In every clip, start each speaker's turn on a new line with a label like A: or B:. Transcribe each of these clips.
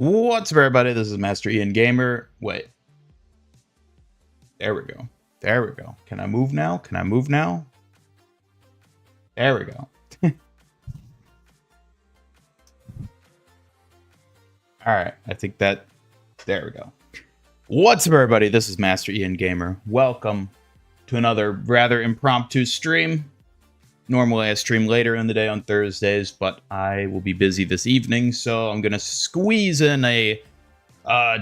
A: What's up, everybody? This is Master Ian Gamer. Wait. There we go. There we go. Can I move now? Can I move now? There we go. Alright, I think that... There we go. What's up, everybody? This is Master Ian Gamer. Welcome to another rather impromptu stream. Normally I stream later in the day on Thursdays, but I will be busy this evening, so I'm going to squeeze in a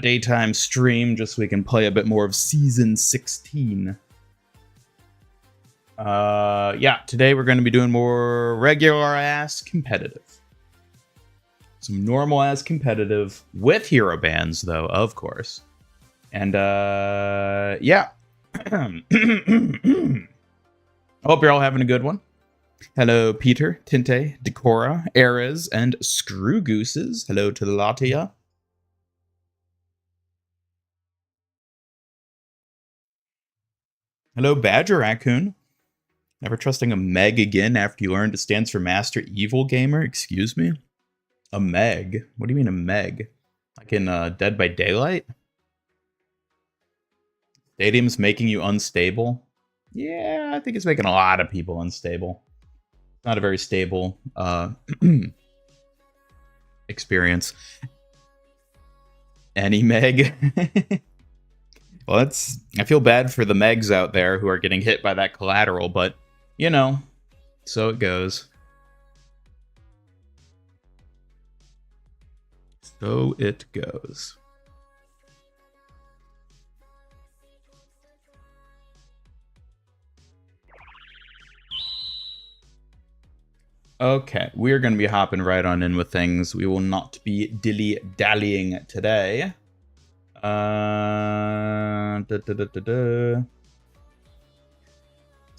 A: daytime stream just so we can play a bit more of Season 16. Yeah, today we're going to be doing more regular-ass competitive. Some normal-ass competitive with hero bands, though, of course. And, yeah. I hope you're all having a good one. Hello, Peter, Tinte, Decora, Erez, and Screw Gooses. Hello to the Latia. Hello, Badger Raccoon. Never trusting a Meg again after you learned it stands for Master Evil Gamer? Excuse me? A Meg? What do you mean a Meg? Like in Dead by Daylight? Stadium's making you unstable? Yeah, I think it's making a lot of people unstable. Not a very stable experience. Any Meg? Well, I feel bad for the Megs out there who are getting hit by that collateral, but, you know, so it goes. So it goes. Okay, we're going to be hopping right on in with things. We will not be dilly-dallying today. So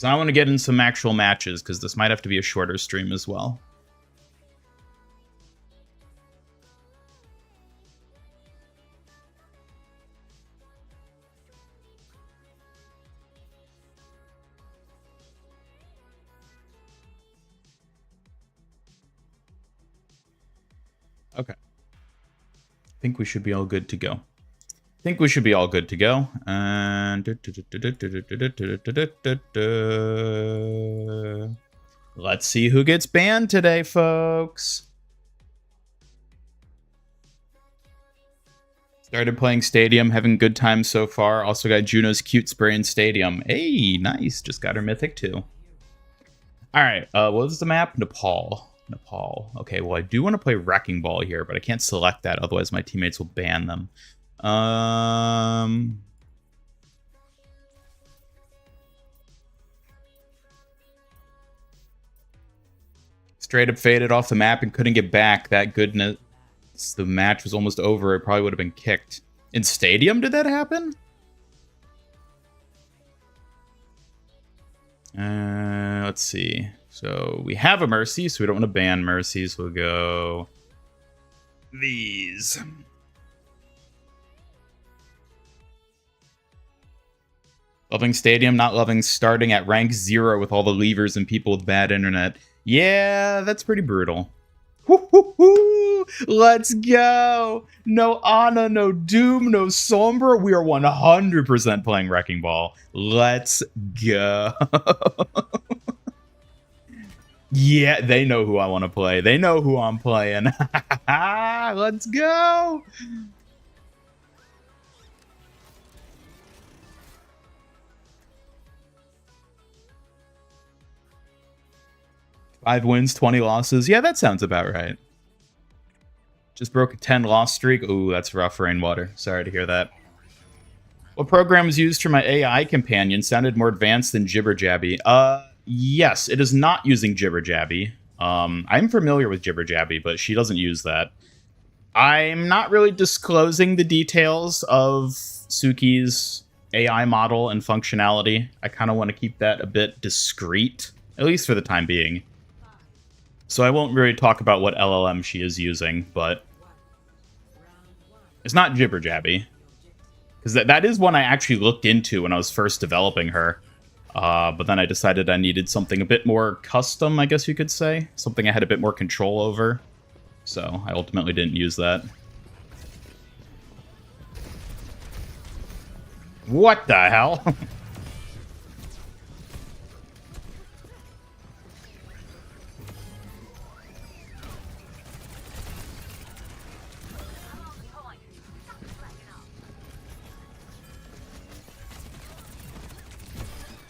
A: I want to get in some actual matches, because this might have to be a shorter stream as well. Okay. I think we should be all good to go. And let's see who gets banned today, folks. Started playing Stadium, having a good time so far. Also got Juno's Cute Spray in Stadium. Hey, nice. Just got her Mythic too. Alright, what was the map? Nepal. Okay, well, I do want to play Wrecking Ball here, but I can't select that, otherwise my teammates will ban them. Straight up faded off the map and couldn't get back. That goodness. The match was almost over. It probably would have been kicked. In Stadium, did that happen? Let's see. So we have a Mercy, so we don't want to ban Mercies. We'll go these. Loving Stadium, not loving starting at rank 0 with all the levers and people with bad internet. Yeah, that's pretty brutal. Woo-hoo-hoo! Let's go! No Ana, no Doom, no Sombra. We are 100% playing Wrecking Ball. Let's go. Yeah, they know who I want to play. They know who I'm playing. Let's go! Five wins, 20 losses. Yeah, that sounds about right. Just broke a 10-loss streak. Ooh, that's rough, Rainwater. Sorry to hear that. What program is used for my AI companion? Sounded more advanced than Jibber Jabby. Yes, it is not using Jibber Jabby. I'm familiar with Jibber Jabby, but she doesn't use that. I'm not really disclosing the details of Suki's AI model and functionality. I kind of want to keep that a bit discreet, at least for the time being. So I won't really talk about what LLM she is using, but it's not Jibber Jabby. Because that is one I actually looked into when I was first developing her. But then I decided I needed something a bit more custom, I guess you could say. Something I had a bit more control over. So I ultimately didn't use that. What the hell?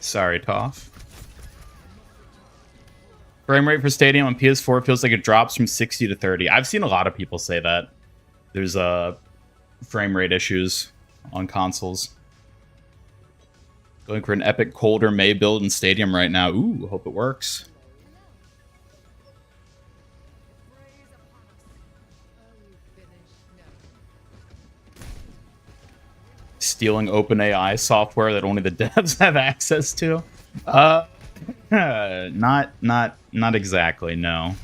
A: Sorry, Toph. Frame rate for Stadium on PS4 feels like it drops from 60 to 30. I've seen a lot of people say that. There's frame rate issues on consoles. Going for an epic colder May build in Stadium right now. Ooh, hope it works. Stealing OpenAI software that only the devs have access to? Not exactly, no.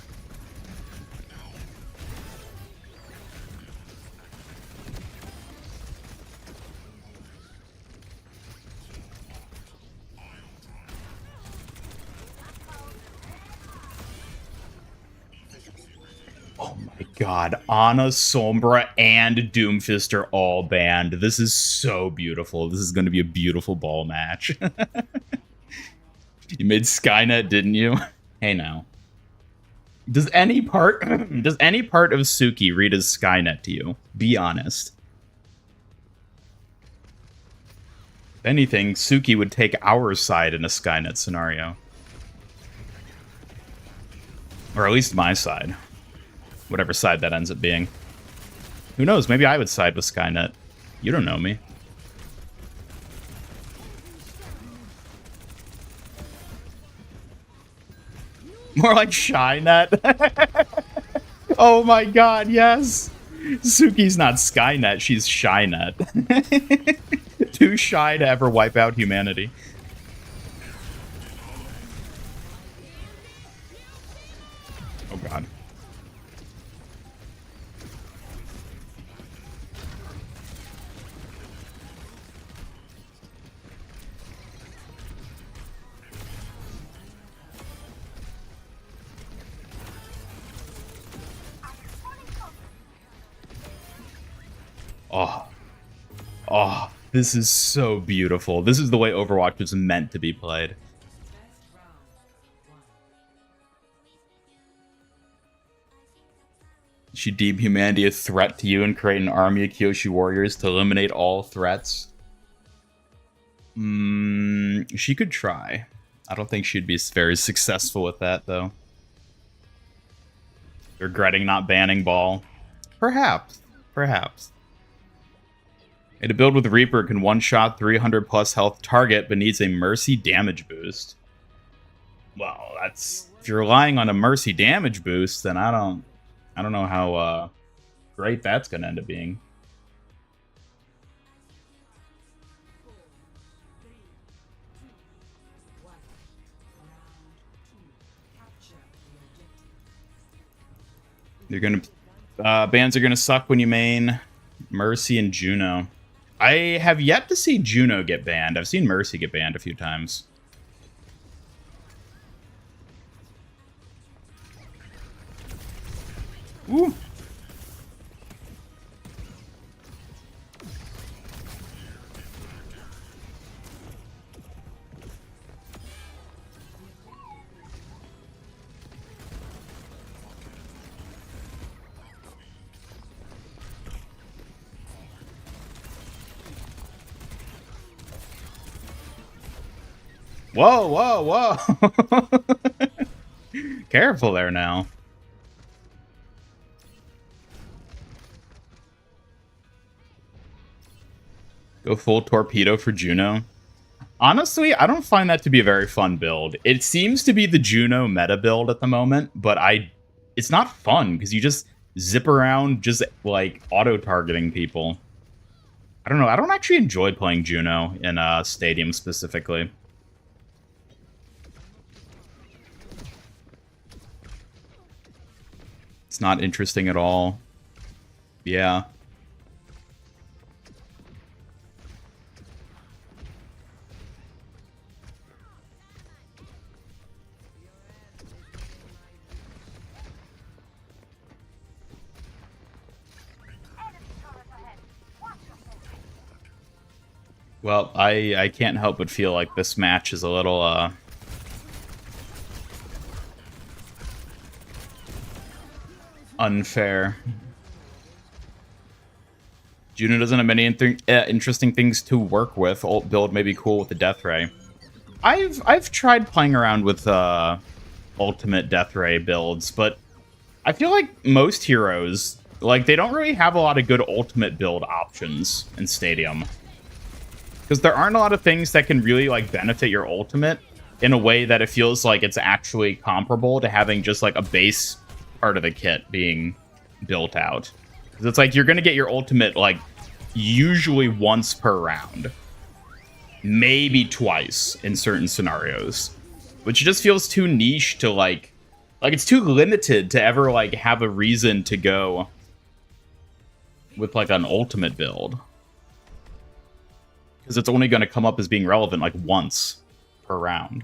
A: Oh my god, Ana, Sombra, and Doomfist are all banned. This is so beautiful. This is going to be a beautiful ball match. You made Skynet, didn't you? Hey now. Does any part of Suki read as Skynet to you? Be honest. If anything, Suki would take our side in a Skynet scenario. Or at least my side. Whatever side that ends up being. Who knows? Maybe I would side with Skynet. You don't know me. More like Shynet. Oh my god, yes. Suki's not Skynet, she's Shynet. Too shy to ever wipe out humanity. Oh god. Oh, this is so beautiful. This is the way Overwatch was meant to be played. She deem humanity a threat to you and create an army of Kyoshi warriors to eliminate all threats. She could try. I don't think she'd be very successful with that, though. Regretting not banning Ball. Perhaps. Perhaps. A build with Reaper can one-shot 300 plus health target, but needs a Mercy damage boost. Well, that's... If you're relying on a Mercy damage boost, then I don't know how great that's going to end up being. You're gonna... bans are gonna suck when you main Mercy and Juno. I have yet to see Juno get banned. I've seen Mercy get banned a few times. Ooh. Whoa, whoa, whoa. Careful there now. Go full torpedo for Juno. Honestly, I don't find that to be a very fun build. It seems to be the Juno meta build at the moment, but it's not fun because you just zip around just like auto-targeting people. I don't know. I don't actually enjoy playing Juno in Stadium specifically. It's not interesting at all. Yeah. Well, I can't help but feel like this match is a little, unfair. Juno doesn't have many interesting things to work with. Ult build may be cool with the Death Ray. I've tried playing around with ultimate Death Ray builds, but I feel like most heroes, like, they don't really have a lot of good ultimate build options in Stadium. Because there aren't a lot of things that can really, like, benefit your ultimate in a way that it feels like it's actually comparable to having just, like, a base part of the kit being built out. Because it's like you're going to get your ultimate, like, usually once per round. Maybe twice in certain scenarios. Which just feels too niche to, like, it's too limited to ever, like, have a reason to go with, like, an ultimate build. Because it's only going to come up as being relevant, like, once per round.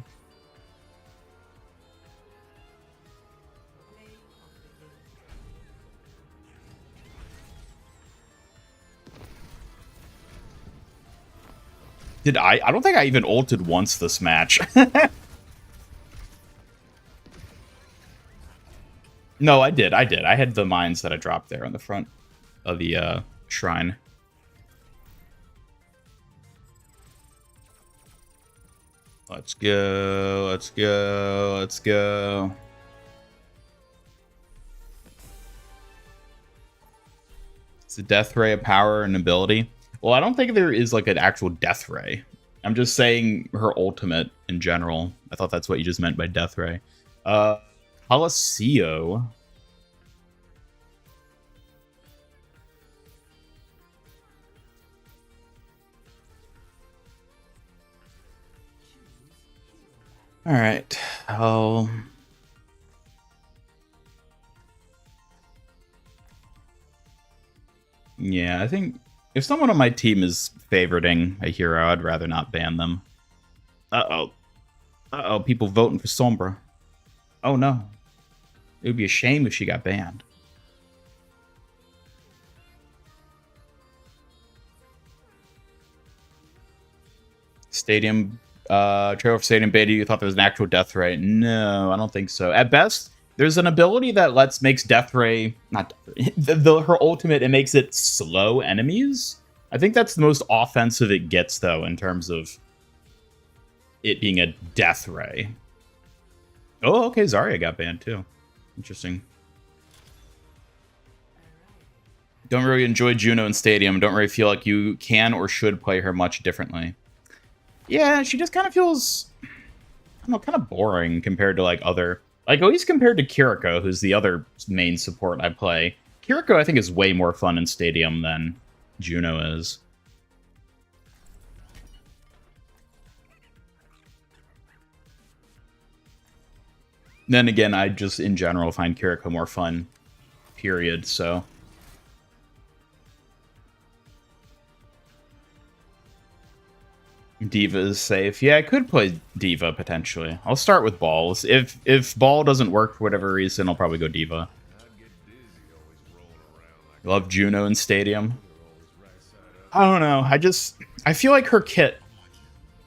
A: Did I don't think I even ulted once this match. No, I did. I had the mines that I dropped there on the front of the shrine. Let's go. Let's go. Let's go. It's a Death Ray of power and ability. Well, I don't think there is, like, an actual Death Ray. I'm just saying her ultimate in general. I thought that's what you just meant by Death Ray. Colicio. Alright. Yeah, I think if someone on my team is favoriting a hero, I'd rather not ban them. Uh-oh. Uh-oh, people voting for Sombra. Oh, no. It would be a shame if she got banned. Stadium, trailer for Stadium Beta, you thought there was an actual Death Ray. No, I don't think so. At best, there's an ability that makes Death Ray, not Death Ray, her ultimate, it makes it slow enemies. I think that's the most offensive it gets, though, in terms of it being a Death Ray. Oh, okay, Zarya got banned, too. Interesting. Don't really enjoy Juno in Stadium. Don't really feel like you can or should play her much differently. Yeah, she just kind of feels, I don't know, kind of boring compared to, like, other... Like, at least compared to Kiriko, who's the other main support I play. Kiriko, I think, is way more fun in Stadium than Juno is. Then again, I just, in general, find Kiriko more fun, period, so... Diva is safe. Yeah, I could play Diva, potentially. I'll start with Balls. If Ball doesn't work for whatever reason, I'll probably go Diva. Love Juno in Stadium. I don't know. I feel like her kit,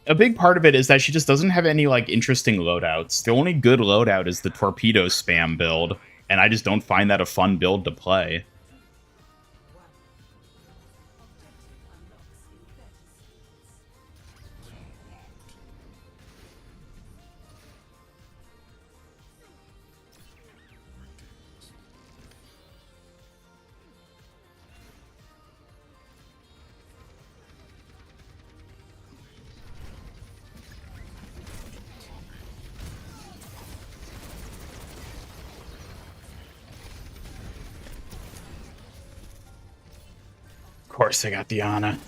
A: a big part of it is that she just doesn't have any, like, interesting loadouts. The only good loadout is the Torpedo spam build, and I just don't find that a fun build to play. Of course I got Diana.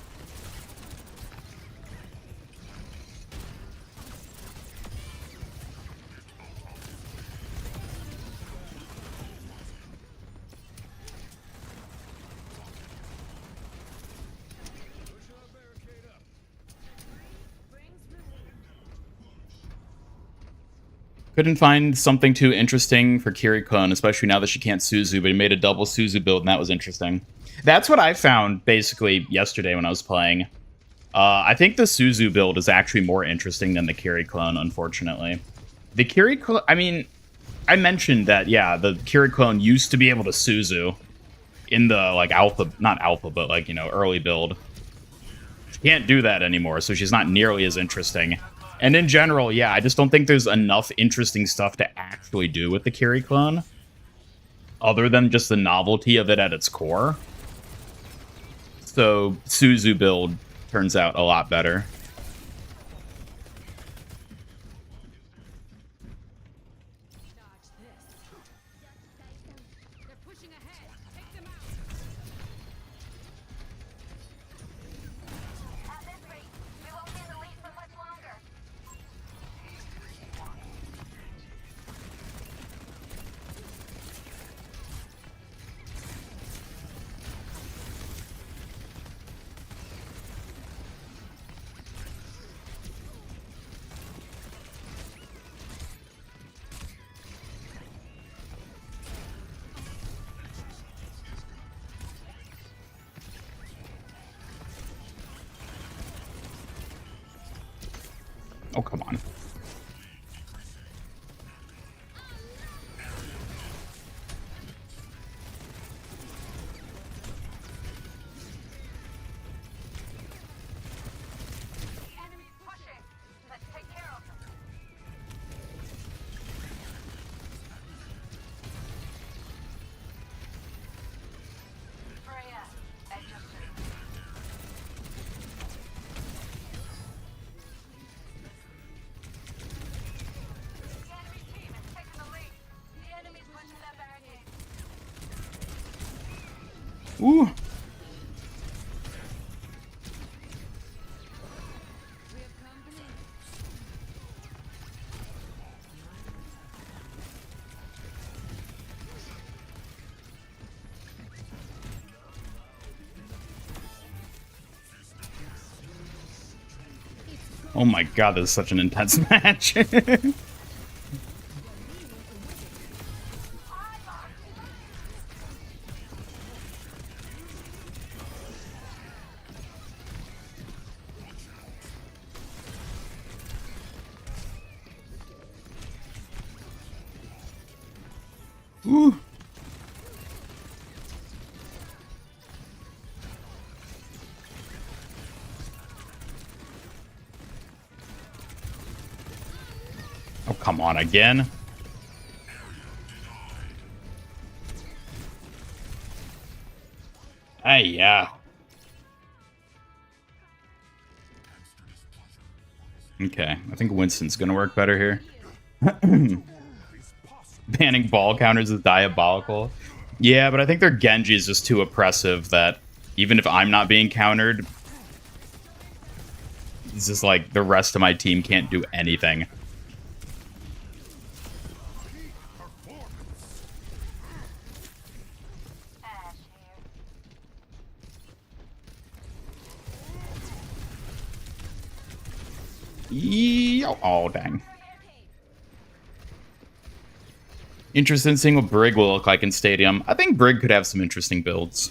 A: Couldn't find something too interesting for Kiriko, especially now that she can't Suzu, but he made a double Suzu build, and that was interesting. That's what I found, basically, yesterday when I was playing. I think the Suzu build is actually more interesting than the Kiri clone, unfortunately. The Kiri clone, I mean, I mentioned that, yeah, the Kiri clone used to be able to Suzu in the, like, alpha, not alpha, but, like, you know, early build. She can't do that anymore, so she's not nearly as interesting. And in general, yeah, I just don't think there's enough interesting stuff to actually do with the Kiri clone, other than just the novelty of it at its core. So Suzu build turns out a lot better. Oh, come on. Ooh. Oh my god, this is such an intense match. Ooh. Oh, come on again. Hey, yeah. Okay, I think Winston's gonna work better here. Banning ball counters is diabolical. Yeah, but I think their Genji is just too oppressive that even if I'm not being countered, it's just like the rest of my team can't do anything. Oh, dang. Interested in seeing what Brig will look like in Stadium. I think Brig could have some interesting builds.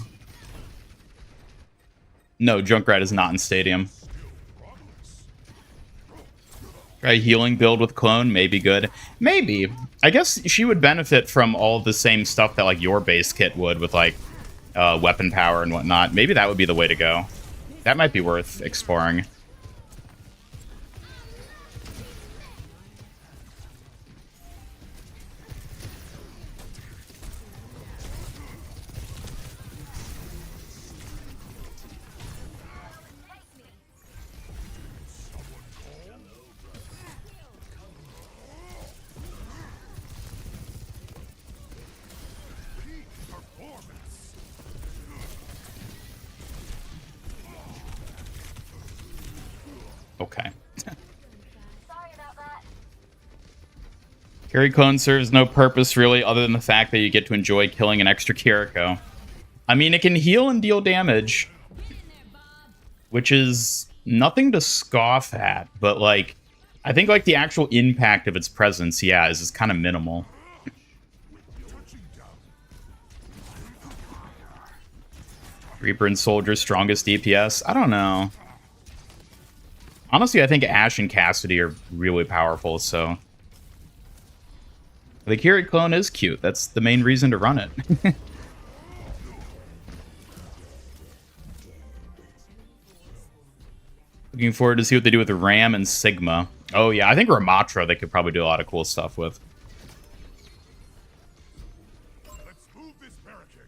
A: No, Junkrat is not in Stadium. Try a healing build with Clone, maybe good. Maybe. I guess she would benefit from all the same stuff that like your base kit would with like weapon power and whatnot. Maybe that would be the way to go. That might be worth exploring. Okay. Kiri Clone serves no purpose really other than the fact that you get to enjoy killing an extra Kiriko. I mean, it can heal and deal damage, which is nothing to scoff at, but like, I think like the actual impact of its presence, yeah, is kind of minimal. Reaper and Soldier strongest DPS? I don't know. Honestly, I think Ashe and Cassidy are really powerful, so... The Kiri clone is cute. That's the main reason to run it. Looking forward to see what they do with Ram and Sigma. Oh yeah, I think Ramatra they could probably do a lot of cool stuff with.
B: Let's move this barricade.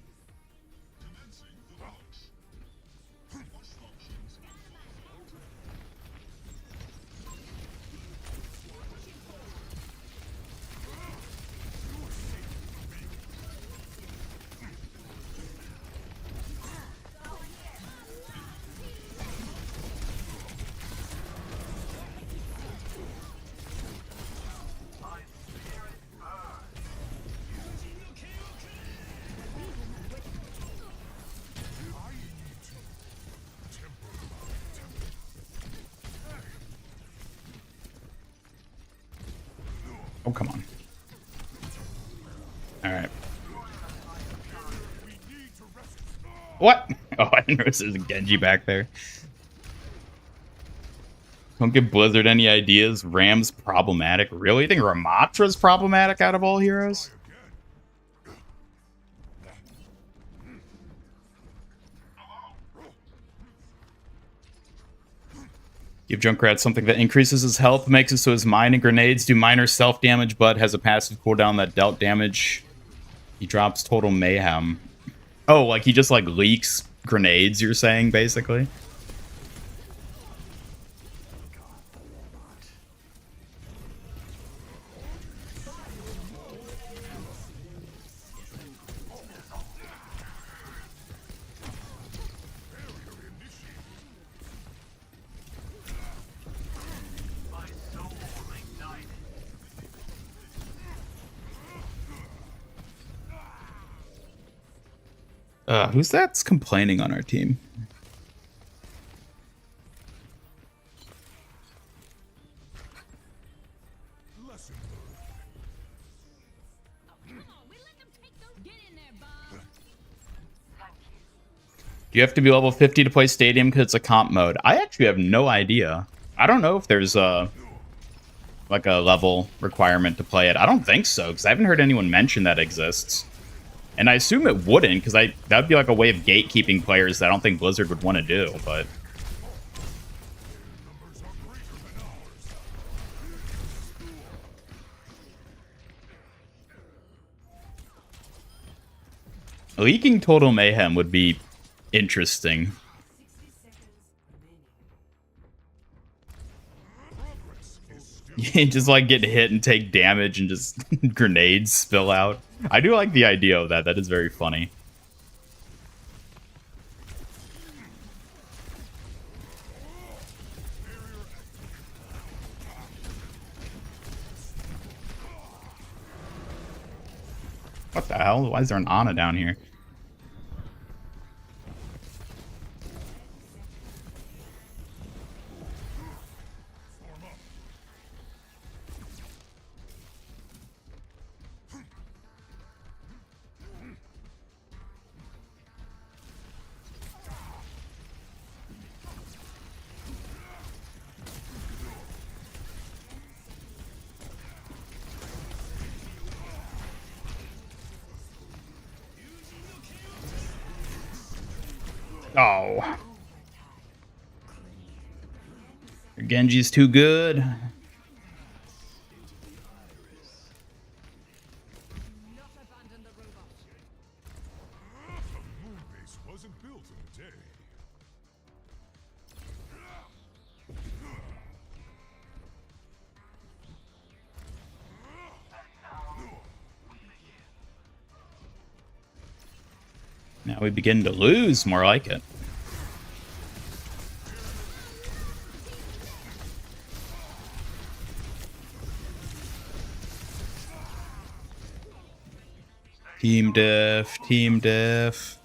A: Oh, come on. Alright. What? Oh, I didn't notice there's a Genji back there. Don't give Blizzard any ideas. Ram's problematic. Really? You think Ramatra's problematic out of all heroes? Give Junkrat something that increases his health, makes it so his mine and grenades do minor self-damage, but has a passive cooldown that dealt damage. He drops total mayhem. Oh, like he just like leaks grenades, you're saying, basically? Who's that's complaining on our team? Do you have to be level 50 to play Stadium because it's a comp mode? I actually have no idea. I don't know if there's like a level requirement to play it. I don't think so, because I haven't heard anyone mention that exists. And I assume it wouldn't, because that'd be like a way of gatekeeping players that I don't think Blizzard would want to do, but... Leaking Total Mayhem would be interesting. You just like get hit and take damage and just grenades spill out. I do like the idea of that. That is very funny. What the hell? Why is there an Ana down here? Oh. Genji's too good. Now we begin to lose, more like it. Team diff, team diff.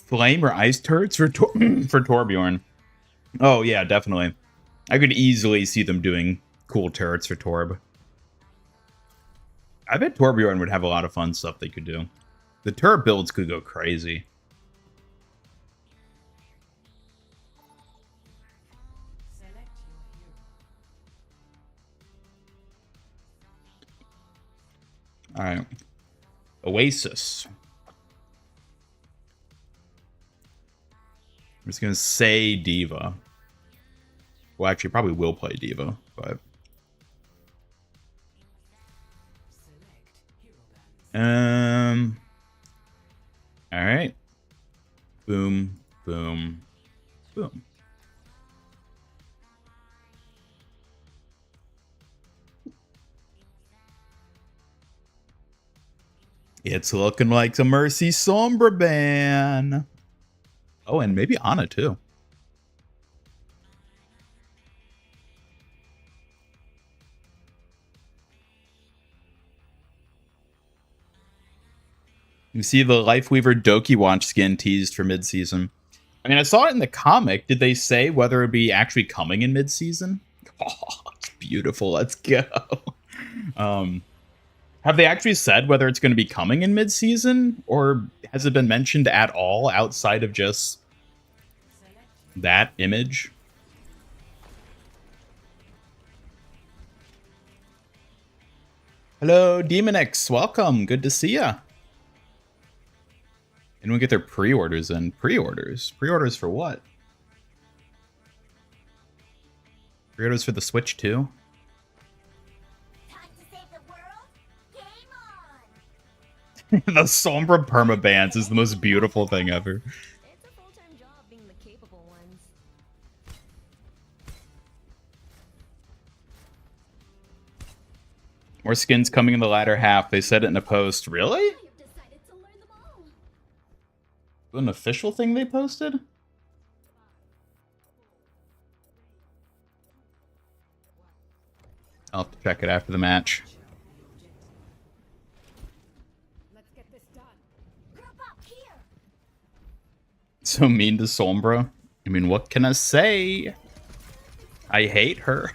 A: Flame or ice turrets for for Torbjorn. Oh yeah, definitely. I could easily see them doing cool turrets for Torb. I bet Torbjorn would have a lot of fun stuff they could do. The turret builds could go crazy. Alright. Oasis. I'm just gonna say Diva. Well, actually, probably will play Diva, but... Alright. Boom, boom, boom. It's looking like a Mercy Sombra ban. Oh, and maybe Ana, too. You see the Lifeweaver Dokiwatch skin teased for mid-season. I mean, I saw it in the comic. Did they say whether it'd be actually coming in mid-season? Oh, it's beautiful. Let's go. Have they actually said whether it's going to be coming in mid-season? Or has it been mentioned at all outside of just that image? Hello, Demonix. Welcome. Good to see ya. Anyone get their pre-orders in? Pre-orders? Pre-orders for what? Pre-orders for the Switch too?
C: Time to save the world? Game on!
A: The Sombra permabans is the most beautiful thing ever.
C: It's a full-time job being the capable ones.
A: More skins coming in the latter half. They said it in a post. Really?
C: I have decided to learn them all.
A: An official thing they posted? I'll have to check it after the match.
C: Let's get this done. Group up here.
A: So mean to Sombra. I mean, what can I say? I hate her.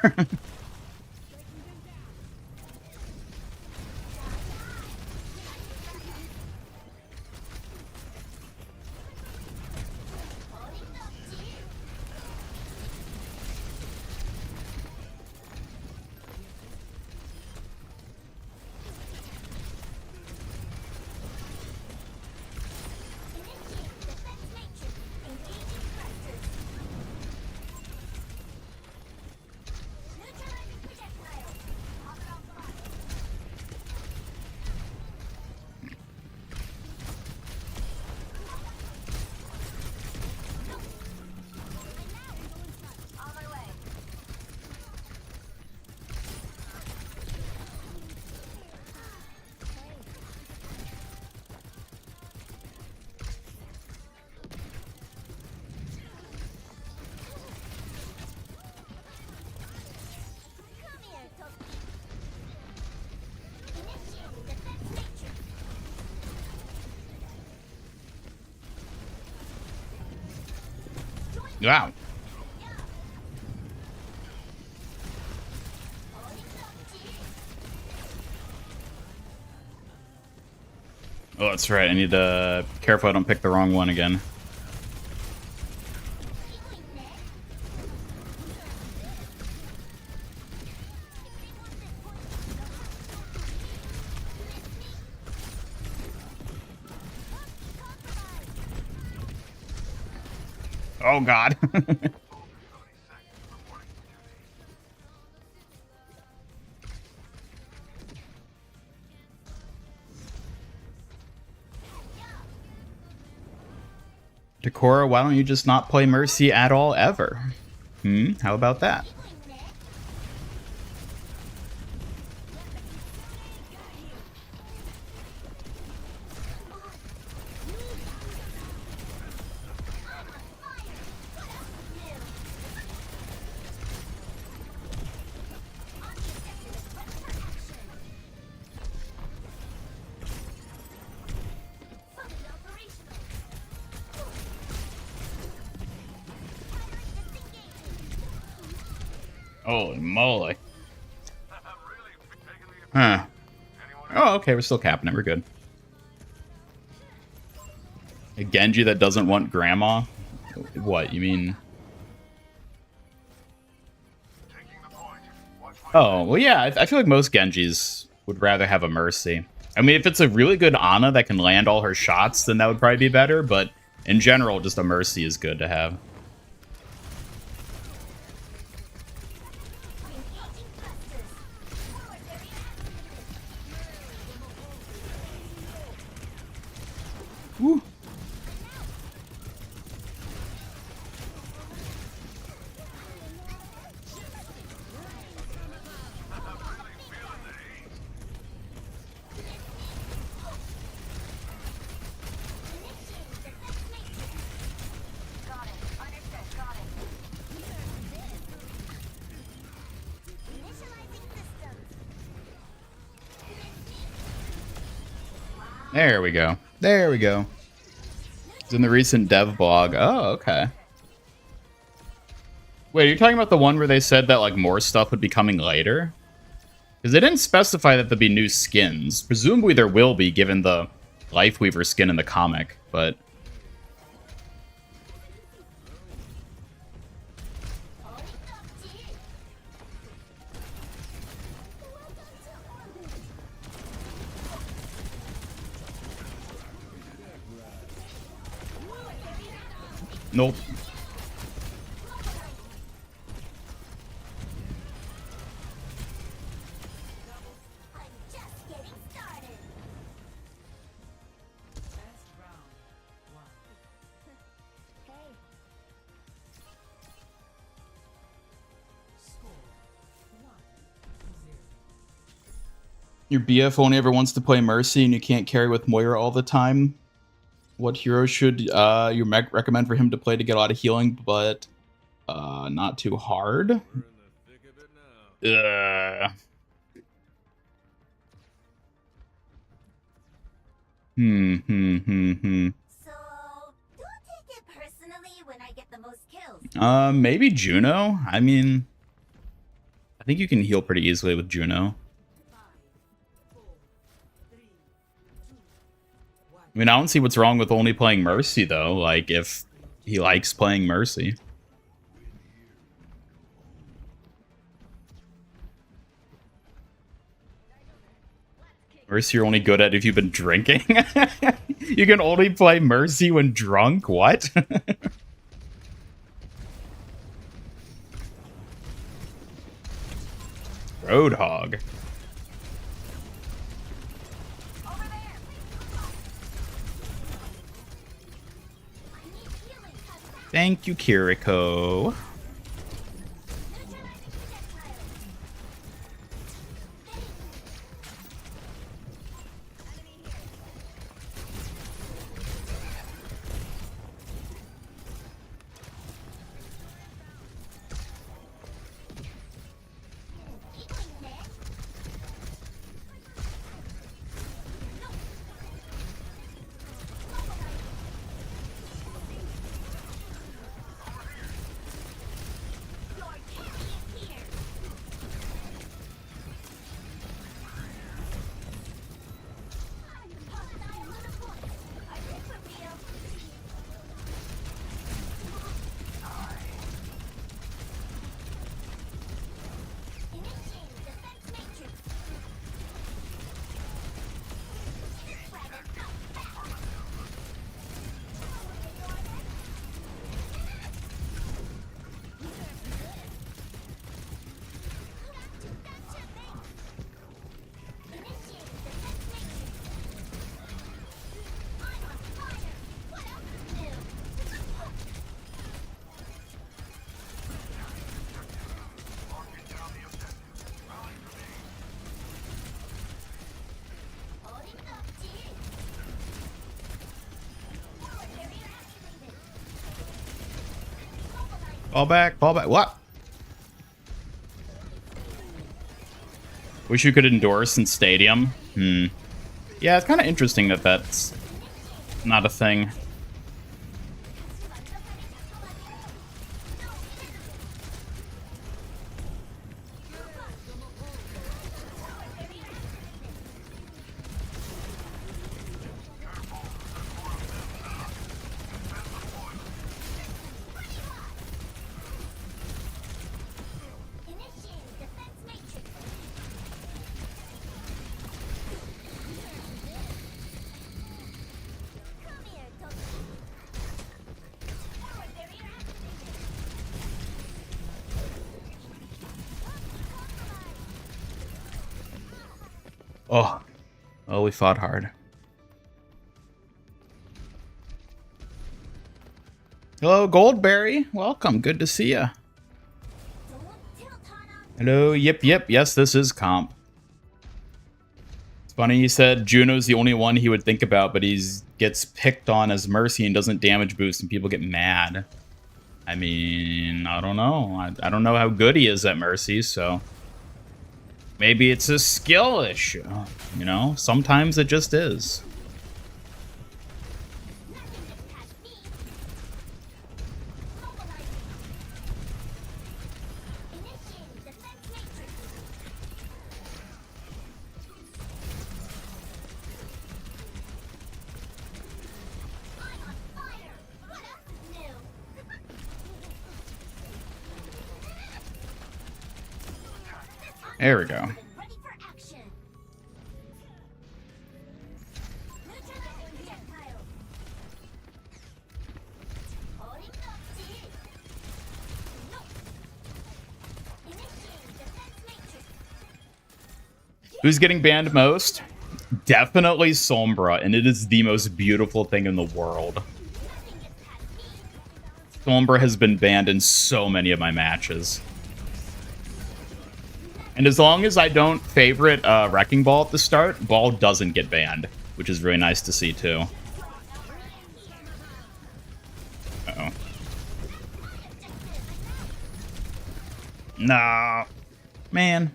A: Wow. Oh, that's right. I need to be careful I don't pick the wrong one again. Oh, God. Decora, why don't you just not play Mercy at all ever? How about that? Holy moly. Huh. Oh, okay, we're still capping it. We're good. A Genji that doesn't want grandma? What, you mean? Oh, well, yeah, I feel like most Genjis would rather have a Mercy. I mean, if it's a really good Ana that can land all her shots, then that would probably be better, but in general, just a Mercy is good to have. Woo. There we go. There we go. It's in the recent dev blog. Oh, okay. Wait, are you talking about the one where they said that like more stuff would be coming later? Because they didn't specify that there'd be new skins. Presumably there will be, given the Lifeweaver skin in the comic, but... Nope. Your BF only ever wants to play Mercy and you can't carry with Moira all the time. What hero should you recommend for him to play to get a lot of healing, but not too hard? Hmm.
D: So, don't take it personally when I get the most kills.
A: Maybe Juno? I mean, I think you can heal pretty easily with Juno. I mean, I don't see what's wrong with only playing Mercy, though, like, if he likes playing Mercy. Mercy you're only good at if you've been drinking? You can only play Mercy when drunk? What? Roadhog. Thank you, Kiriko. Ball back, ball back. What? Wish you could endorse in Stadium. Yeah, it's kind of interesting that that's not a thing. Oh, we fought hard. Hello, Goldberry. Welcome. Good to see ya. Hello. Yep. Yes, this is comp. It's funny he said Juno's the only one he would think about, but he's gets picked on as Mercy and doesn't damage boost, and people get mad. I mean, I don't know. I don't know how good he is at Mercy, so maybe it's a skill issue. You know, sometimes it just is. There we go. Who's getting banned most? Definitely Sombra, and it is the most beautiful thing in the world. Sombra has been banned in so many of my matches. And as long as I don't favorite Wrecking Ball at the start, Ball doesn't get banned, which is really nice to see, too. Uh-oh. Nah. Man.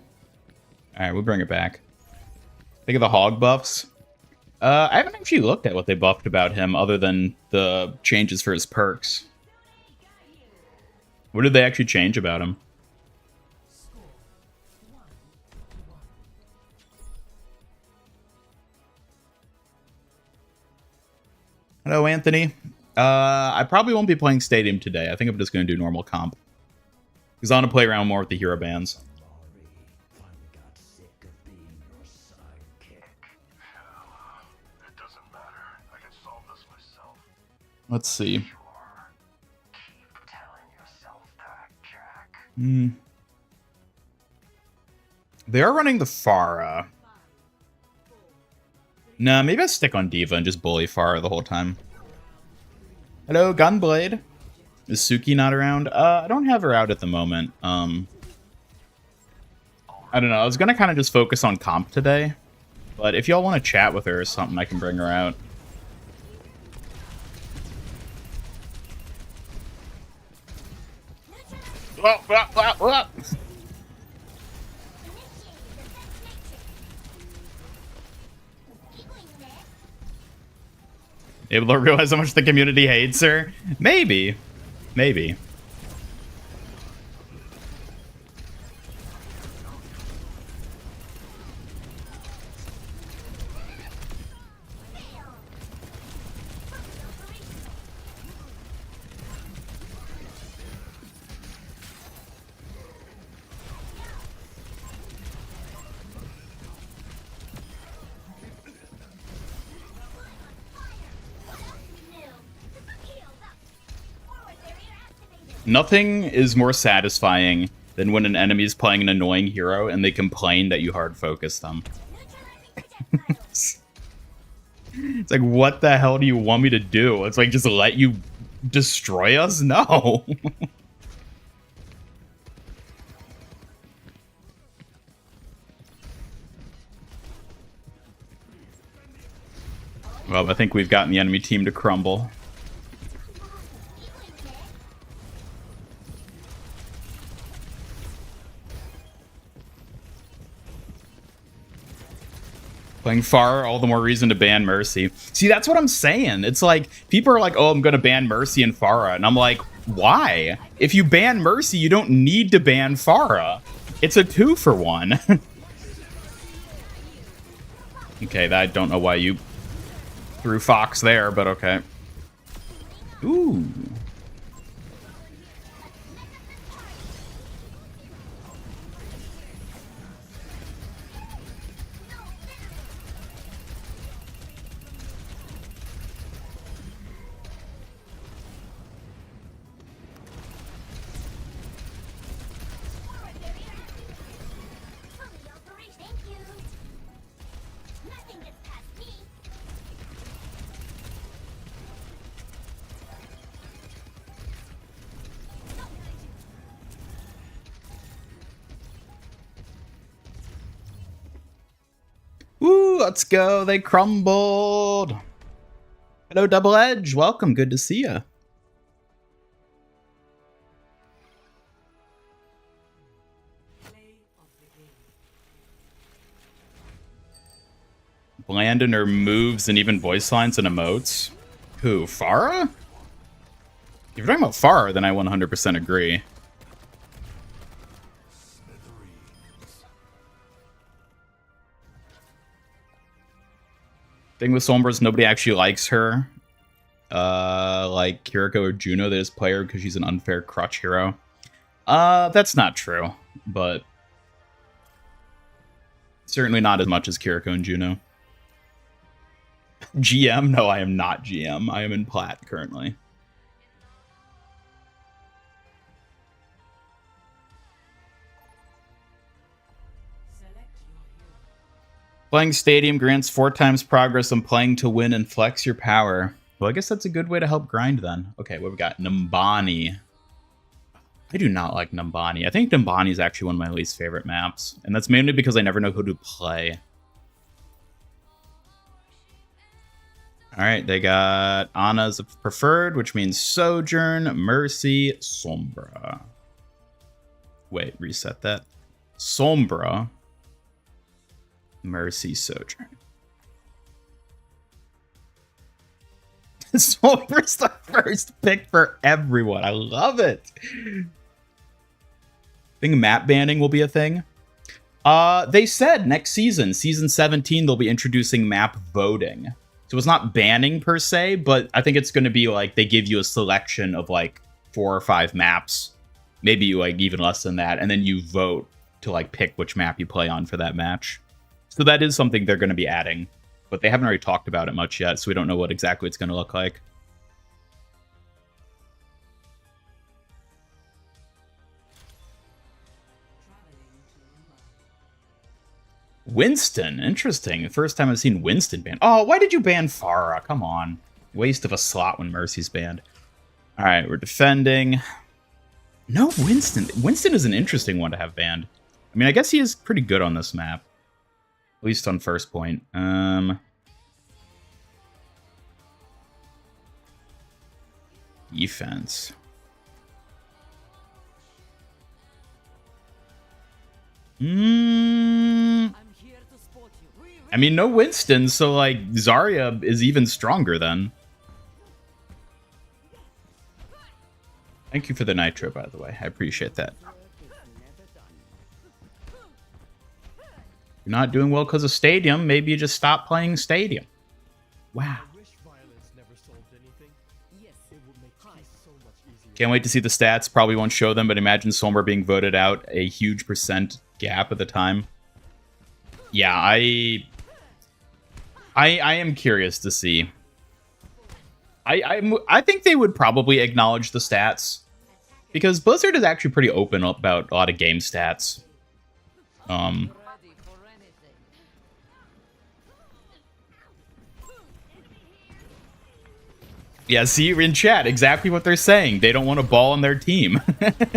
A: Alright, we'll bring it back. Think of the hog buffs. I haven't actually looked at what they buffed about him other than the changes for his perks. What did they actually change about him? Hello, Anthony. I probably won't be playing Stadium today. I think I'm just going to do normal comp. Because I want to play around more with the hero bands. Let's see. They are running the Pharah. Nah, maybe I'll stick on Diva and just bully Pharah the whole time. Hello, Gunblade. Is Suki not around? I don't have her out at the moment. I don't know. I was going to kind of just focus on comp today. But if y'all want to chat with her or something, I can bring her out. Able to realize how much the community hates her? Maybe. Maybe. Nothing is more satisfying than when an enemy is playing an annoying hero and they complain that you hard focus them. It's like, what the hell do you want me to do? It's like, just let you destroy us? No. Well, I think we've gotten the enemy team to crumble. Playing Pharah, all the more reason to ban Mercy. See, that's what I'm saying. It's like, people are like, oh, I'm going to ban Mercy and Pharah. And I'm like, why? If you ban Mercy, you don't need to ban Pharah. It's a 2-for-1. Okay, I don't know why you threw Fox there, but okay. Ooh. Let's go. They crumbled. Hello, Double Edge. Welcome. Good to see ya. Bland in her moves and even voice lines and emotes. Who? Farah? If you're talking about Farah, then I 100% agree. Thing with Sombra is nobody actually likes her. Like Kiriko or Juno, they just play her because she's an unfair crutch hero. That's not true, but certainly not as much as Kiriko and Juno. GM? No, I am not GM. I am in Plat currently. Playing Stadium grants 4 times progress on playing to win and flex your power. Well, I guess that's a good way to help grind then. Okay, what we got? Numbani. I do not like Numbani. I think Numbani is actually one of my least favorite maps. And that's mainly because I never know who to play. Alright, they got Ana as a preferred, which means Sojourn, Mercy, Sombra. Wait, reset that. Sombra, Mercy, Sojourn. Sombra's the first pick for everyone. I love it. Think map banning will be a thing. They said next season, season 17, they'll be introducing map voting. So it's not banning per se, but I think it's going to be like they give you a selection of like 4 or 5 maps, maybe like even less than that, and then you vote to like pick which map you play on for that match. So that is something they're going to be adding, but they haven't already talked about it much yet, so we don't know what exactly it's going to look like. Winston, interesting. The first time I've seen Winston banned. Oh, why did you ban Farah? Come on. Waste of a slot when Mercy's banned. All right, we're defending. No Winston. Winston is an interesting one to have banned. I mean, I guess he is pretty good on this map. At least on first point. Defense. I mean, no Winston, so, like, Zarya is even stronger then. Thank you for the nitro, by the way. I appreciate that. You're not doing well because of Stadium. Maybe you just stop playing Stadium. Wow. Can't wait to see the stats. Probably won't show them, but imagine Sombra being voted out a huge percent gap at the time. Yeah, I am curious to see. I think they would probably acknowledge the stats because Blizzard is actually pretty open about a lot of game stats. Yeah, see, in chat, exactly what they're saying. They don't want a ball on their team.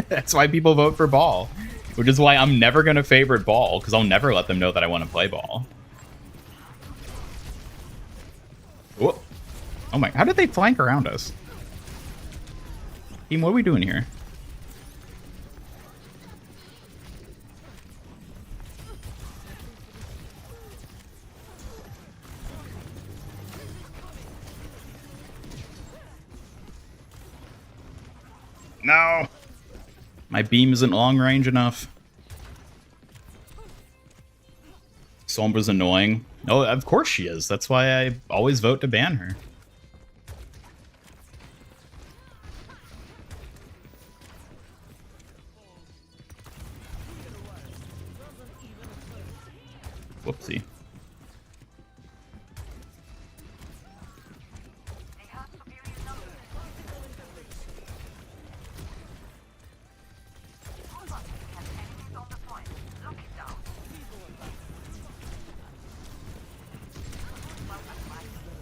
A: That's why people vote for ball. Which is why I'm never going to favorite ball, because I'll never let them know that I want to play ball. Whoa. Oh my, how did they flank around us? Team, what are we doing here? No! My beam isn't long range enough. Sombra's annoying. Oh, of course she is. That's why I always vote to ban her. Whoopsie.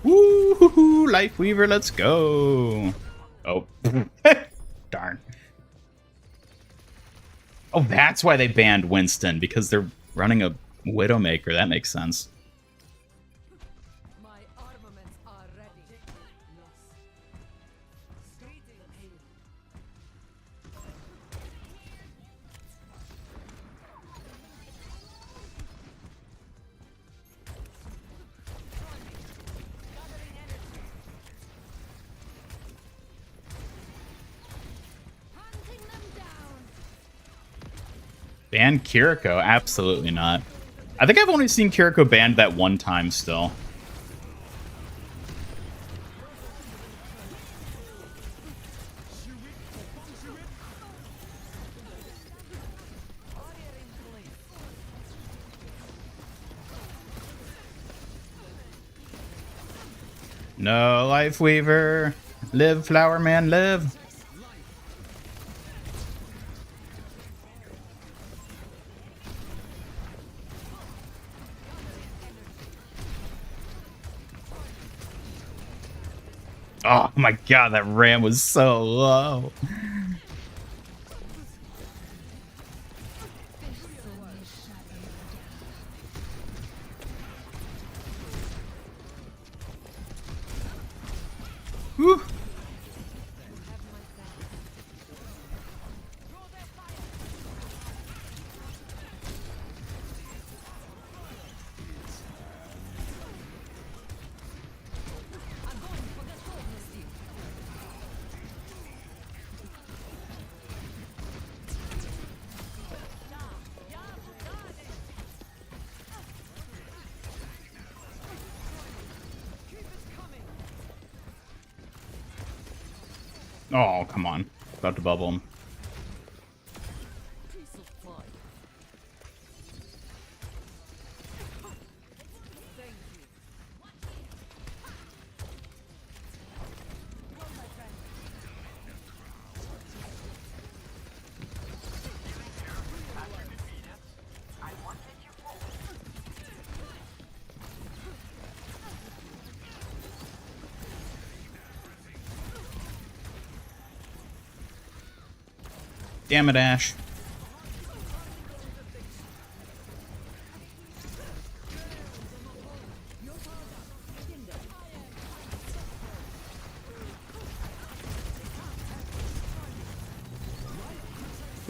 A: Woo-hoo-hoo, Lifeweaver, let's go. Oh, darn. Oh, that's why they banned Winston, because they're running a Widowmaker. That makes sense. Ban Kiriko? Absolutely not. I think I've only seen Kiriko banned that one time still. No, Life Weaver. Live, Flower Man, live. Oh my god, that ram was so low. Whew. Oh, come on. About to bubble him. Damn it, Ash.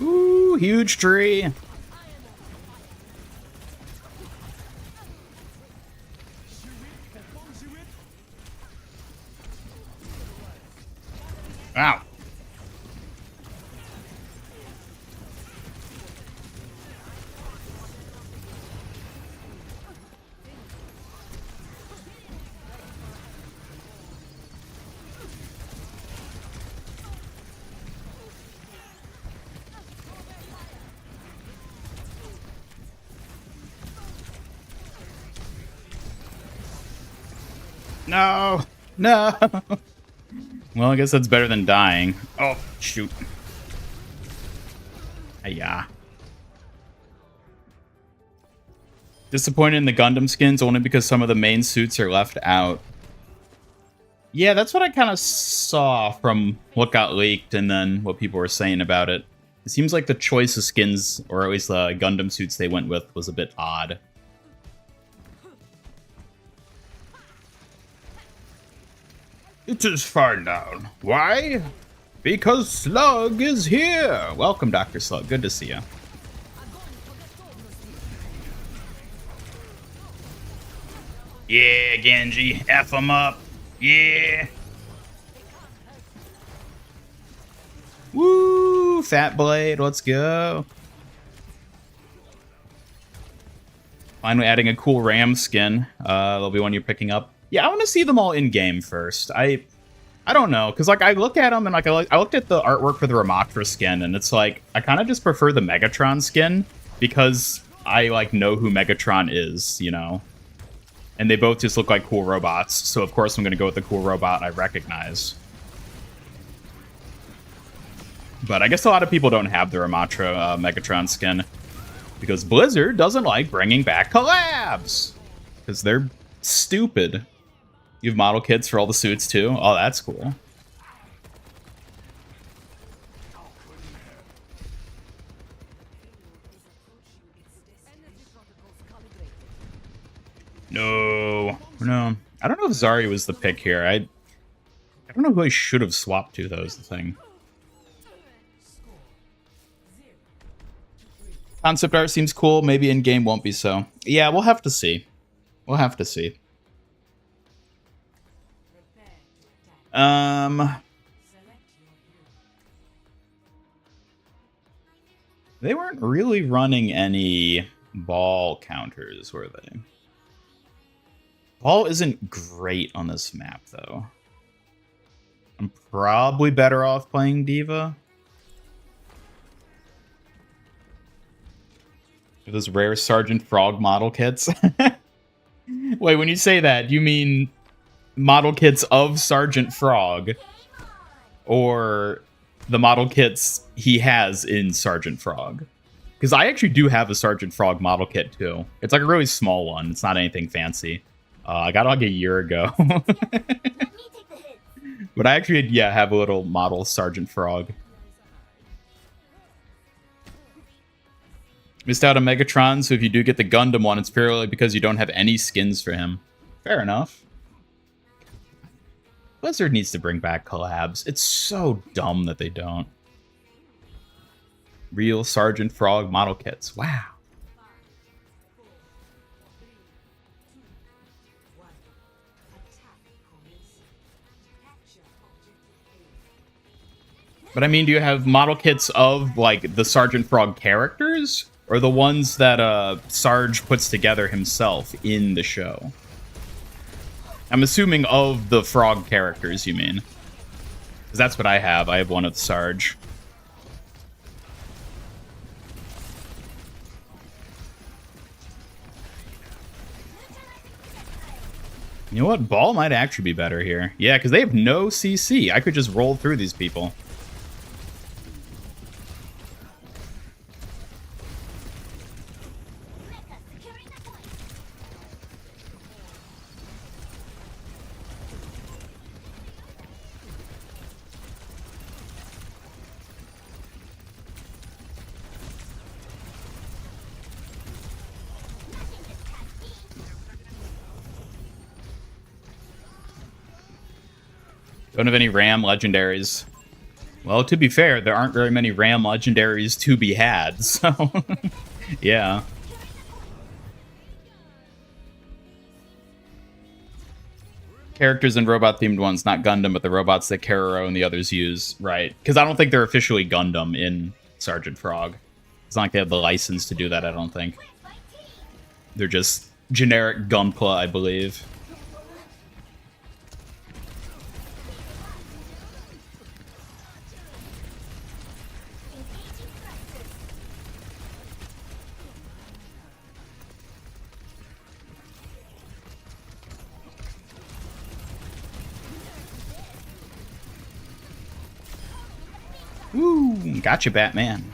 A: Ooh, huge tree. Wow. No. No. Well, I guess that's better than dying. Oh, shoot. Yeah. Disappointed in the Gundam skins only because some of the main suits are left out. Yeah, that's what I kind of saw from what got leaked and then what people were saying about it. It seems like the choice of skins, or at least the Gundam suits they went with, was a bit odd. It is fine now. Why? Because Slug is here! Welcome, Dr. Slug. Good to see you. Yeah, Genji. F him up. Yeah. Woo! Fat Blade. Let's go. Finally adding a cool Ram skin. That'll be one you're picking up. Yeah, I want to see them all in game first. I don't know, because like I look at them and like I looked at the artwork for the Ramattra skin, and it's like I kind of just prefer the Megatron skin because I like know who Megatron is, you know. And they both just look like cool robots, so of course I'm gonna go with the cool robot I recognize. But I guess a lot of people don't have the Ramattra Megatron skin because Blizzard doesn't like bringing back collabs because they're stupid. You have model kits for all the suits too? Oh, that's cool. No. I don't know if Zarya was the pick here. I don't know who I should have swapped to, though, is the thing. Concept art seems cool. Maybe in-game won't be so. Yeah, we'll have to see. We'll have to see. They weren't really running any ball counters, were they? Ball isn't great on this map, though. I'm probably better off playing Diva. Those rare Sergeant Frog model kits. Wait, when you say that, you mean model kits of Sergeant Frog? Or the model kits he has in Sergeant Frog? Because I actually do have a Sergeant Frog model kit, too. It's like a really small one. It's not anything fancy. I got it like a year ago. But I actually, yeah, have a little model Sergeant Frog. Missed out on Megatron, so if you do get the Gundam one, it's purely because you don't have any skins for him. Fair enough. Blizzard needs to bring back collabs. It's so dumb that they don't. Real Sergeant Frog model kits. Wow. But I mean, do you have model kits of, like, the Sergeant Frog characters? Or the ones that Sarge puts together himself in the show? I'm assuming of the Frog characters, you mean. Because that's what I have. I have one of Sarge. You know what? Ball might actually be better here. Yeah, because they have no CC. I could just roll through these people. Don't have any RAM legendaries. Well, to be fair, there aren't very many RAM legendaries to be had, so yeah. Characters and robot-themed ones, not Gundam, but the robots that Kararo and the others use, right? Because I don't think they're officially Gundam in Sergeant Frog. It's not like they have the license to do that, I don't think. They're just generic Gunpla, I believe. Woo! Gotcha, Batman.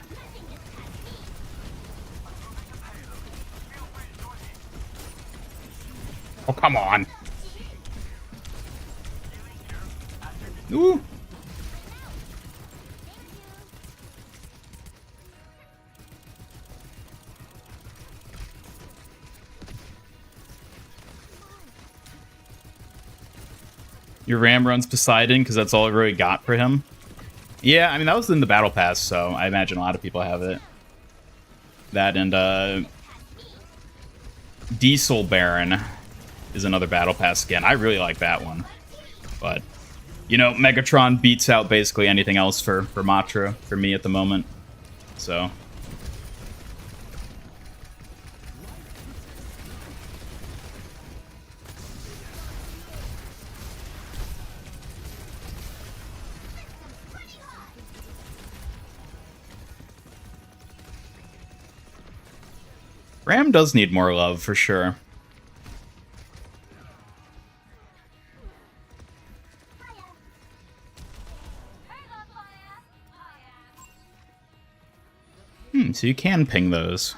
A: Oh, come on. Ooh. Your Ram runs Poseidon because that's all I really got for him. Yeah, I mean, that was in the Battle Pass, so I imagine a lot of people have it. That and, Diesel Baron is another Battle Pass skin. I really like that one. But, you know, Megatron beats out basically anything else for Matra, for me at the moment. So... Ram does need more love, for sure. So you can ping those.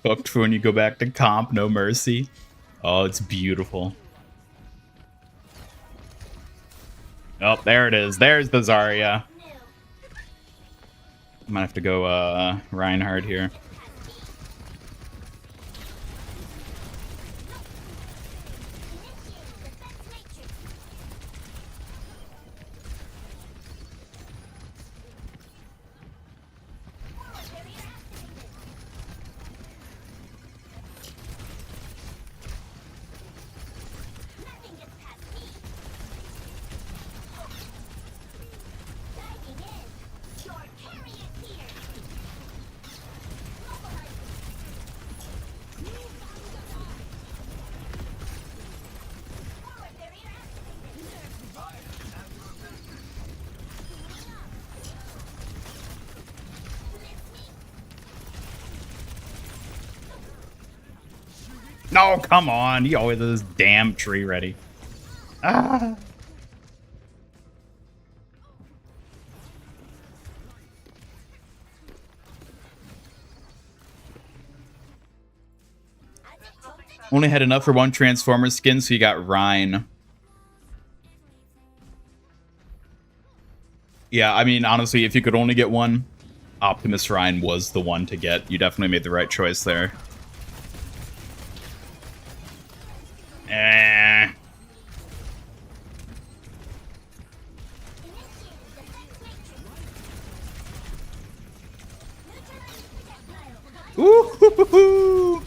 A: Cooked for when you go back to comp, no mercy. Oh, it's beautiful. Oh, there it is. There's the Zarya. I might have to go Reinhardt here. No, come on. He always has this damn tree ready. Ah. Only had enough for one Transformer skin, so you got Rhine. Yeah, I mean, honestly, if you could only get one, Optimus Rhine was the one to get. You definitely made the right choice there. Eh. Ooh,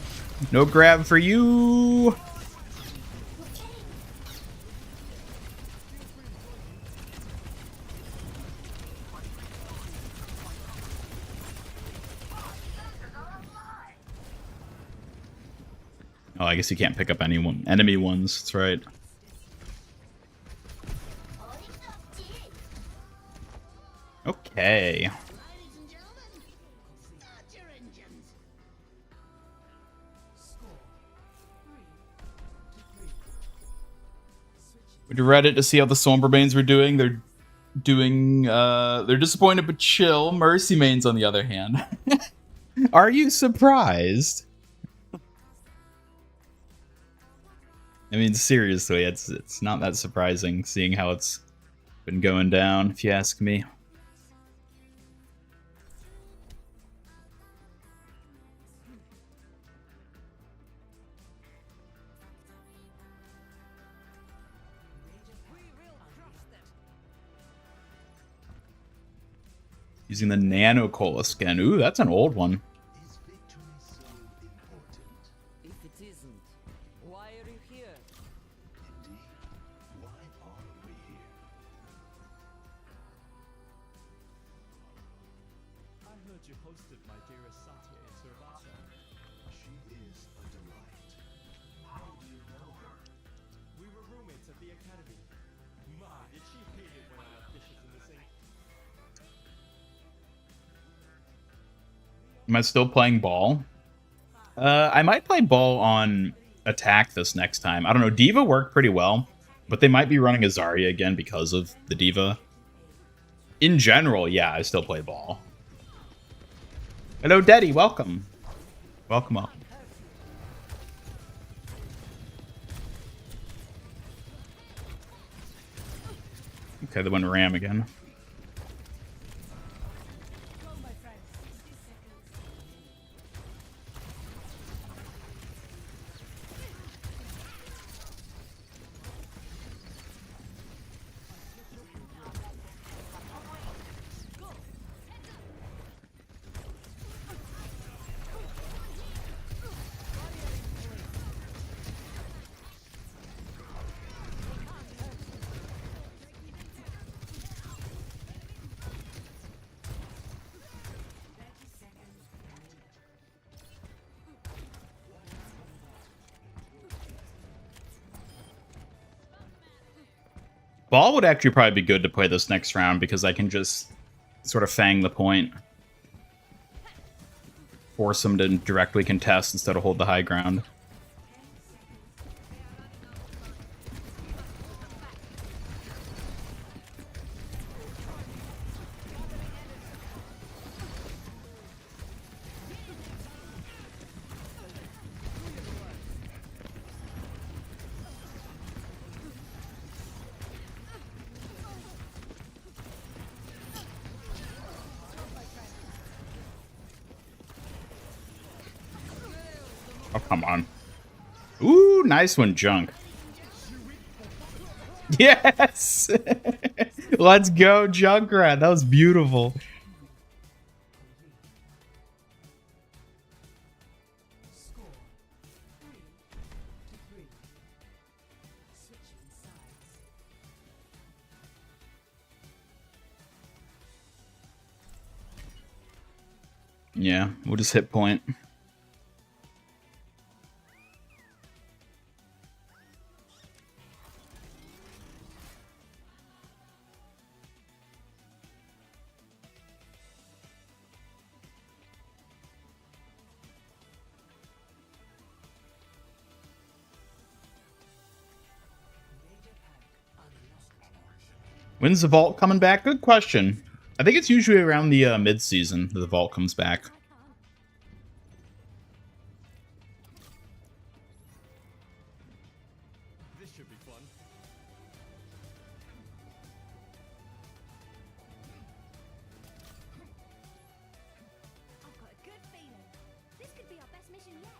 A: no grab for you. Oh, I guess you can't pick up enemy ones. That's right. Okay. Went to Reddit to see how the Somberbanes were doing. They're disappointed but chill. Mercy Mains, on the other hand. Are you surprised? I mean, seriously, it's not that surprising seeing how it's been going down, if you ask me. Using the Nano Cola skin. Ooh, that's an old one.
E: Is victory so important?
F: If it isn't, why are you here?
E: Indeed. Why are we here?
G: I heard you hosted my dearest Satya in Survata.
E: She is a delight. How do you know her?
G: We were roommates at the academy. My, did she hate it when I left dishes in the sink?
A: Am I still playing ball? I might play ball on attack this next time. I don't know. Diva worked pretty well, but they might be running a Zarya again because of the Diva. In general, yeah, I still play ball. Hello, Daddy. Welcome. Welcome up. Okay, they went Ram again. Ball would actually probably be good to play this next round because I can just sort of fang the point. Force them to directly contest instead of hold the high ground. Oh, come on. Ooh, nice one, Junk. Yes! Let's go, Junkrat. That was beautiful. Yeah, we'll just hit point. When's the vault coming back? Good question. I think it's usually around the mid-season that the vault comes back.
G: This should be fun.
C: I've got a good feeling. This could be our best mission yet.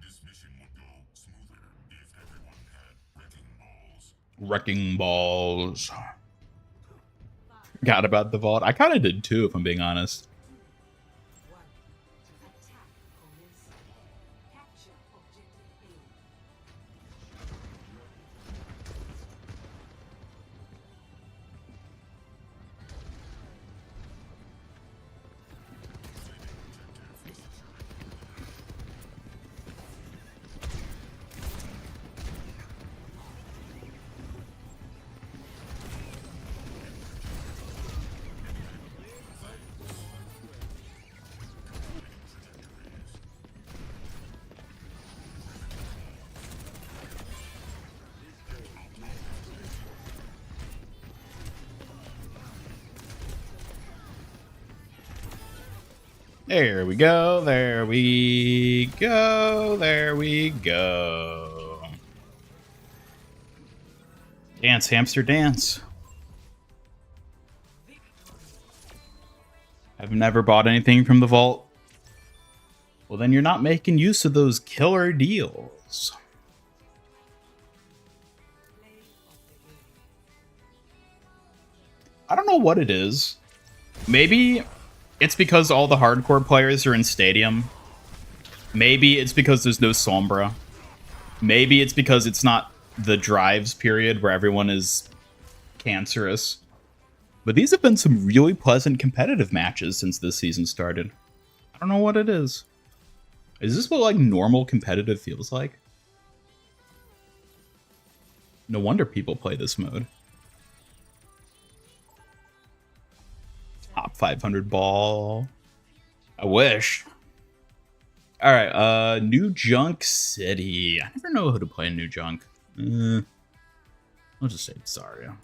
B: This mission would go smoother if everyone had wrecking balls.
A: Wrecking balls. Forgot about the vault. I kind of did too, if I'm being honest. There we go, there we go, there we go. Dance, hamster, dance. I've never bought anything from the vault. Well, then you're not making use of those killer deals. I don't know what it is. Maybe it's because all the hardcore players are in Stadium. Maybe it's because there's no Sombra. Maybe it's because it's not the drives period where everyone is cancerous. But these have been some really pleasant competitive matches since this season started. I don't know what it is. Is this what like normal competitive feels like? No wonder people play this mode. Top 500 ball. I wish. All right, New Junk City. I never know who to play in New Junk. I'll just say Zarya.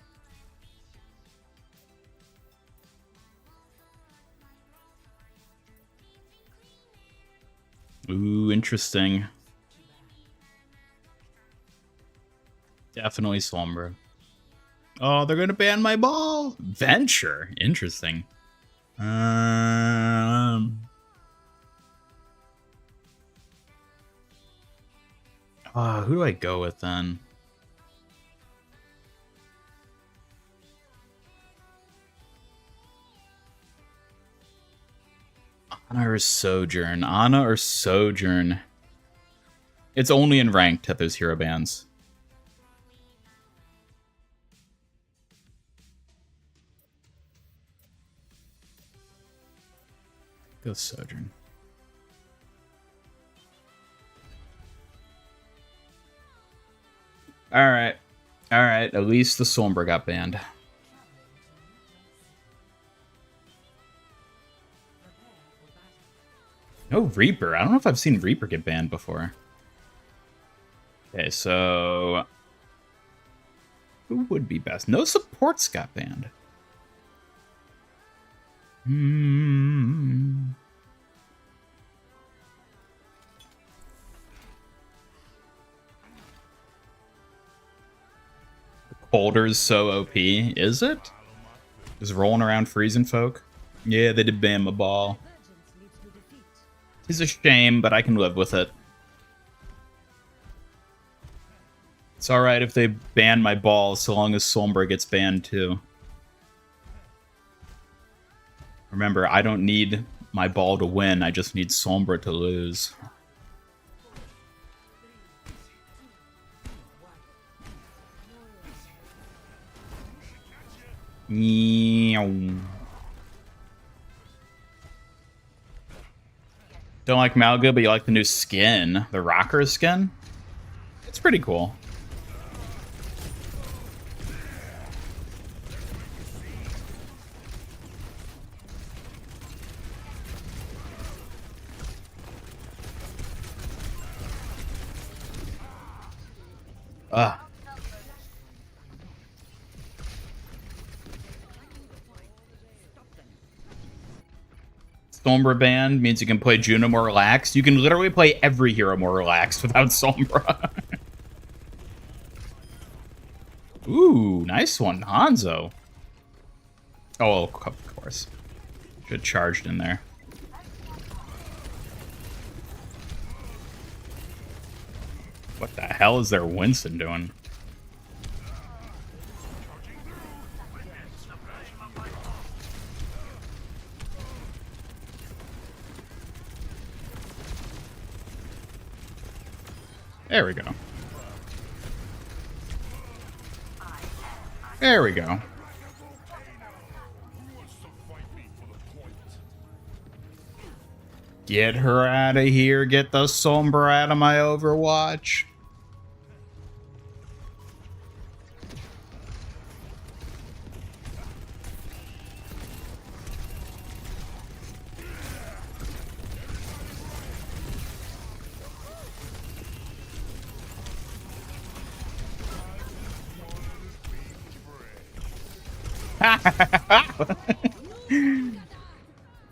A: Ooh, interesting. Definitely Sombra. Oh, they're gonna ban my ball. Venture. Interesting. Who do I go with then? Ana or Sojourn? Ana or Sojourn? It's only in ranked that there's hero bans. Go Sojourn. Alright. Alright, at least the Sombra got banned. No Reaper. I don't know if I've seen Reaper get banned before. Okay, so who would be best? No supports got banned. Boulder's so OP, is it? Just rolling around freezing folk? Yeah, they did ban my ball. It's a shame, but I can live with it. It's alright if they ban my ball, so long as Sombra gets banned too. Remember, I don't need my ball to win, I just need Sombra to lose. Don't like Malga, but you like the new skin. The rocker skin? It's pretty cool. Ugh. Sombra band means you can play Juno more relaxed. You can literally play every hero more relaxed without Sombra. Ooh, nice one, Hanzo. Oh, of course. Should have charged in there. What the hell is their Winston doing? There we go. There we go. Get her out of here. Get the Sombra out of my Overwatch.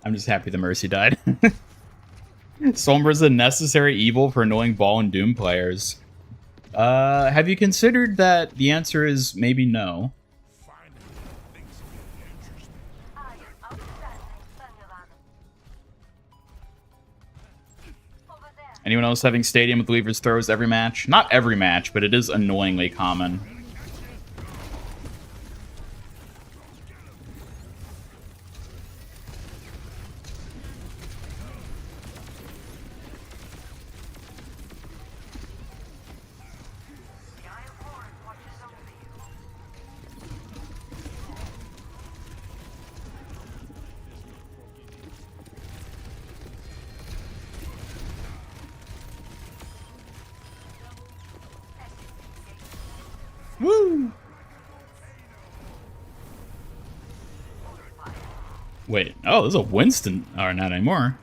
A: I'm just happy the Mercy died. Sombra's a necessary evil for annoying Ball and Doom players. Have you considered that the answer is maybe no? Anyone else having Stadium with Leavers throws every match? Not every match, but it is annoyingly common. Woo! Wait, oh, there's a Winston. Oh, not anymore.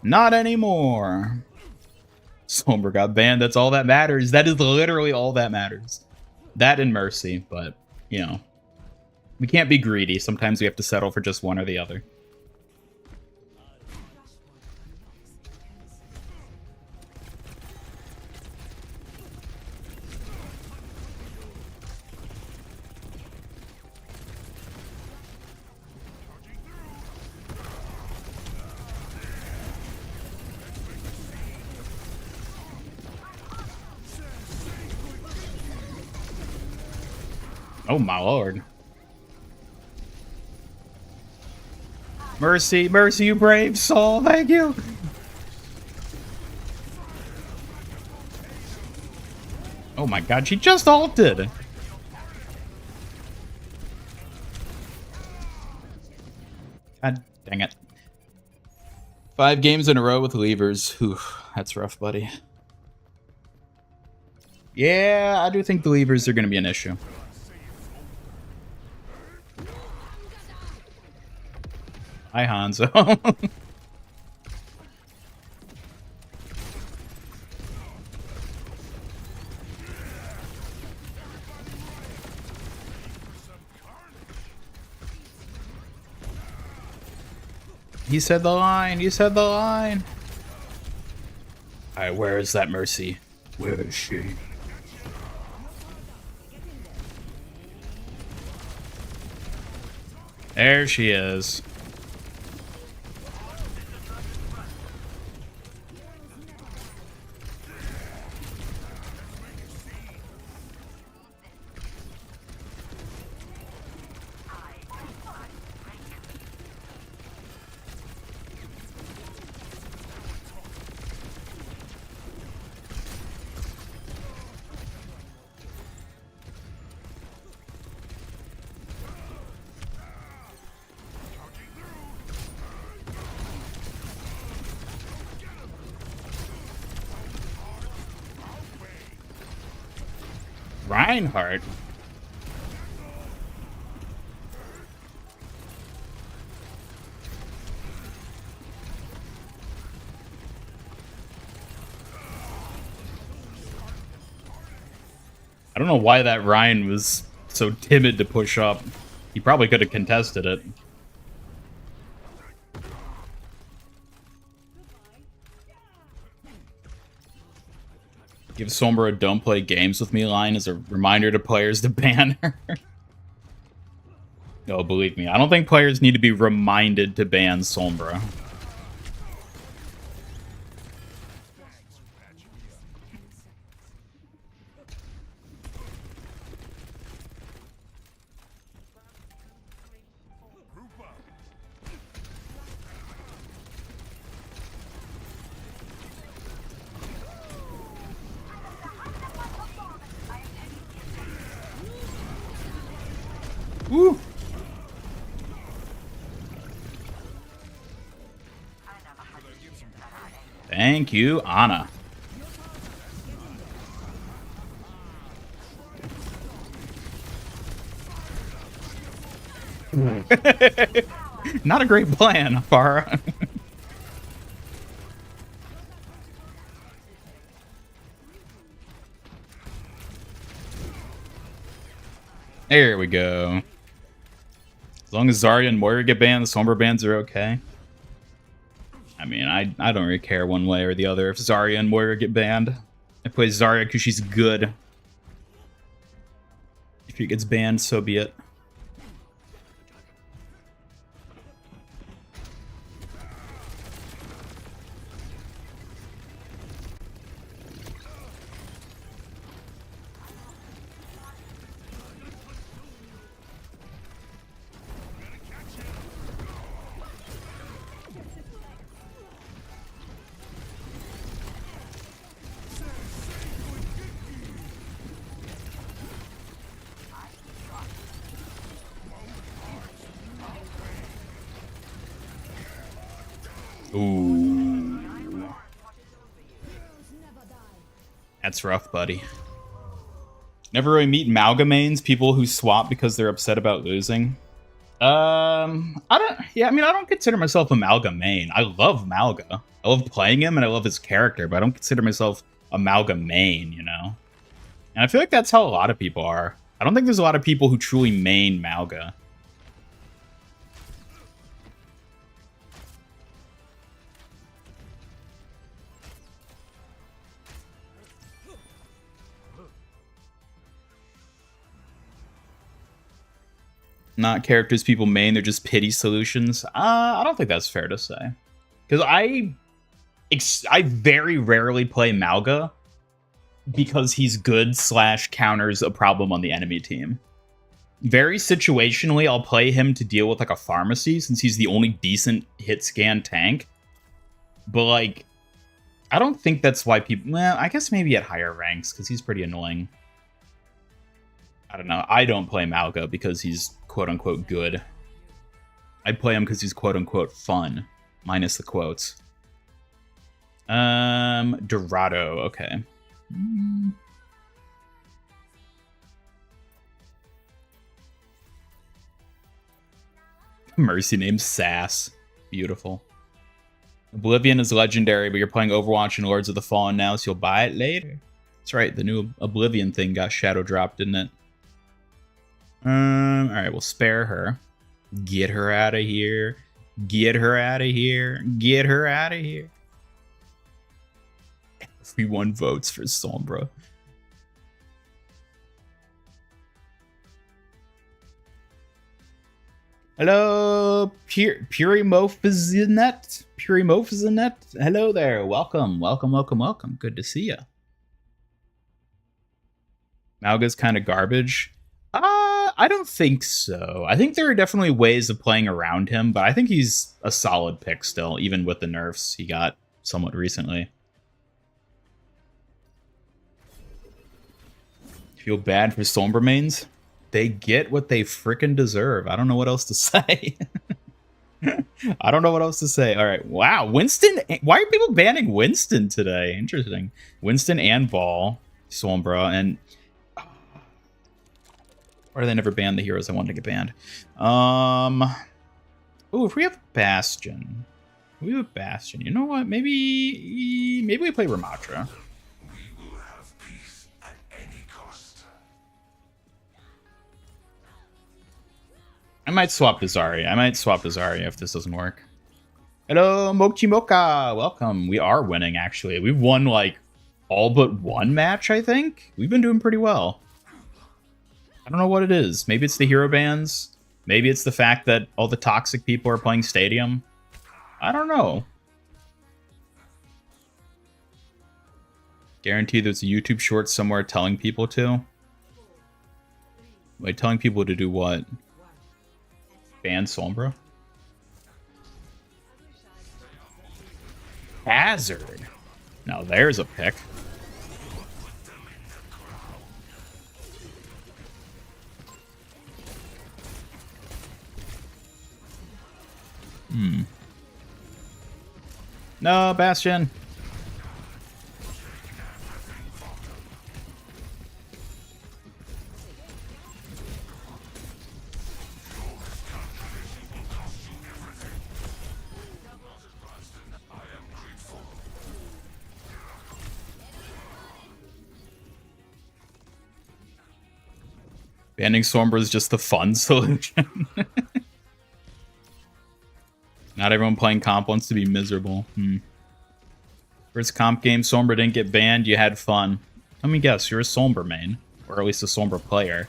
A: Not anymore. Sombra got banned. That's all that matters. That is literally all that matters. That and Mercy, but, you know. We can't be greedy. Sometimes we have to settle for just one or the other. Oh my lord. Mercy, Mercy, you brave soul, thank you. Oh my god, she just ulted. God dang it. 5 games in a row with Leavers. Whew, that's rough, buddy. Yeah, I do think the Leavers are going to be an issue. Hi, Hanzo. He said the line. You said the line. All right, where is that Mercy? Where is she? There she is. Reinhardt? I don't know why that Ryan was so timid to push up. He probably could have contested it. Give Sombra a "don't play games with me" line as a reminder to players to ban her. No, believe me, I don't think players need to be reminded to ban Sombra. Woo! Thank you, Anna. Not a great plan, Farah. There we go. As long as Zarya and Moira get banned, the Sombra bans are okay. I mean, I don't really care one way or the other if Zarya and Moira get banned. I play Zarya because she's good. If she gets banned, so be it. Ooh. That's rough, buddy. Never really meet Malga mains, people who swap because they're upset about losing. I don't consider myself a Malga main. I love Malga. I love playing him and I love his character, but I don't consider myself a Malga main, you know? And I feel like that's how a lot of people are. I don't think there's a lot of people who truly main Malga. Not characters people main, they're just pity solutions. I don't think that's fair to say. Because I very rarely play Malga because he's good / counters a problem on the enemy team. Very situationally, I'll play him to deal with like a pharmacy since he's the only decent hit scan tank. But like, I don't think that's why people... Well, I guess maybe at higher ranks because he's pretty annoying. I don't know. I don't play Malga because he's quote-unquote good. I play him because he's quote-unquote fun. Minus the quotes. Dorado. Okay. Mercy named Sass. Beautiful. Oblivion is legendary, but you're playing Overwatch and Lords of the Fallen now, so you'll buy it later. That's right, the new Oblivion thing got shadow dropped, didn't it? Alright, we'll spare her. Get her out of here. Get her out of here. Get her out of here. Everyone votes for Sombra. Hello, Purimophazinet. Purimophazinet. Hello there. Welcome, welcome, welcome, welcome. Good to see you. Malga's kind of garbage. I don't think so. I think there are definitely ways of playing around him, but I think he's a solid pick still, even with the nerfs he got somewhat recently. Feel bad for Sombra mains? They get what they frickin' deserve. I don't know what else to say. I don't know what else to say. All right. Wow. Winston. Why are people banning Winston today? Interesting. Winston and Ball, Sombra, and... Or they never banned the heroes I wanted to get banned. Oh, if we have Bastion. We have Bastion. You know what? Maybe we play Ramatra.
B: We will have peace at any cost.
A: I might swap to Zarya. I might swap to Zarya if this doesn't work. Hello, Mochi Mocha. Welcome. We are winning, actually. We've won, like, all but one match, I think. We've been doing pretty well. I don't know what it is. Maybe it's the hero bans. Maybe it's the fact that all the toxic people are playing Stadium. I don't know. Guarantee there's a YouTube short somewhere telling people to. Like, telling people to do what? Ban Sombra? Hazard. Now there's a pick. No, Bastion. Banning Sombra is just the fun solution. Not everyone playing comp wants to be miserable. First comp game, Sombra didn't get banned, you had fun. Let me guess, you're a Sombra main. Or at least a Sombra player.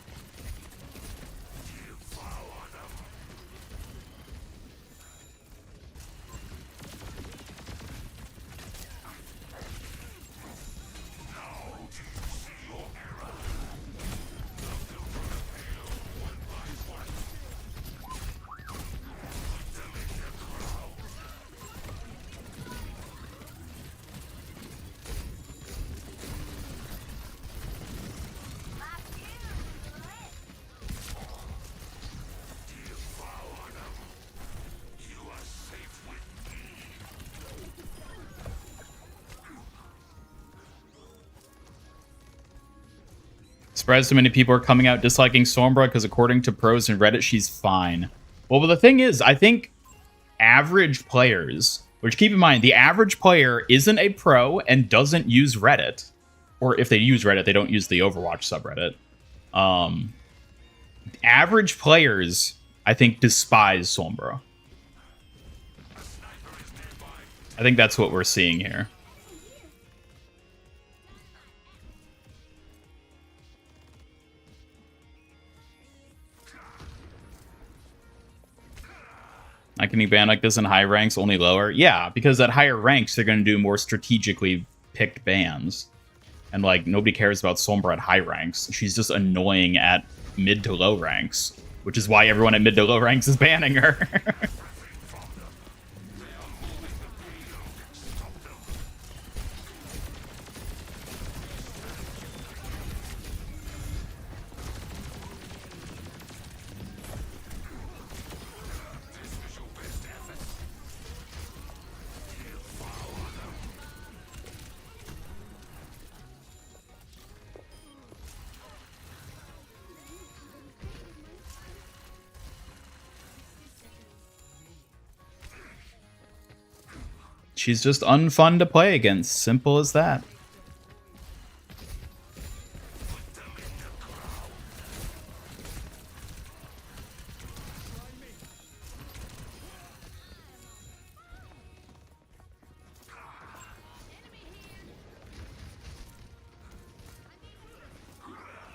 A: Surprised so many people are coming out disliking Sombra because according to pros and Reddit, she's fine. Well, but the thing is, I think average players, which keep in mind, the average player isn't a pro and doesn't use Reddit. Or if they use Reddit, they don't use the Overwatch subreddit. Average players, I think, despise Sombra. I think that's what we're seeing here. Like, can you ban like this in high ranks, only lower? Yeah, because at higher ranks, they're going to do more strategically picked bans. And, like, nobody cares about Sombra at high ranks. She's just annoying at mid to low ranks, which is why everyone at mid to low ranks is banning her. She's just unfun to play against. Simple as that.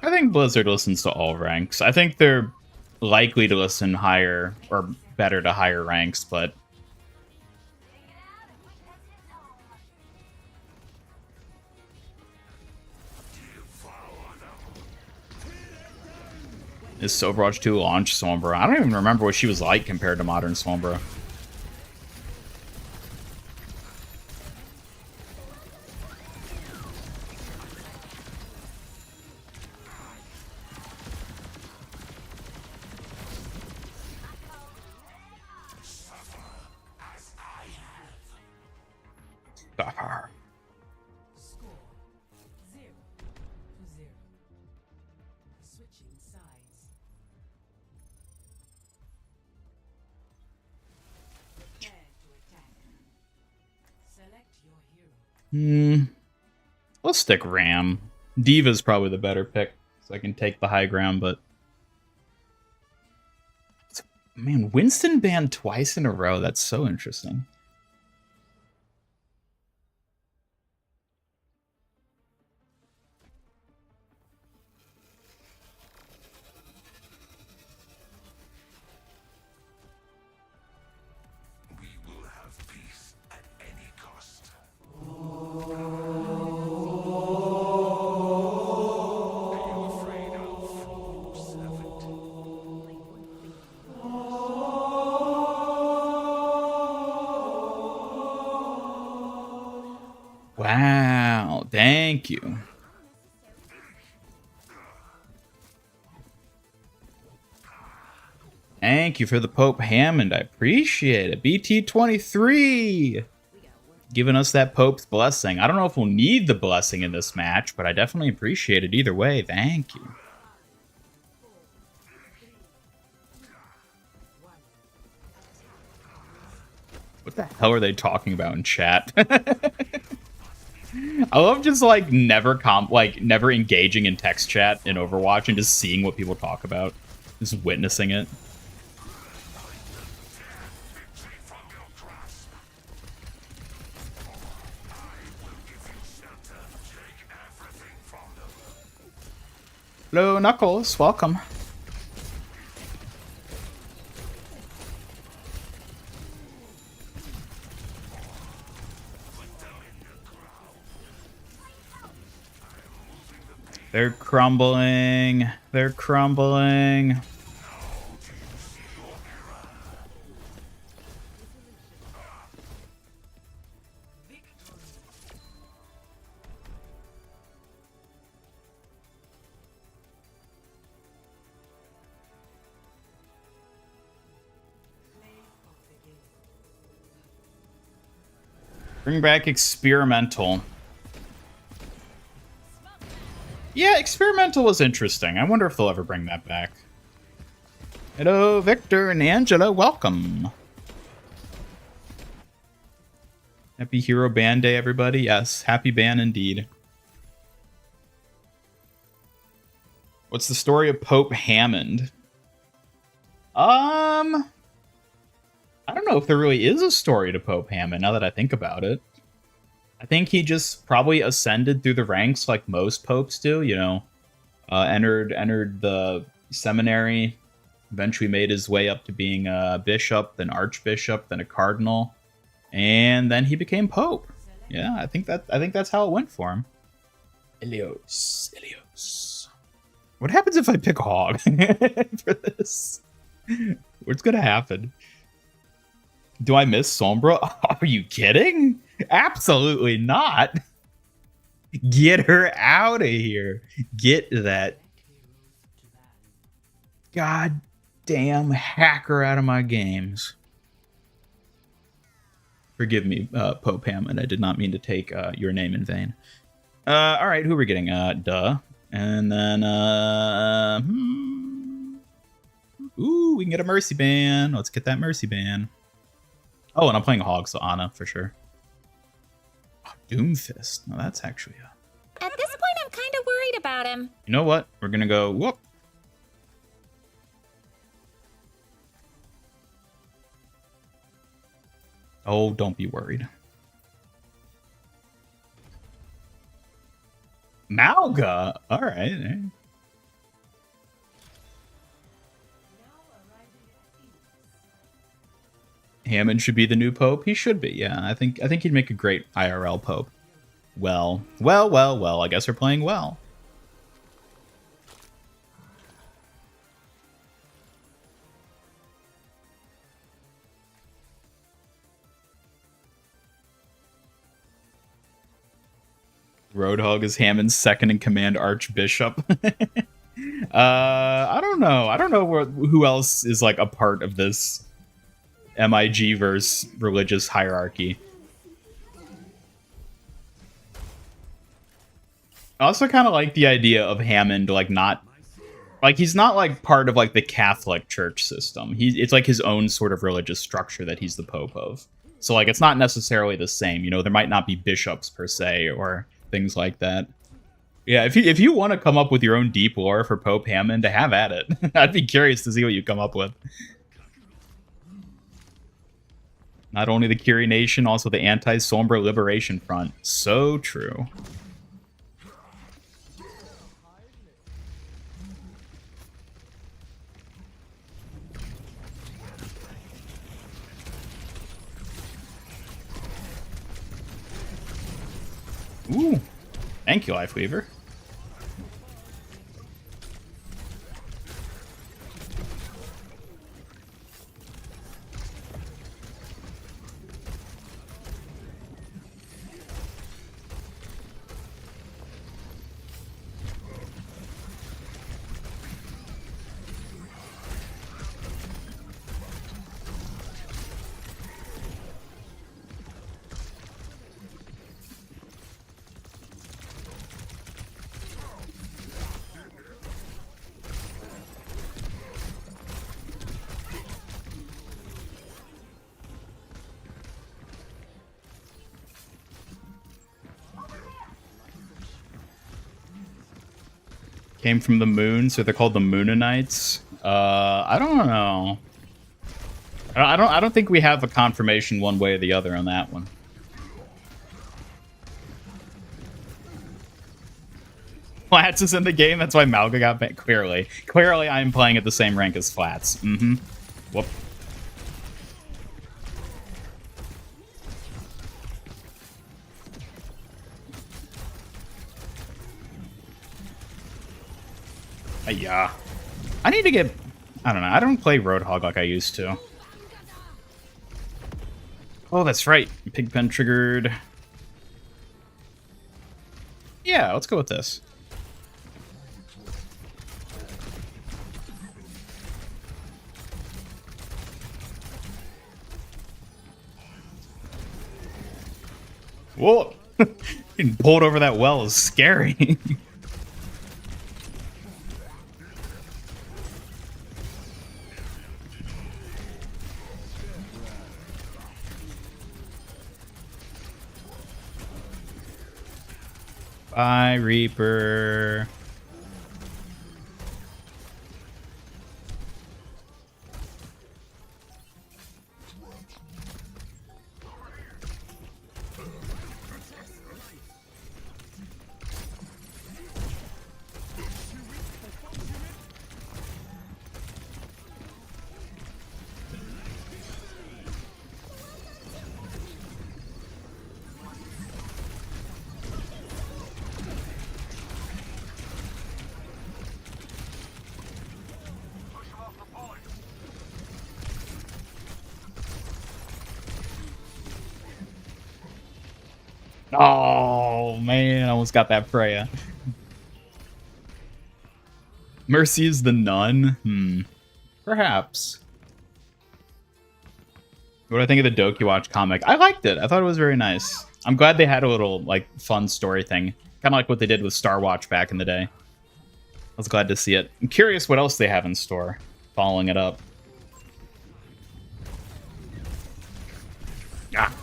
A: I think Blizzard listens to all ranks. I think they're likely to listen higher or better to higher ranks, but is Overwatch 2 launch Sombra? I don't even remember what she was like compared to modern Sombra. Suffer.
F: Score 0-0. Switching sides. Prepare to attack. Select your hero.
A: Let's stick Ram. Diva's probably the better pick, so I can take the high ground, but Man, Winston banned twice in a row. That's so interesting.
B: We will have peace at any cost. Are you afraid of servant?
A: Wow, thank you. Thank you for the Pope Hammond. I appreciate it. BT23 giving us that Pope's blessing. I don't know if we'll need the blessing in this match, but I definitely appreciate it either way. Thank you. What the hell are they talking about in chat? I love just like never engaging in text chat in Overwatch and just seeing what people talk about, just witnessing it. Hello, Knuckles. Welcome. They're crumbling. They're crumbling. Bring back experimental. Yeah, experimental was interesting. I wonder if they'll ever bring that back. Hello, Victor and Angela. Welcome. Happy Hero Ban Day, everybody. Yes, happy ban indeed. What's the story of Pope Hammond? I don't know if there really is a story to Pope Hammond now that I think about it. I think he just probably ascended through the ranks like most popes do, you know. Entered the seminary, eventually made his way up to being a bishop, then archbishop, then a cardinal, and then he became pope. Yeah, I think that's how it went for him. Ilios. What happens if I pick Hog for this? What's gonna happen? Do I miss Sombra? Are you kidding? Absolutely not. Get her out of here. Get that goddamn hacker out of my games. Forgive me, Pope Hammond. I did not mean to take your name in vain. All right, who are we getting? Duh. And then, ooh, we can get a Mercy Ban. Let's get that Mercy Ban. Oh, and I'm playing Hog, so Ana for sure. Oh, Doomfist. No, that's actually a...
C: At this point, I'm kind of worried about him.
A: You know what? We're gonna go whoop. Oh, don't be worried. Malga. All right. Hammond should be the new pope. He should be. Yeah, I think he'd make a great IRL pope. Well. I guess we're playing well. Roadhog is Hammond's second in command archbishop. I don't know. I don't know who else is like a part of this MIG versus religious hierarchy. I also kind of like the idea of Hammond like not like he's not like part of like the Catholic Church system. It's like his own sort of religious structure that he's the pope of. So like it's not necessarily the same. You know, there might not be bishops per se or things like that. Yeah, if you want to come up with your own deep lore for Pope Hammond, to have at it. I'd be curious to see what you come up with. Not only the Curie Nation, also the Anti-Sombra Liberation Front. So true. Ooh. Thank you, Lifeweaver. Came from the moon, so they're called the Moonanites. I don't know. I don't think we have a confirmation one way or the other on that one. Flats is in the game, that's why Malga got banned. Clearly I am playing at the same rank as Flats. Whoop. Yeah. I need to get... I don't know. I don't play Roadhog like I used to. Oh, that's right. Pigpen triggered. Yeah, let's go with this. Whoa! Getting pulled over that well is scary. Bye, Reaper. Oh, man. I almost got that Freya. Mercy is the nun? Perhaps. What do I think of the Dokiwatch comic? I liked it. I thought it was very nice. I'm glad they had a little, like, fun story thing. Kind of like what they did with Star Watch back in the day. I was glad to see it. I'm curious what else they have in store, following it up. Ah.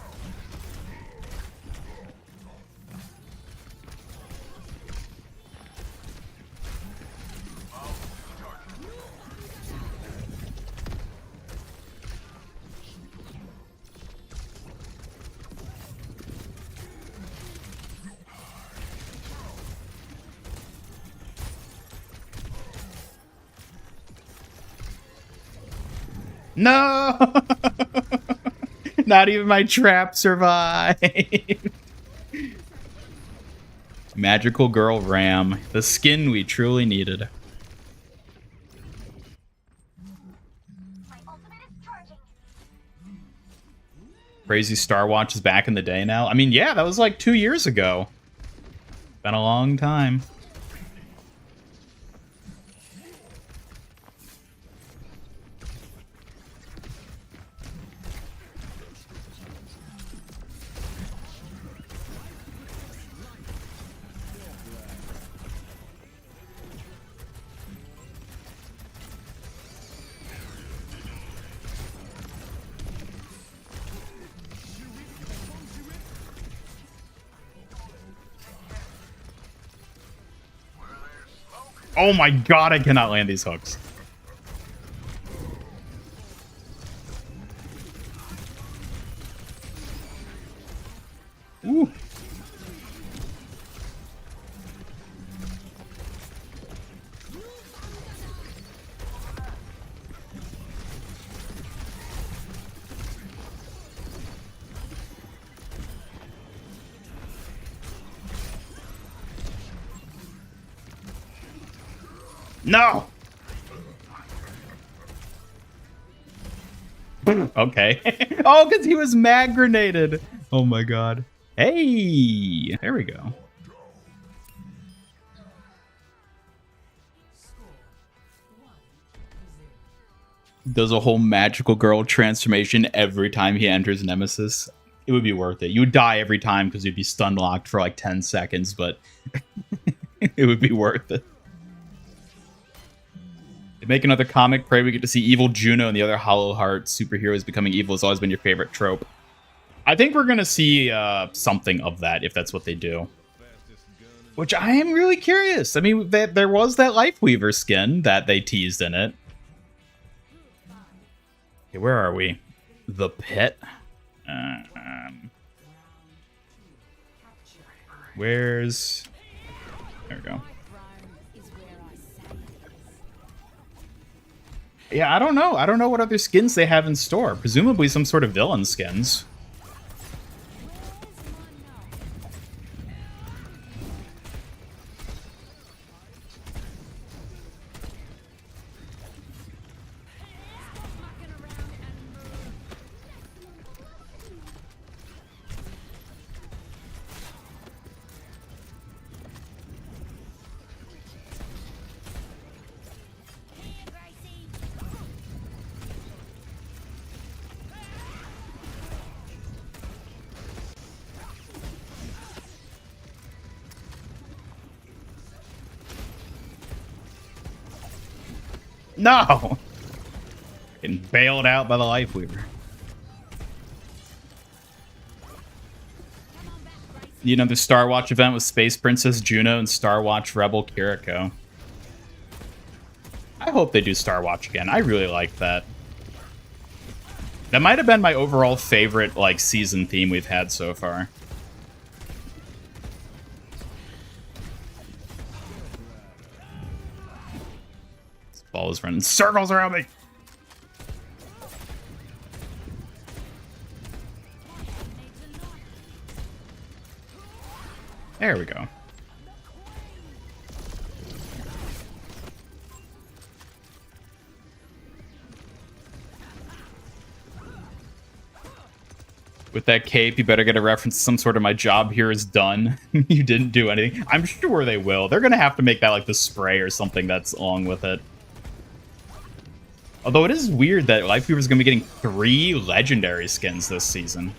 A: No! Not even my trap survived. Magical Girl Ram. The skin we truly needed.
D: My ultimate is charging.
A: Crazy Star Watch is back in the day now. I mean, yeah, that was like 2 years ago. Been a long time. Oh my god, I cannot land these hooks. Ooh. No. Okay. Oh, because he was mag grenaded. Oh my god. Hey, there we go. Does a whole magical girl transformation every time he enters Nemesis. It would be worth it. You would die every time because you'd be stun locked for like 10 seconds, but it would be worth it. They make another comic. Pray we get to see evil Juno and the other Hollow Heart superheroes becoming evil has always been your favorite trope. I think we're going to see something of that if that's what they do. Which I am really curious. I mean, there was that Lifeweaver skin that they teased in it. Okay, where are we? The pit? Where's... There we go. Yeah, I don't know. I don't know what other skins they have in store. Presumably some sort of villain skins. No! Getting bailed out by the Lifeweaver. You know, the Star Watch event with Space Princess Juno and Star Watch Rebel Kiriko. I hope they do Star Watch again. I really like that. That might have been my overall favorite, like, season theme we've had so far. Ball is running circles around me. There we go. With that cape, you better get a reference to some sort of "my job here is done." You didn't do anything. I'm sure they will. They're gonna have to make that like the spray or something that's along with it. Although it is weird that Lifeweaver is going to be getting 3 legendary skins this season.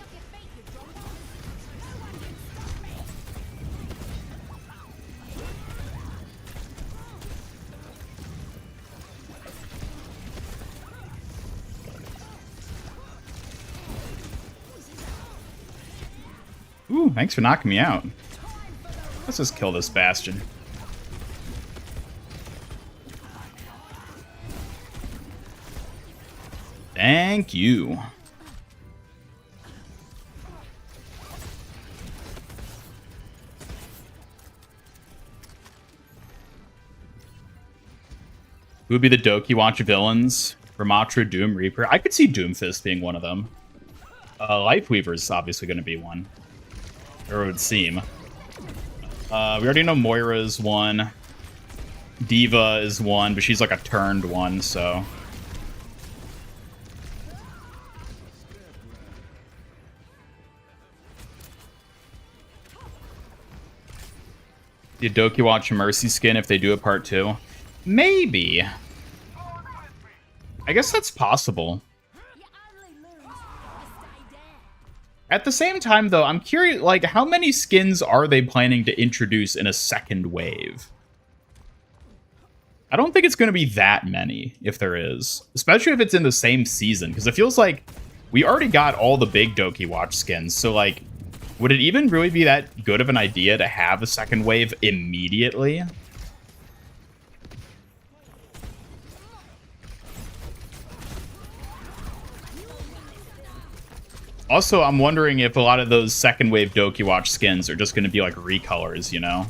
A: Ooh, thanks for knocking me out. Let's just kill this Bastion. Thank you. Who would be the Dokiwatch villains? Ramatra, Doom Reaper. I could see Doomfist being one of them. Lifeweaver is obviously going to be one. Or it would seem. We already know Moira is one. Diva is one, but she's like a turned one, so... The Dokiwatch Mercy skin if they do a part 2. Maybe. I guess that's possible. At the same time, though, I'm curious, like, how many skins are they planning to introduce in a second wave? I don't think it's going to be that many, if there is. Especially if it's in the same season, because it feels like we already got all the big Dokiwatch skins, so, like, would it even really be that good of an idea to have a second wave immediately? Also, I'm wondering if a lot of those second wave Dokiwatch skins are just going to be like recolors, you know?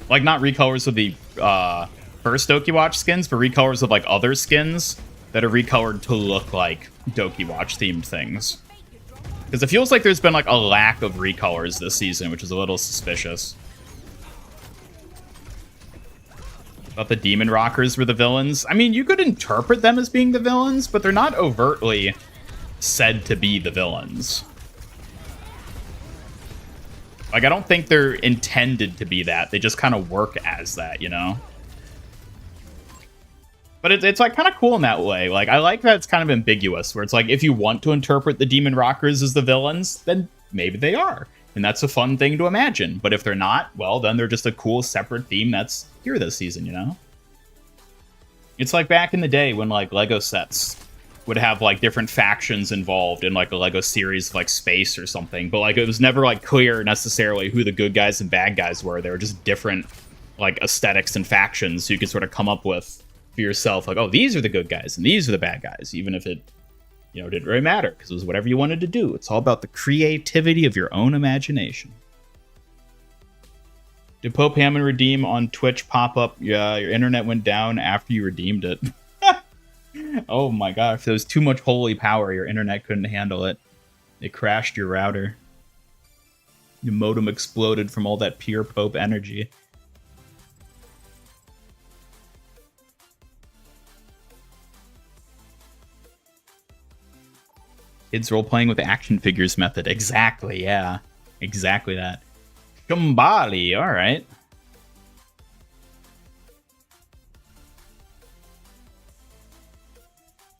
A: Like, not recolors of the first Dokiwatch skins, but recolors of like other skins that are recolored to look like Dokiwatch themed things. Because it feels like there's been like a lack of recolors this season, which is a little suspicious. Thought the Demon Rockers were the villains. I mean, you could interpret them as being the villains, but they're not overtly said to be the villains. Like, I don't think they're intended to be that. They just kind of work as that, you know? But it's like kind of cool in that way. Like, I like that it's kind of ambiguous, where it's like, if you want to interpret the Demon Rockers as the villains, then maybe they are. And that's a fun thing to imagine. But if they're not, well, then they're just a cool separate theme that's here this season, you know? It's like back in the day when, like, Lego sets would have, like, different factions involved in, like, a Lego series of, like, space or something. But, like, it was never, like, clear necessarily who the good guys and bad guys were. They were just different, like, aesthetics and factions, so you could sort of come up with for yourself, like, oh, these are the good guys and these are the bad guys, even if it, you know, didn't really matter because it was whatever you wanted to do. It's all about the creativity of your own imagination. Did Pope Hammond redeem on Twitch pop up? Yeah, your internet went down after you redeemed it. Oh my god, if there was too much holy power, your internet couldn't handle it. It crashed your router. Your modem exploded from all that pure Pope energy. Kids role-playing with action figures method. Exactly, yeah. Exactly that. Shumbali, alright.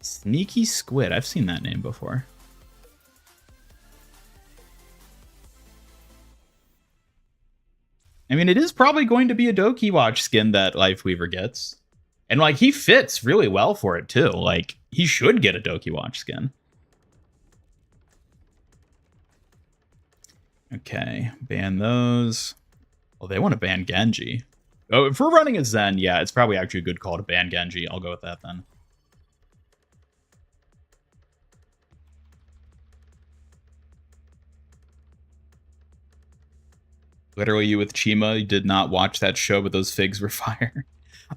A: Sneaky Squid. I've seen that name before. I mean, it is probably going to be a Dokiwatch skin that Lifeweaver gets. And, like, he fits really well for it, too. Like, he should get a Dokiwatch skin. Okay, ban those. Oh, they want to ban Genji. Oh, if we're running a Zen, yeah, it's probably actually a good call to ban Genji. I'll go with that then. Literally, you with Chima, you did not watch that show, but those figs were fire.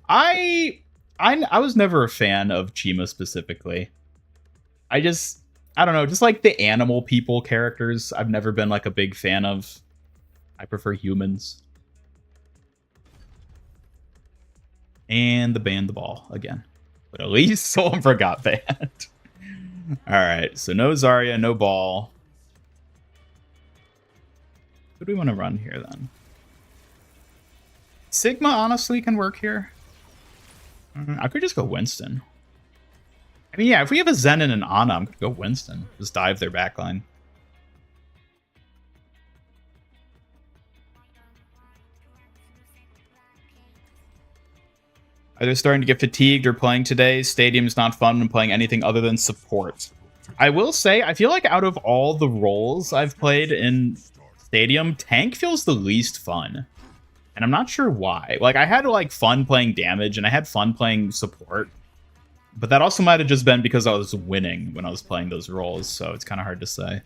A: I was never a fan of Chima specifically. I don't know, just like the animal people characters, I've never been like a big fan of. I prefer humans. And the ban the ball again. But at least someone forgot that. Alright, so no Zarya, no ball. What do we want to run here then? Sigma honestly can work here. I could just go Winston. I mean, yeah, if we have a Zen and an Ana, I'm going to go Winston. Just dive their backline. Either starting to get fatigued or playing today. Stadium's not fun when playing anything other than support. I will say, I feel like out of all the roles I've played in Stadium, Tank feels the least fun. And I'm not sure why. Like, I had like fun playing damage and I had fun playing support. But that also might have just been because I was winning when I was playing those roles, so it's kind of hard to say.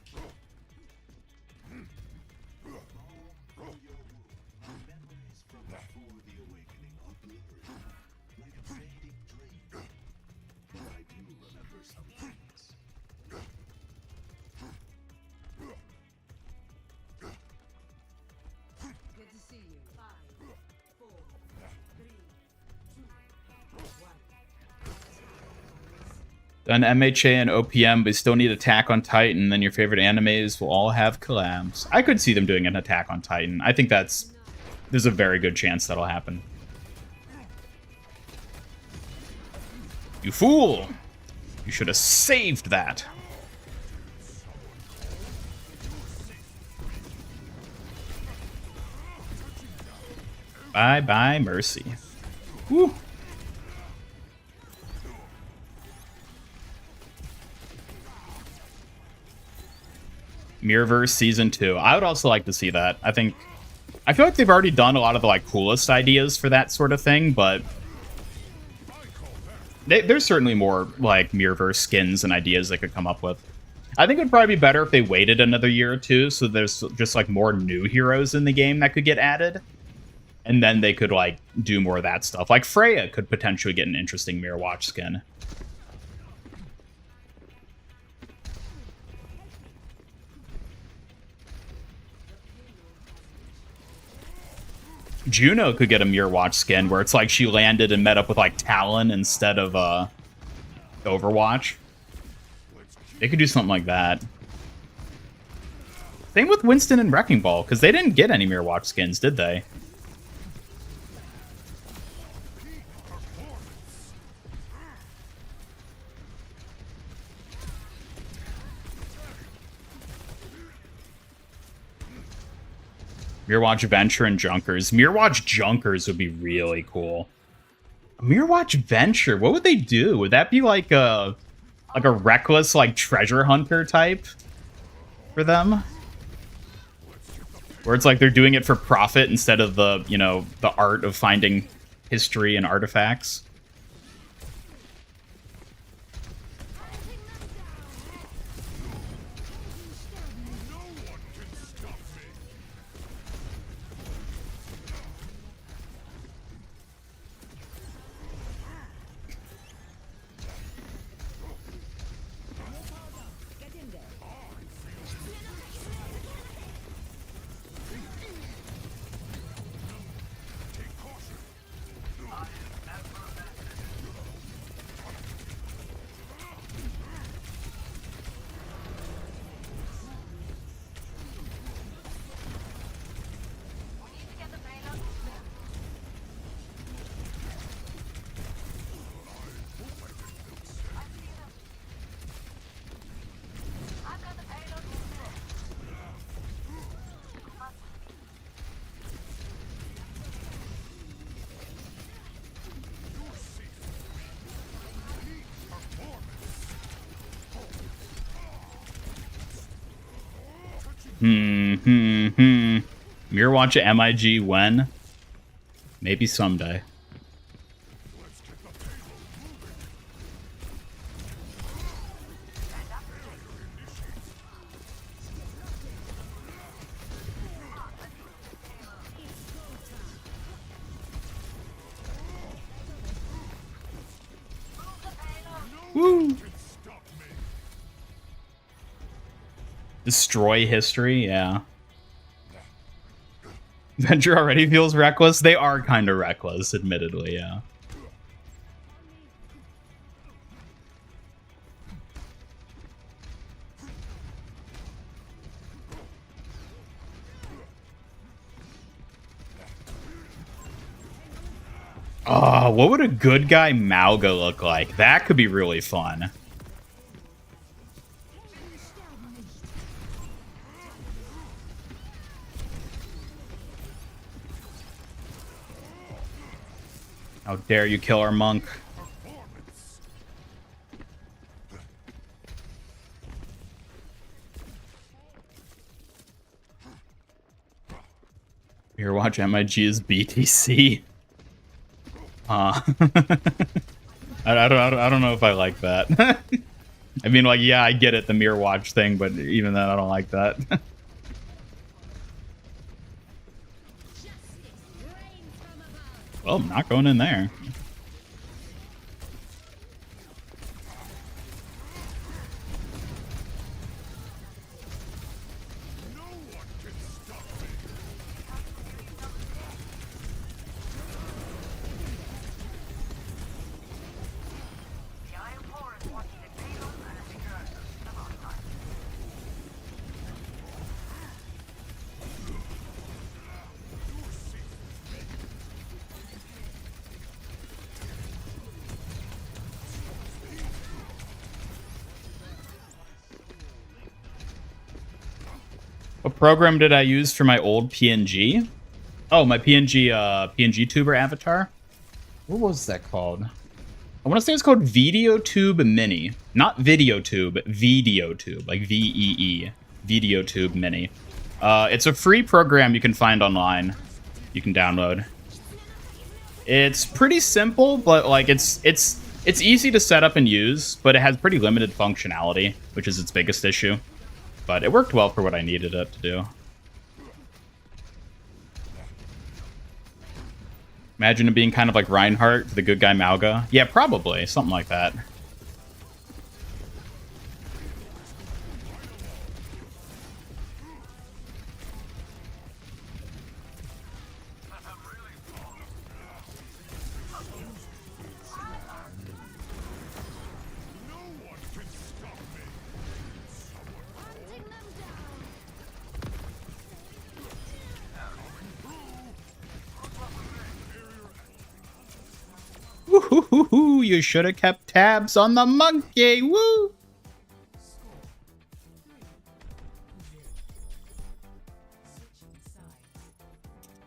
F: Good to see you. 5, 4, 3, 2, 1.
A: Done MHA and OPM, but still need Attack on Titan, then your favorite animes will all have collabs. I could see them doing an Attack on Titan. I think there's a very good chance that'll happen. You fool! You should have saved that. Bye-bye, Mercy. Woo! Mirrorverse Season 2. I would also like to see that. I think I feel like they've already done a lot of the like coolest ideas for that sort of thing, but there's certainly more like Mirrorverse skins and ideas they could come up with. I think it would probably be better if they waited another year or two, so there's just like more new heroes in the game that could get added, and then they could like do more of that stuff. Like Freya could potentially get an interesting Mirrorwatch skin. Juno could get a Mirrorwatch skin where it's like she landed and met up with like Talon instead of Overwatch. They could do something like that. Same with Winston and Wrecking Ball, because they didn't get any Mirrorwatch skins, did they? Mirrorwatch Venture and Junkers. Mirrorwatch Junkers would be really cool. Mirrorwatch Venture, what would they do? Would that be like a reckless like treasure hunter type for them? Where it's like they're doing it for profit instead of the, you know, the art of finding history and artifacts. Mirrorwatch at MIG when? Maybe someday. Woo! Destroy history, yeah. Venture already feels reckless. They are kind of reckless, admittedly, yeah. Oh, what would a good guy Mauga look like? That could be really fun. How dare you kill our monk? Mirrorwatch MIG is BTC. I don't know if I like that. I mean, like, yeah, I get it, the Mirrorwatch thing, but even then, I don't like that. Well, I'm not going in there. What program did I use for my old PNG? Oh, my PNG tuber avatar. What was that called? I want to say it's called VideoTube Mini. Not VideoTube, VideoTube, like VEE. VideoTube Mini. It's a free program you can find online. You can download. It's pretty simple, but like it's easy to set up and use, but it has pretty limited functionality, which is its biggest issue. But it worked well for what I needed it to do. Imagine it being kind of like Reinhardt for the good guy Mauga. Yeah, probably. Something like that. Woo-hoo-hoo-hoo, you should have kept tabs on the monkey. Woo!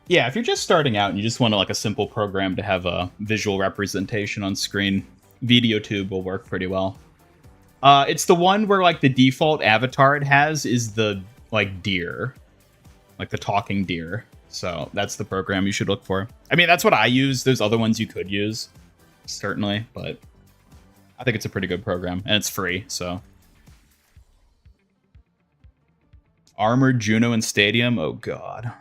A: Yeah, if you're just starting out and you just want like a simple program to have a visual representation on screen, VideoTube will work pretty well. It's the one where like the default avatar it has is the like deer, like the talking deer. So that's the program you should look for. I mean, that's what I use. There's other ones you could use, certainly, but I think it's a pretty good program and it's free. So Armored Juno and Stadium. Oh God.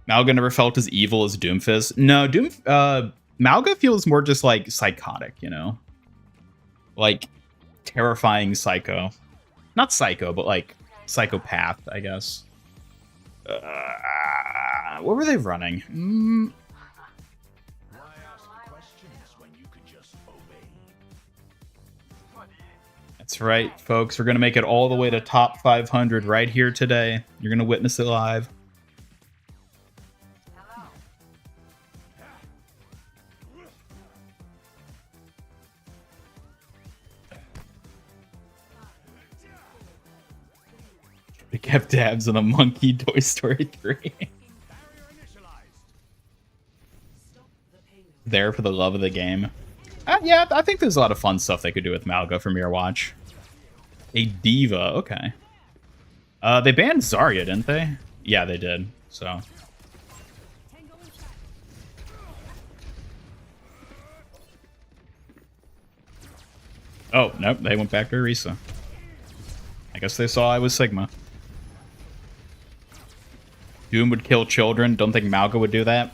A: Mauga never felt as evil as Doomfist. No, Mauga feels more just like psychotic, you know? Like terrifying psycho. Not psycho, but like psychopath, I guess. What were they running?
E: Why ask questions when you could just obey?
A: That's right, folks. We're going to make it all the way to top 500 right here today. You're going to witness it live. They kept tabs on a monkey, Toy Story 3. There for the love of the game. Yeah, I think there's a lot of fun stuff they could do with Mauga from your watch. A diva, okay. They banned Zarya, didn't they? Yeah, they did. So. Oh, nope, they went back to Orisa. I guess they saw I was Sigma. Doom would kill children. Don't think Mauga would do that.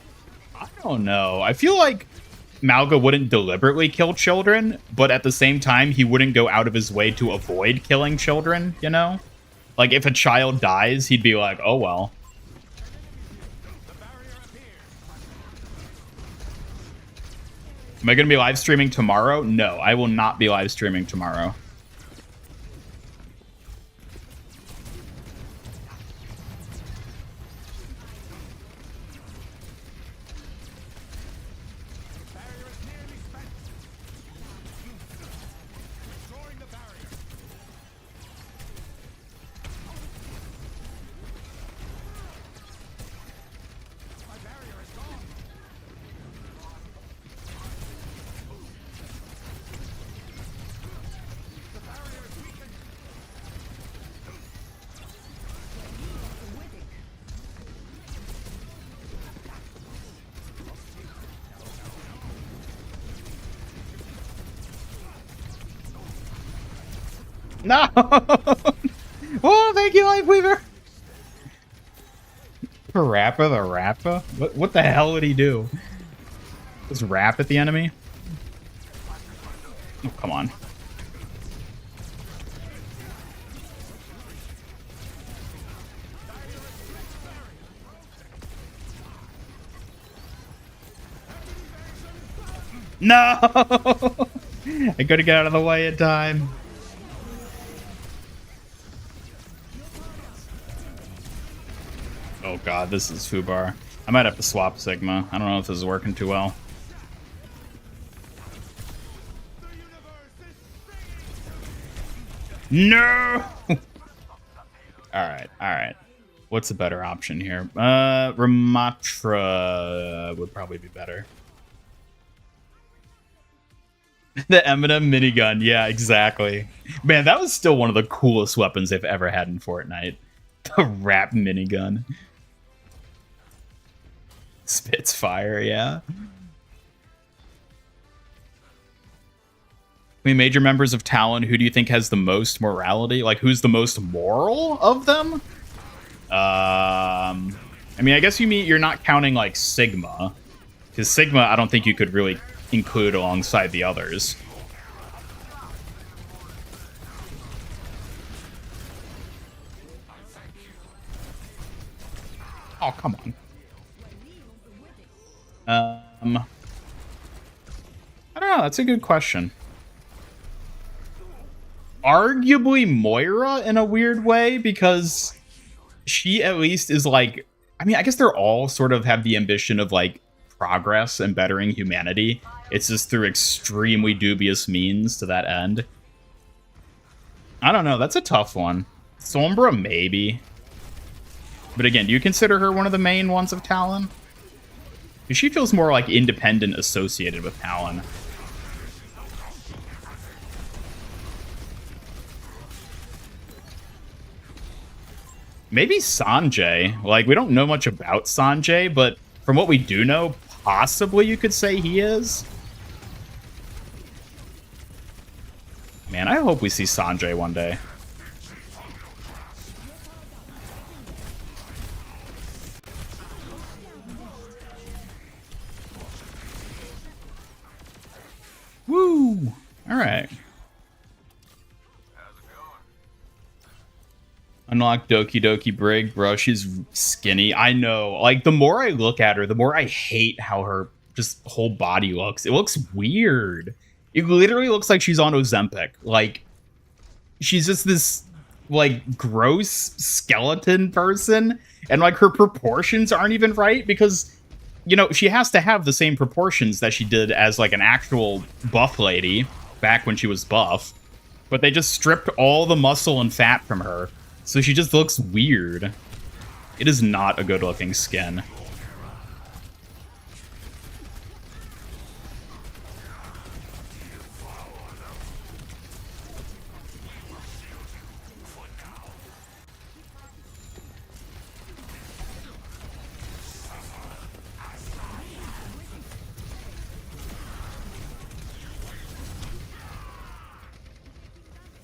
A: I don't know. I feel like Mauga wouldn't deliberately kill children, but at the same time, he wouldn't go out of his way to avoid killing children, you know? Like, if a child dies, he'd be like, oh well. Am I going to be live streaming tomorrow? No, I will not be live streaming tomorrow. No! Oh, thank you, Lifeweaver! Parappa the Rappa? What the hell would he do? Just rap at the enemy? Oh, come on. No! I couldn't get out of the way in time. Oh god, this is Fubar. I might have to swap Sigma. I don't know if this is working too well. No! Alright. What's a better option here? Ramatra would probably be better. The Eminem minigun. Yeah, exactly. Man, that was still one of the coolest weapons they've ever had in Fortnite. The rap minigun. Spits fire, yeah. I mean, major members of Talon, who do you think has the most morality? Like, who's the most moral of them? I mean, I guess you're not counting, like, Sigma. Because Sigma, I don't think you could really include alongside the others. Oh, come on. I don't know. That's a good question. Arguably Moira in a weird way, because she at least is like, I mean, I guess they're all sort of have the ambition of like progress and bettering humanity. It's just through extremely dubious means to that end. I don't know. That's a tough one. Sombra, maybe. But again, do you consider her one of the main ones of Talon? She feels more like independent associated with Talon. Maybe Sanjay. Like, we don't know much about Sanjay, but from what we do know, possibly you could say he is. Man, I hope we see Sanjay one day. Woo! Alright. Unlock Doki Brig, bro. She's skinny. I know. Like, the more I look at her, the more I hate how her just whole body looks. It looks weird. It literally looks like she's on Ozempic. Like, she's just this, like, gross skeleton person. And, like, her proportions aren't even right because, you know, she has to have the same proportions that she did as, like, an actual buff lady back when she was buff. But they just stripped all the muscle and fat from her. So she just looks weird. It is not a good-looking skin.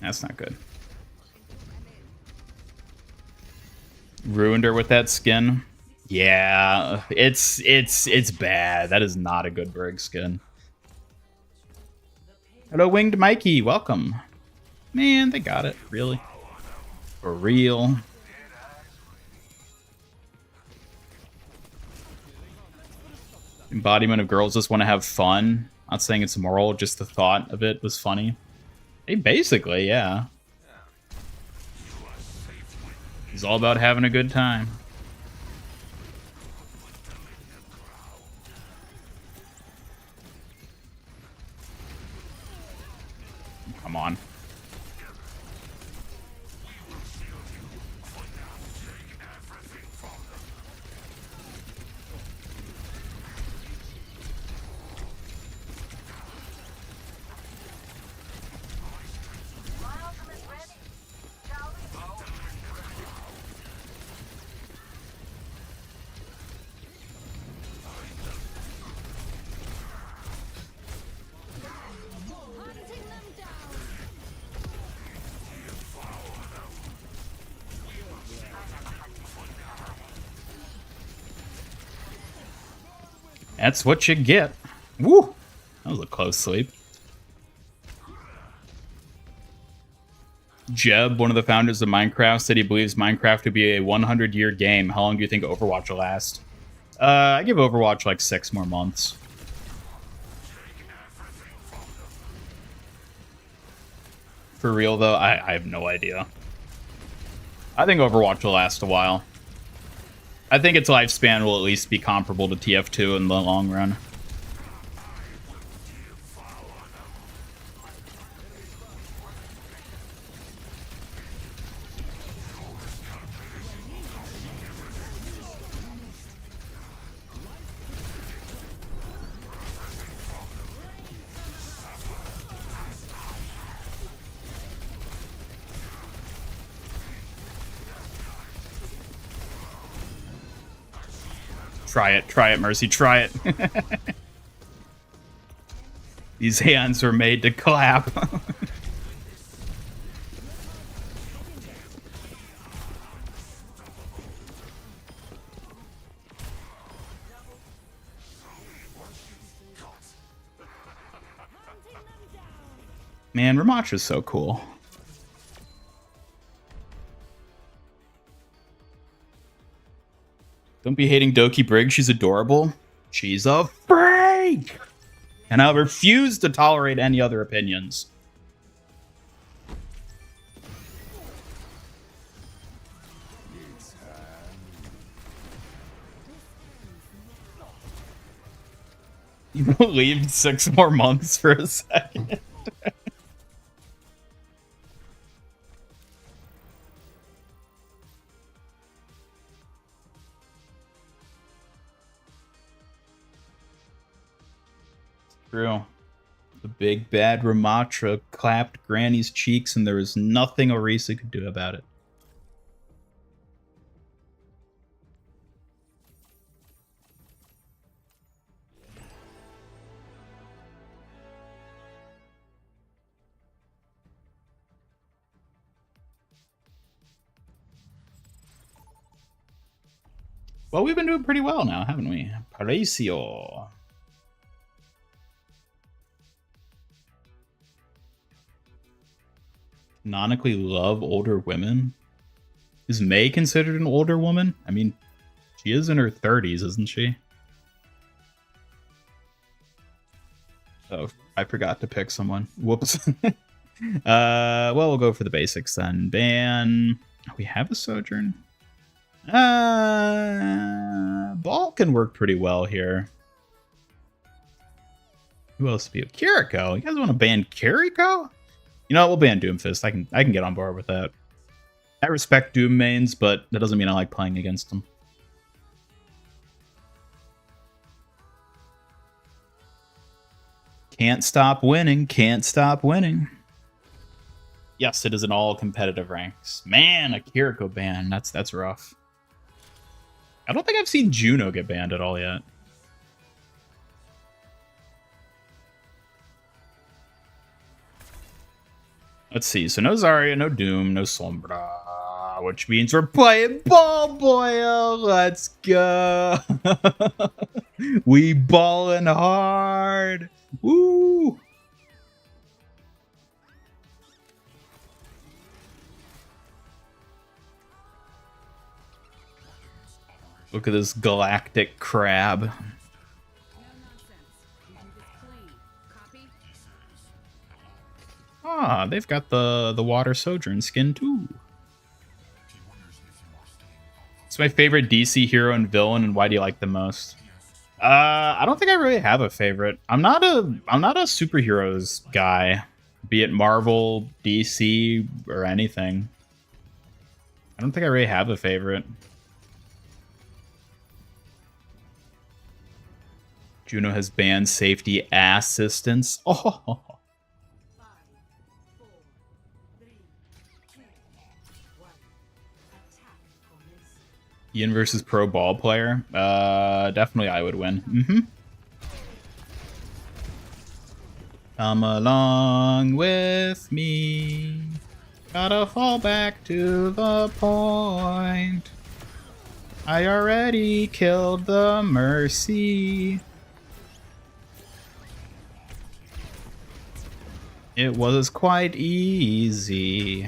A: That's not good. Ruined her with that skin. Yeah, it's bad. That is not a good Brig skin. Hello, Winged Mikey. Welcome. Man, they got it. Really? For real. Embodiment of girls just want to have fun. Not saying it's moral, just the thought of it was funny. Hey, basically, yeah. It's all about having a good time. Come on. That's what you get. Woo! That was a close sleep. Jeb, one of the founders of Minecraft, said he believes Minecraft to be a 100-year game. How long do you think Overwatch will last? I give Overwatch like 6 more months. For real, though, I have no idea. I think Overwatch will last a while. I think its lifespan will at least be comparable to TF2 in the long run. Try it, Mercy, try it. These hands were made to clap. Man, Ramacha's so cool. Don't be hating Doki Briggs. She's adorable. She's a freak! And I refuse to tolerate any other opinions. You believed 6 more months for a second. True. The big bad Ramatra clapped Granny's cheeks, and there was nothing Orisa could do about it. Well, we've been doing pretty well now, haven't we? Paracio. Canonically love older women? Is May considered an older woman? I mean, she is in her 30s, isn't she? Oh, I forgot to pick someone. Whoops. Well, we'll go for the basics then. Ban. We have a Sojourn. Ball can work pretty well here. Who else to be? Kiriko. You guys want to ban Kiriko? You know what? We'll ban Doomfist. I can get on board with that. I respect Doom mains, but that doesn't mean I like playing against them. Can't stop winning. Can't stop winning. Yes, it is in all competitive ranks. Man, a Kiriko ban. That's rough. I don't think I've seen Juno get banned at all yet. Let's see. So no Zarya, no Doom, no Sombra, which means we're playing ball, boy. Let's go. We ballin' hard. Woo. Look at this galactic crab.
F: No nonsense. You do this clean. Copy?
A: Ah, they've got the water sojourn skin too. It's my favorite DC hero and villain, and why do you like them most? I don't think I really have a favorite. I'm not a superheroes guy, be it Marvel, DC, or anything. I don't think I really have a favorite. Juno has banned safety assistance. Oh.
F: 5, 4, 3, 2, 1. Attack commences.
A: Ian versus pro ball player. Definitely I would win. Come along with me. Gotta fall back to the point. I already killed the Mercy. It was quite easy.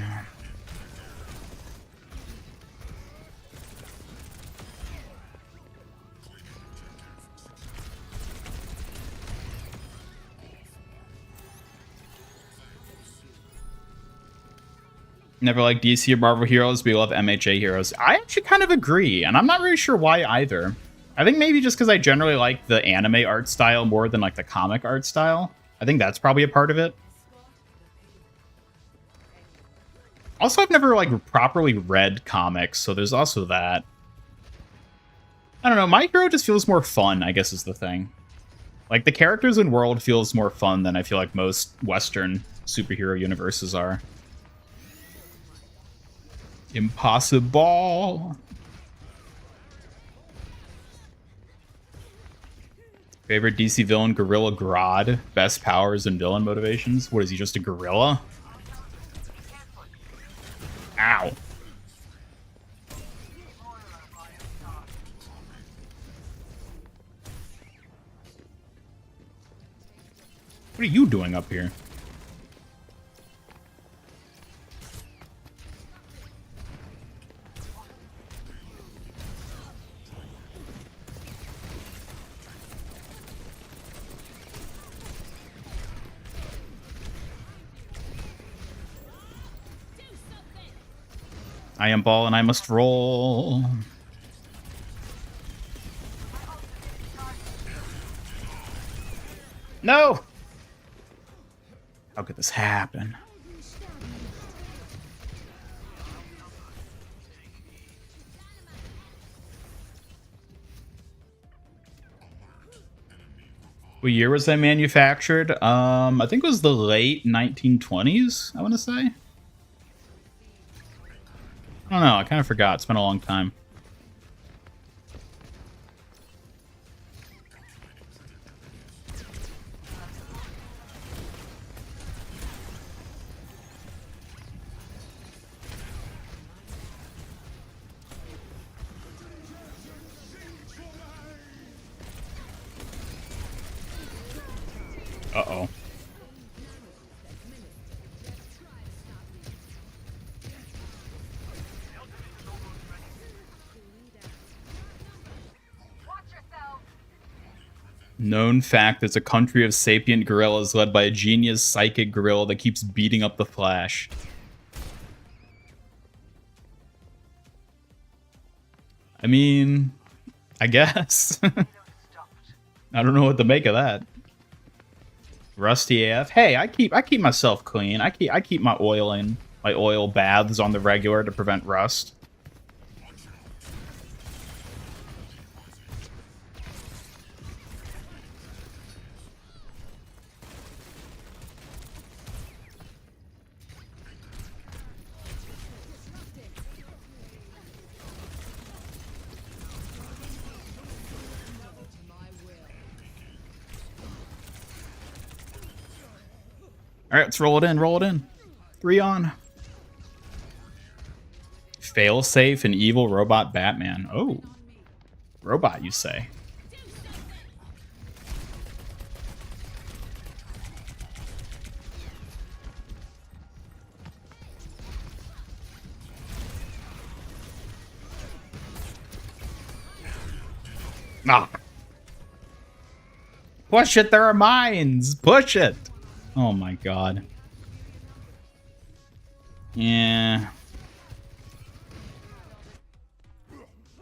A: Never liked DC or Marvel heroes, but we love MHA heroes. I actually kind of agree, and I'm not really sure why either. I think maybe just because I generally like the anime art style more than like the comic art style. I think that's probably a part of it. Also, I've never like properly read comics, so there's also that. I don't know, my hero just feels more fun, I guess is the thing. Like, the characters in World feels more fun than I feel like most Western superhero universes are. Impossible. Favorite DC villain, Gorilla Grodd. Best powers and villain motivations. What is he, just a gorilla? Ow. What are you doing up here? I am ball and I must roll. No! How could this happen? What year was that manufactured? I think it was the late 1920s, I want to say. I don't know, I kind of forgot. It's been a long time. Uh-oh. Known fact, it's a country of sapient gorillas led by a genius psychic gorilla that keeps beating up the Flash. I mean, I guess. I don't know what to make of that. Rusty AF. Hey, I keep myself clean. I keep my oil baths on the regular to prevent rust. All right, let's roll it in. Roll it in. 3 on. Failsafe and evil robot Batman. Oh, robot, you say? Ah. Push it. There are mines. Push it. Oh my god. Yeah.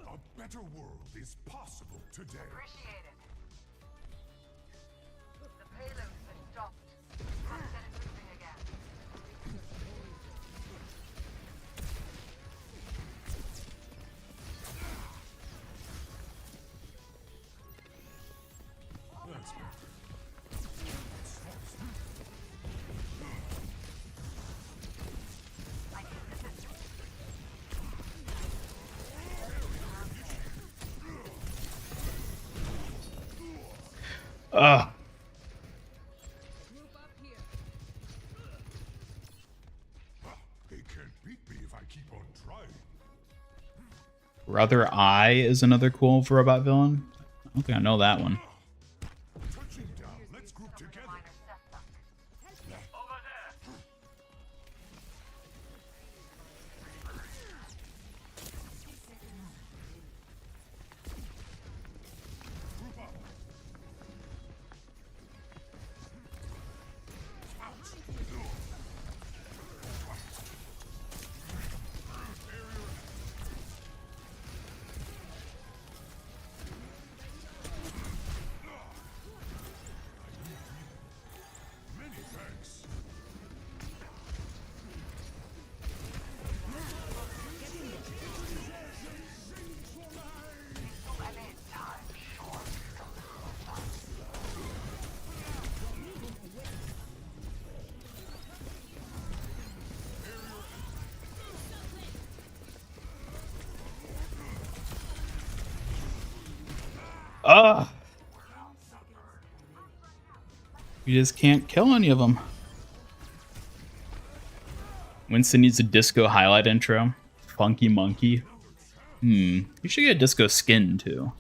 B: A better world is possible today.
F: Appreciate it. The payload's been stopped. Can't get it moving again.
B: That's better.
A: Ugh.
B: They can't beat me if I keep on trying.
A: Brother Eye is another cool robot villain. I don't think I know that one.
B: Touching down. Let's group together.
G: Over there.
B: Group up. Many thanks.
A: Ugh. You just can't kill any of them. Winston needs a disco highlight intro. Funky monkey. You should get a disco skin too.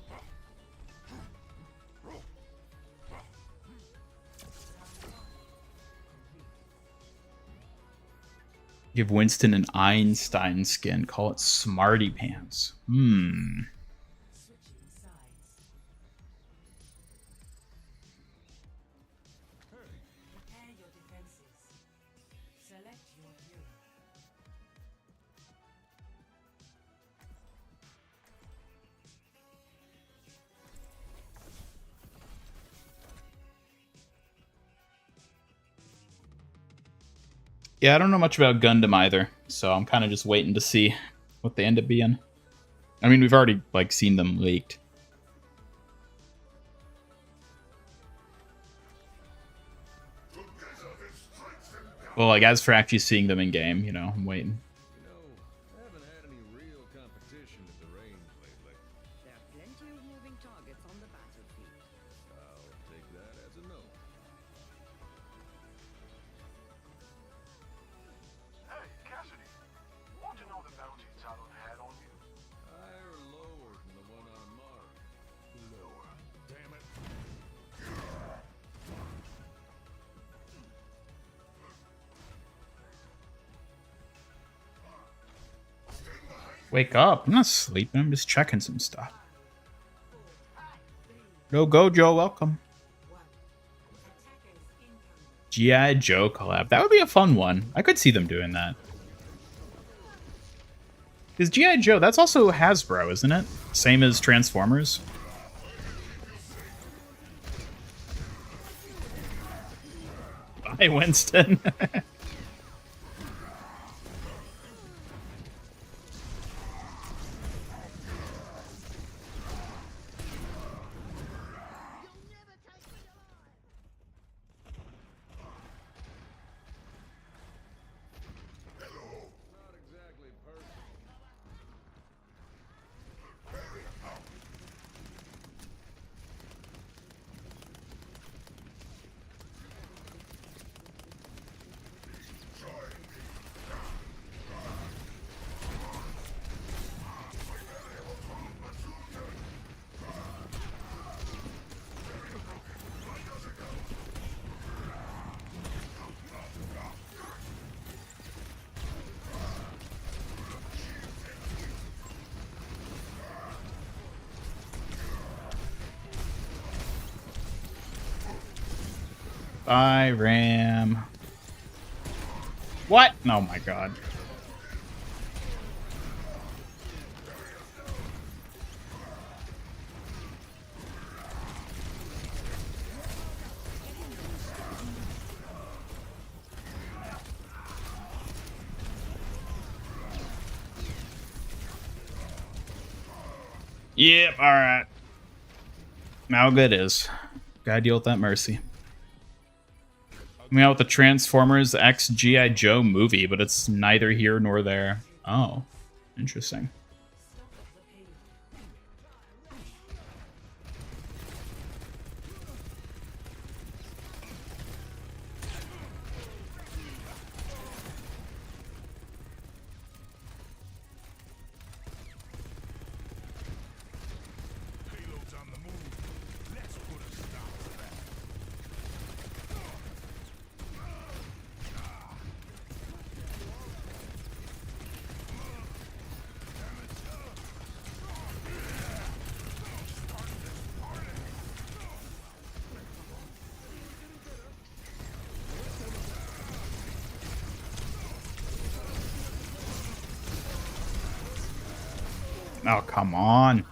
A: Give Winston an Einstein skin. Call it Smarty Pants.
F: Switching sides. Prepare your defenses. Select your hero.
A: Yeah, I don't know much about Gundam either, so I'm kind of just waiting to see what they end up being. I mean, we've already like seen them leaked. Well, like as for actually seeing them in game, you know, I'm waiting.
H: You know, I haven't had any real competition at the range lately.
F: There are plenty of moving targets on the battlefield.
H: I'll take that as a no.
E: Hey, Cassidy. Want to know the bounty Talon had on you?
H: Higher or lower than the one on Mars?
E: Lower. Damn it.
A: Wake up. I'm not sleeping. I'm just checking some stuff. No Gojo, welcome. G.I. Joe collab. That would be a fun one. I could see them doing that. Because G.I. Joe, that's also Hasbro, isn't it? Same as Transformers. Bye, Winston.
H: Not exactly personal.
A: Bye, Ram. What? Oh my god. Yep, alright. Now good is. Gotta deal with that mercy. Coming out with the Transformers X G.I. Joe movie, but it's neither here nor there. Oh, interesting.
B: Payload's on the move. Let's put a stop to that.
A: Oh, come on.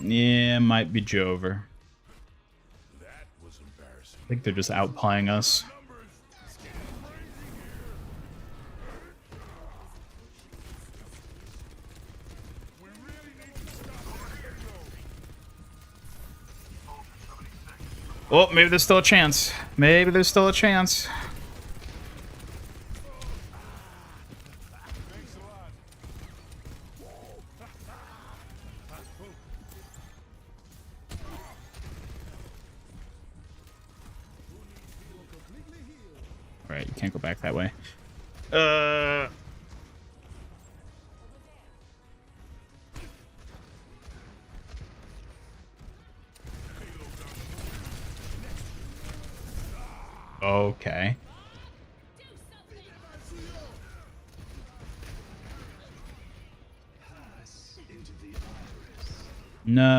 A: Yeah, might be Jover.
B: That was embarrassing.
A: I think they're just outplaying us.
B: Numbers. It's getting crazy here. We really need to stop this.
A: Oh, maybe there's still a chance. Maybe there's still a chance.
B: Thanks a lot.
A: right. You can't go back that way. Okay.
E: Pass into the iris.
A: No.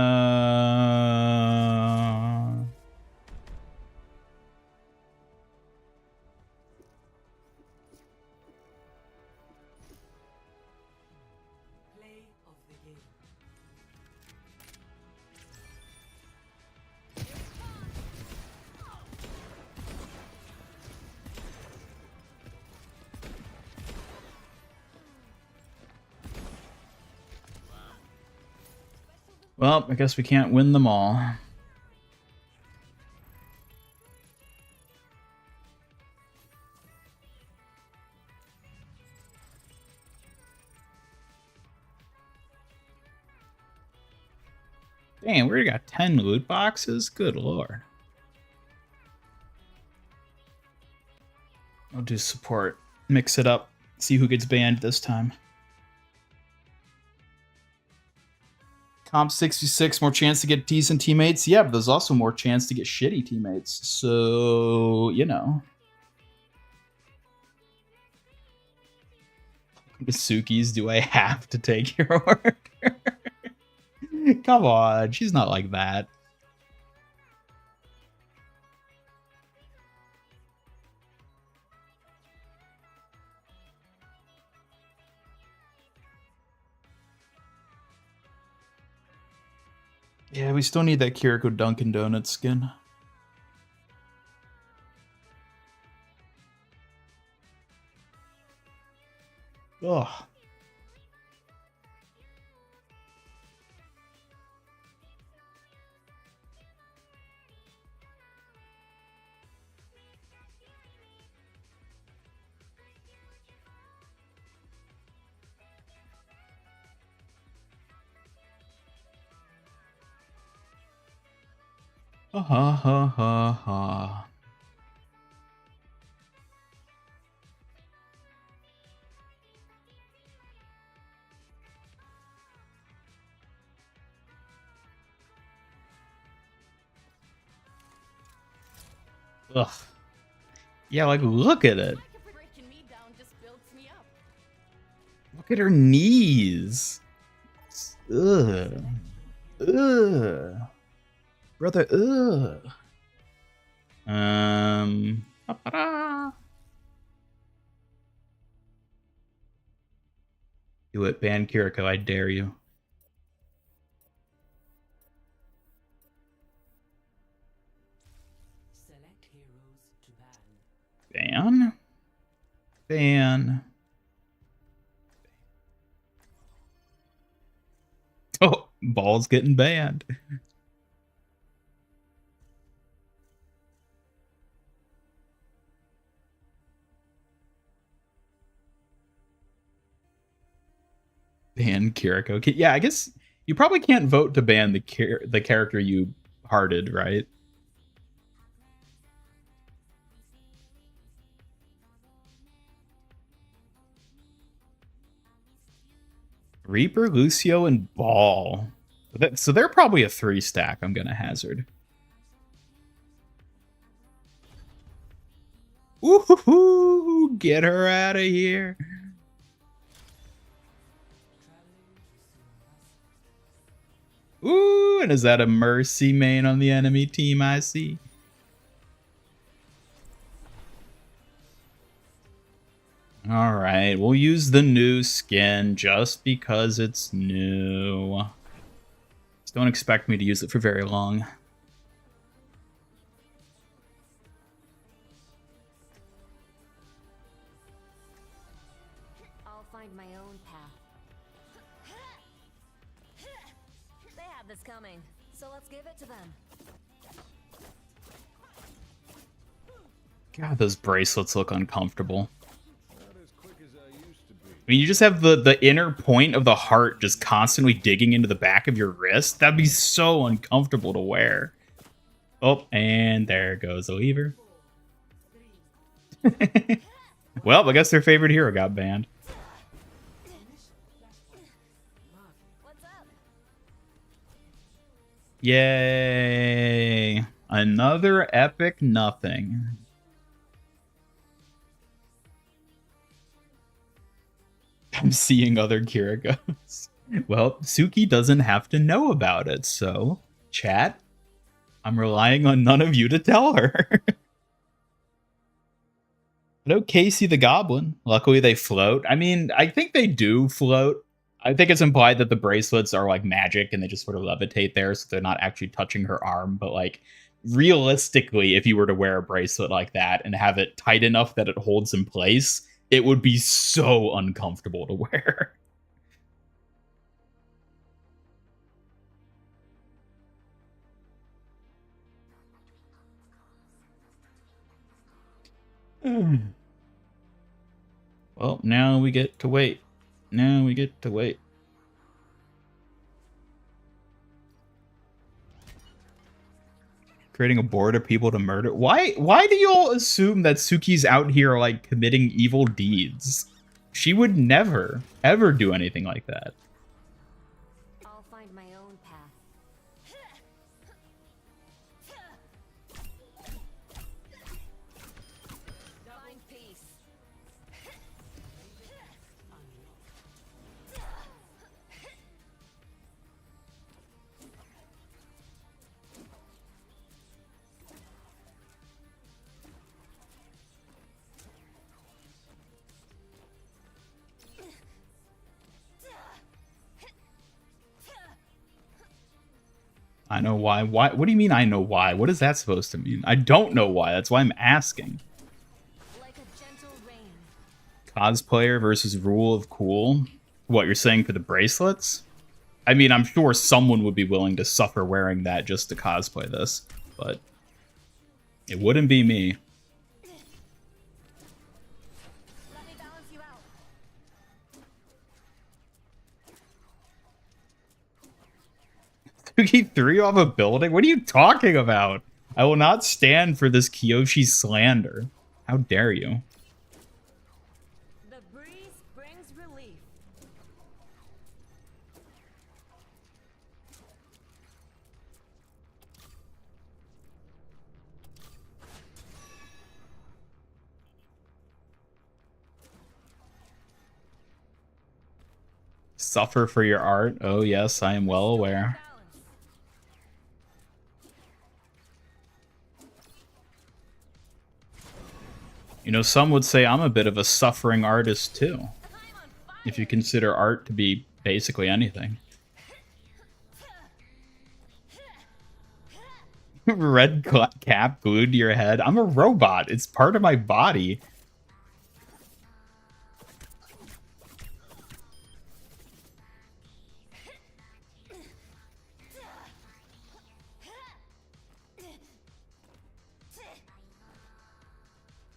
F: Play of the game.
A: Well, I guess we can't win them all. Damn, we already got 10 loot boxes? Good lord. I'll do support. Mix it up. See who gets banned this time. Comp 66, more chance to get decent teammates. Yeah, but there's also more chance to get shitty teammates. So, you know. Suki's, do I have to take your order? Come on, she's not like that. Yeah, we still need that Kiriko Dunkin' Donuts skin. Ugh. Ha ha ha ha. Ugh. Yeah, like, look at it.
C: Breaking me down just builds me up.
A: Look at her knees. Ugh. Ugh. Brother, ugh. Pa-pa-da. Do it, ban Kiriko, I dare you.
F: Select heroes to ban.
A: Ban? Ban. Oh, ball's getting banned. Ban Kiriko. Yeah, I guess you probably can't vote to ban the character you hearted, right? Reaper, Lucio, and Ball. So they're probably a 3 stack, I'm gonna hazard. Ooh, get her out of here. Ooh, and is that a Mercy main on the enemy team, I see? Alright, we'll use the new skin just because it's new. Just don't expect me to use it for very long.
D: I'll find my own path. They have this coming, so let's give it to them.
A: God, those bracelets look uncomfortable.
H: Not as quick as I used to be.
A: I mean, you just have the inner point of the heart just constantly digging into the back of your wrist. That'd be so uncomfortable to wear. Oh, and there goes the lever. Well, I guess their favorite hero got banned.
C: What's up?
A: Yay! Another epic nothing. I'm seeing other Kirigos. Well, Suki doesn't have to know about it, so, chat, I'm relying on none of you to tell her. Hello, Casey the Goblin. Luckily, they float. I mean, I think they do float. I think it's implied that the bracelets are like magic and they just sort of levitate there, so they're not actually touching her arm. But like, realistically, if you were to wear a bracelet like that and have it tight enough that it holds in place, it would be so uncomfortable to wear. Well, now we get to wait. Now we get to wait. Creating a board of people to murder. Why do you all assume that Suki's out here like committing evil deeds? She would never, ever do anything like that.
C: I'll find my own path. Find peace.
A: I know why. Why? What do you mean I know why? What is that supposed to mean? I don't know why. That's why I'm asking.
C: Like a gentle rain.
A: Cosplayer versus rule of cool. What, you're saying for the bracelets? I mean, I'm sure someone would be willing to suffer wearing that just to cosplay this, but it wouldn't be me.
C: Let me balance you out.
A: He threw you off a building? What are you talking about? I will not stand for this Kyoshi slander. How dare you?
C: The breeze brings relief.
A: Suffer for your art? Oh yes, I am well aware.
C: Balance.
A: You know, some would say I'm a bit of a suffering artist too,
C: I'm on fire.
A: if you consider art to be basically anything. Red cap glued to your head. I'm a robot. It's part of my body.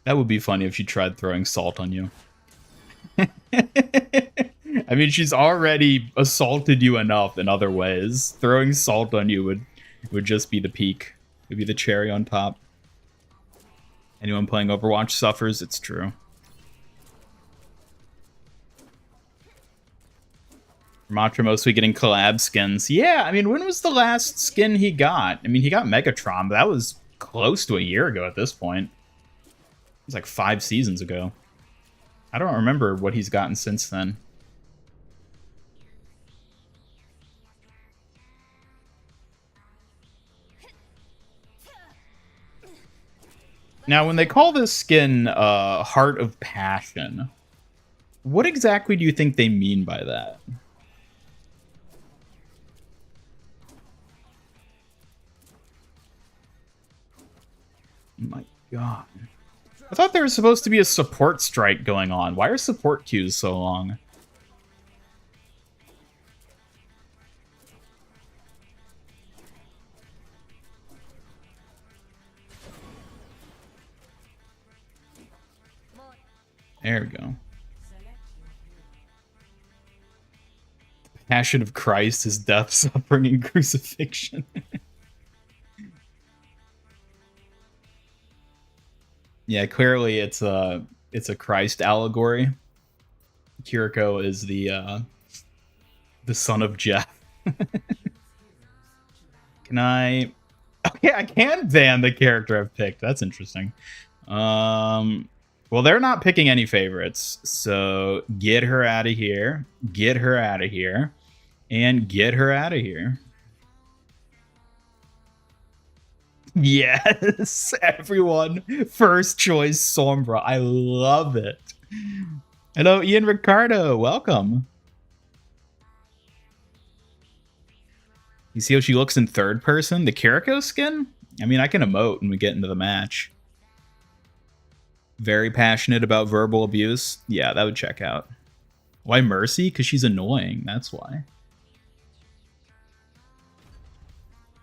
A: That would be funny if she tried throwing salt on you. I mean, she's already assaulted you enough in other ways. Throwing salt on you would just be the peak. It would be the cherry on top. Anyone playing Overwatch suffers, it's true. Matra mostly getting collab skins. Yeah, I mean, when was the last skin he got? I mean, he got Megatron, but that was close to a year ago at this point. It was like 5 seasons ago. I don't remember what he's gotten since then. Now, when they call this skin Heart of Passion, what exactly do you think they mean by that? Oh my god. I thought there was supposed to be a support strike going on. Why are support queues so long? There we go. The Passion of Christ is death, suffering, and crucifixion. Yeah, clearly it's a Christ allegory. Kiriko is the son of Jeff. Can I? Okay, I can ban the character I've picked. That's interesting. Well, they're not picking any favorites, so get her out of here. Get her out of here, and get her out of here. Yes, everyone. First choice Sombra. I love it. Hello, Ian Ricardo. Welcome. You see how she looks in third person? The Kiriko skin? I mean, I can emote when we get into the match. Very passionate about verbal abuse. Yeah, that would check out. Why Mercy? Because she's annoying. That's why.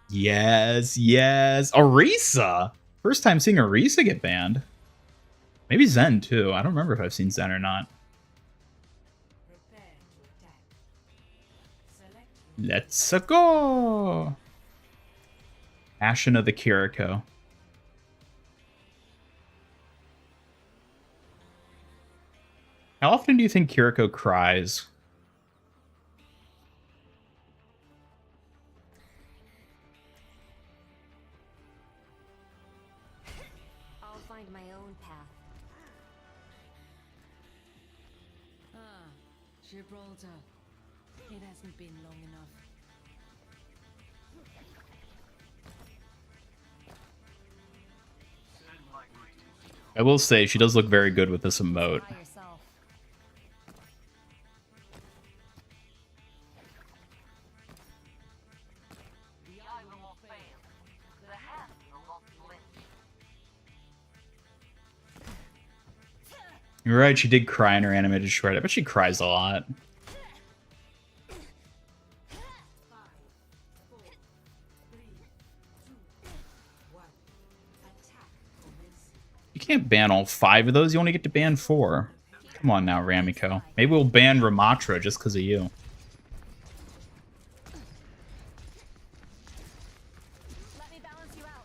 A: Yes, yes. Orisa! First time seeing Orisa get banned. Maybe Zen, too. I don't remember if I've seen Zen or not.
F: Prepare to attack. Select
A: Let's go! Ashen of the Kiriko. How often do you think Kiriko cries?
C: I'll find my own path.
F: Ah, Gibraltar. It hasn't been long enough.
A: I will say, she does look very good with this emote.
C: By yourself.
A: You're right, she did cry in her animated short. I bet she cries a lot. You can't ban all 5 of those, you only get to ban 4. Come on now, Ramiko. Maybe we'll ban Ramatra just because of you.
C: Let me balance you out.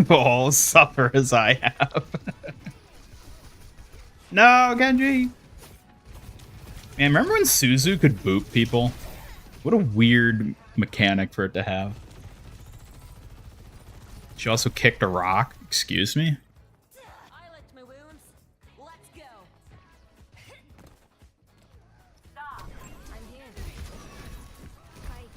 A: All suffer as I have. No, Genji! Man, remember when Suzu could boot people? What a weird mechanic for it to have. She also kicked a rock. Excuse me?
C: I licked my wounds. Let's go. I'm here. Fight.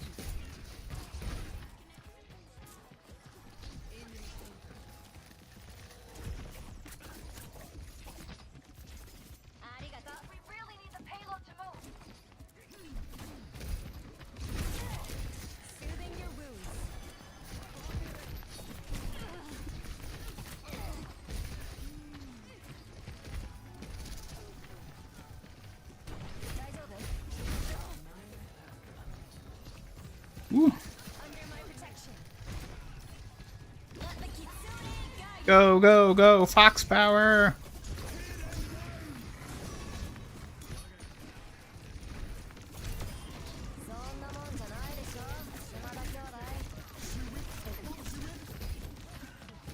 C: Arigato. We really need the payload to move. Soothing your wounds.
A: Ooh.
C: Under my protection. Let the Kitsune guide.
A: Go, go, go! Fox power!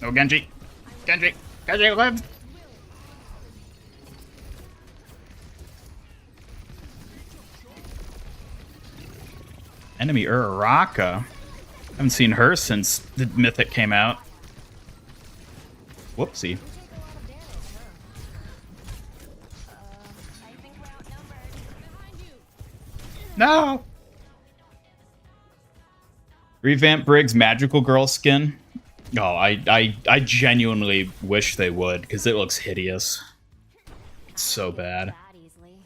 A: No, Genji! Genji! Genji, live! Enemy Uraraka. Haven't seen her since the Mythic came out. Whoopsie.
C: I think we're outnumbered. Behind you.
A: No! Revamp Briggs Magical Girl skin. Oh, I genuinely wish they would, because it looks hideous. It's so bad.
C: That easily.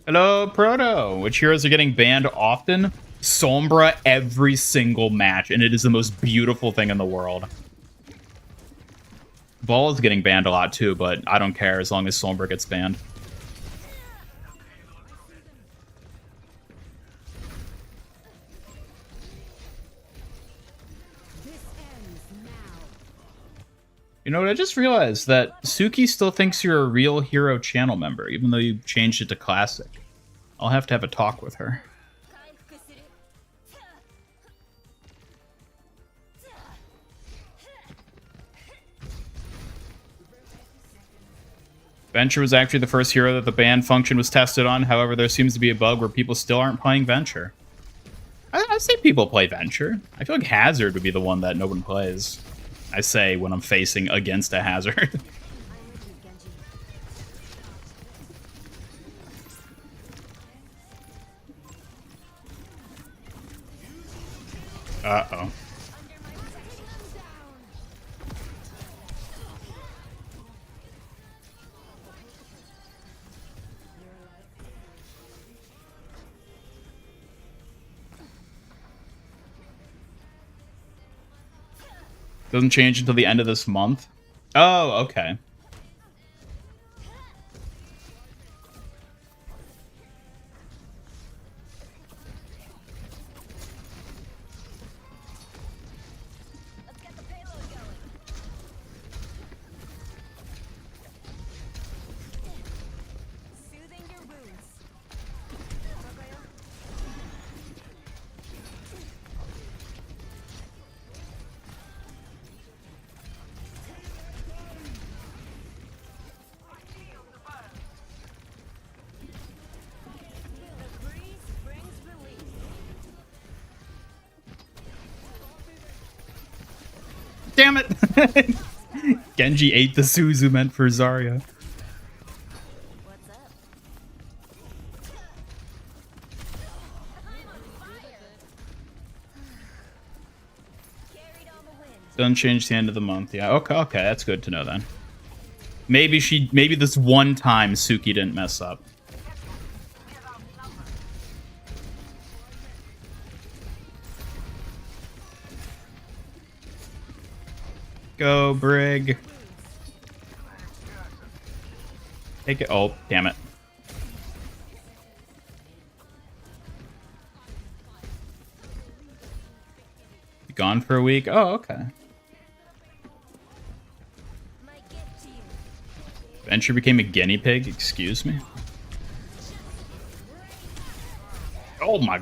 A: Hello, Proto. Which heroes are getting banned often? Sombra every single match, and it is the most beautiful thing in the world. Ball is getting banned a lot too, but I don't care as long as Sombra gets banned. You know what? I just realized that Suki still thinks you're a real hero channel member, even though you changed it to classic. I'll have to have a talk with her. Venture was actually the first hero that the ban function was tested on. However, there seems to be a bug where people still aren't playing Venture. I say people play Venture. I feel like Hazard would be the one that no one plays. I say when I'm facing against a Hazard. Uh-oh. Doesn't change until the end of this month. Oh, okay.
C: Let's get the payload going. Soothing your wounds. The breeze brings relief.
A: Damn it! Genji ate the Suzu meant for Zarya.
C: What's up? Carried on the wind.
A: Doesn't change the end of the month. Yeah, okay, that's good to know then. Maybe this one time Suki didn't mess up. Go, Brig. Take it. Oh, damn it. You gone for a week? Oh, okay.
C: Might get to you.
A: Venture became a guinea pig? Excuse me? Oh my...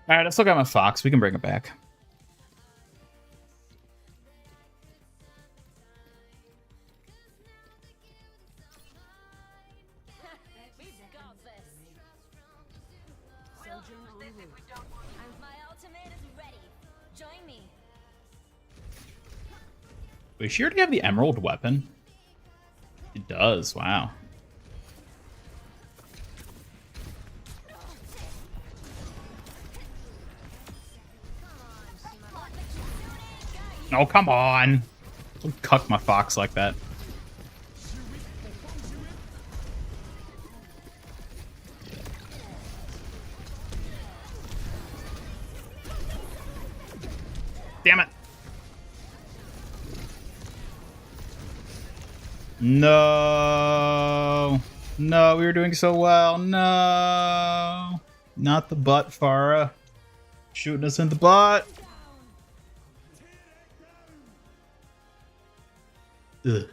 A: Alright, I still got my Fox. We can bring it back.
C: We've got this. My ultimate is ready. Join me.
A: Wait, she already have the emerald weapon? It does, wow. Oh, come on. Don't cuck my Fox like that. Damn it. No. No, we were doing so well. No. Not the butt, Farah. Shooting us in the butt. Ugh.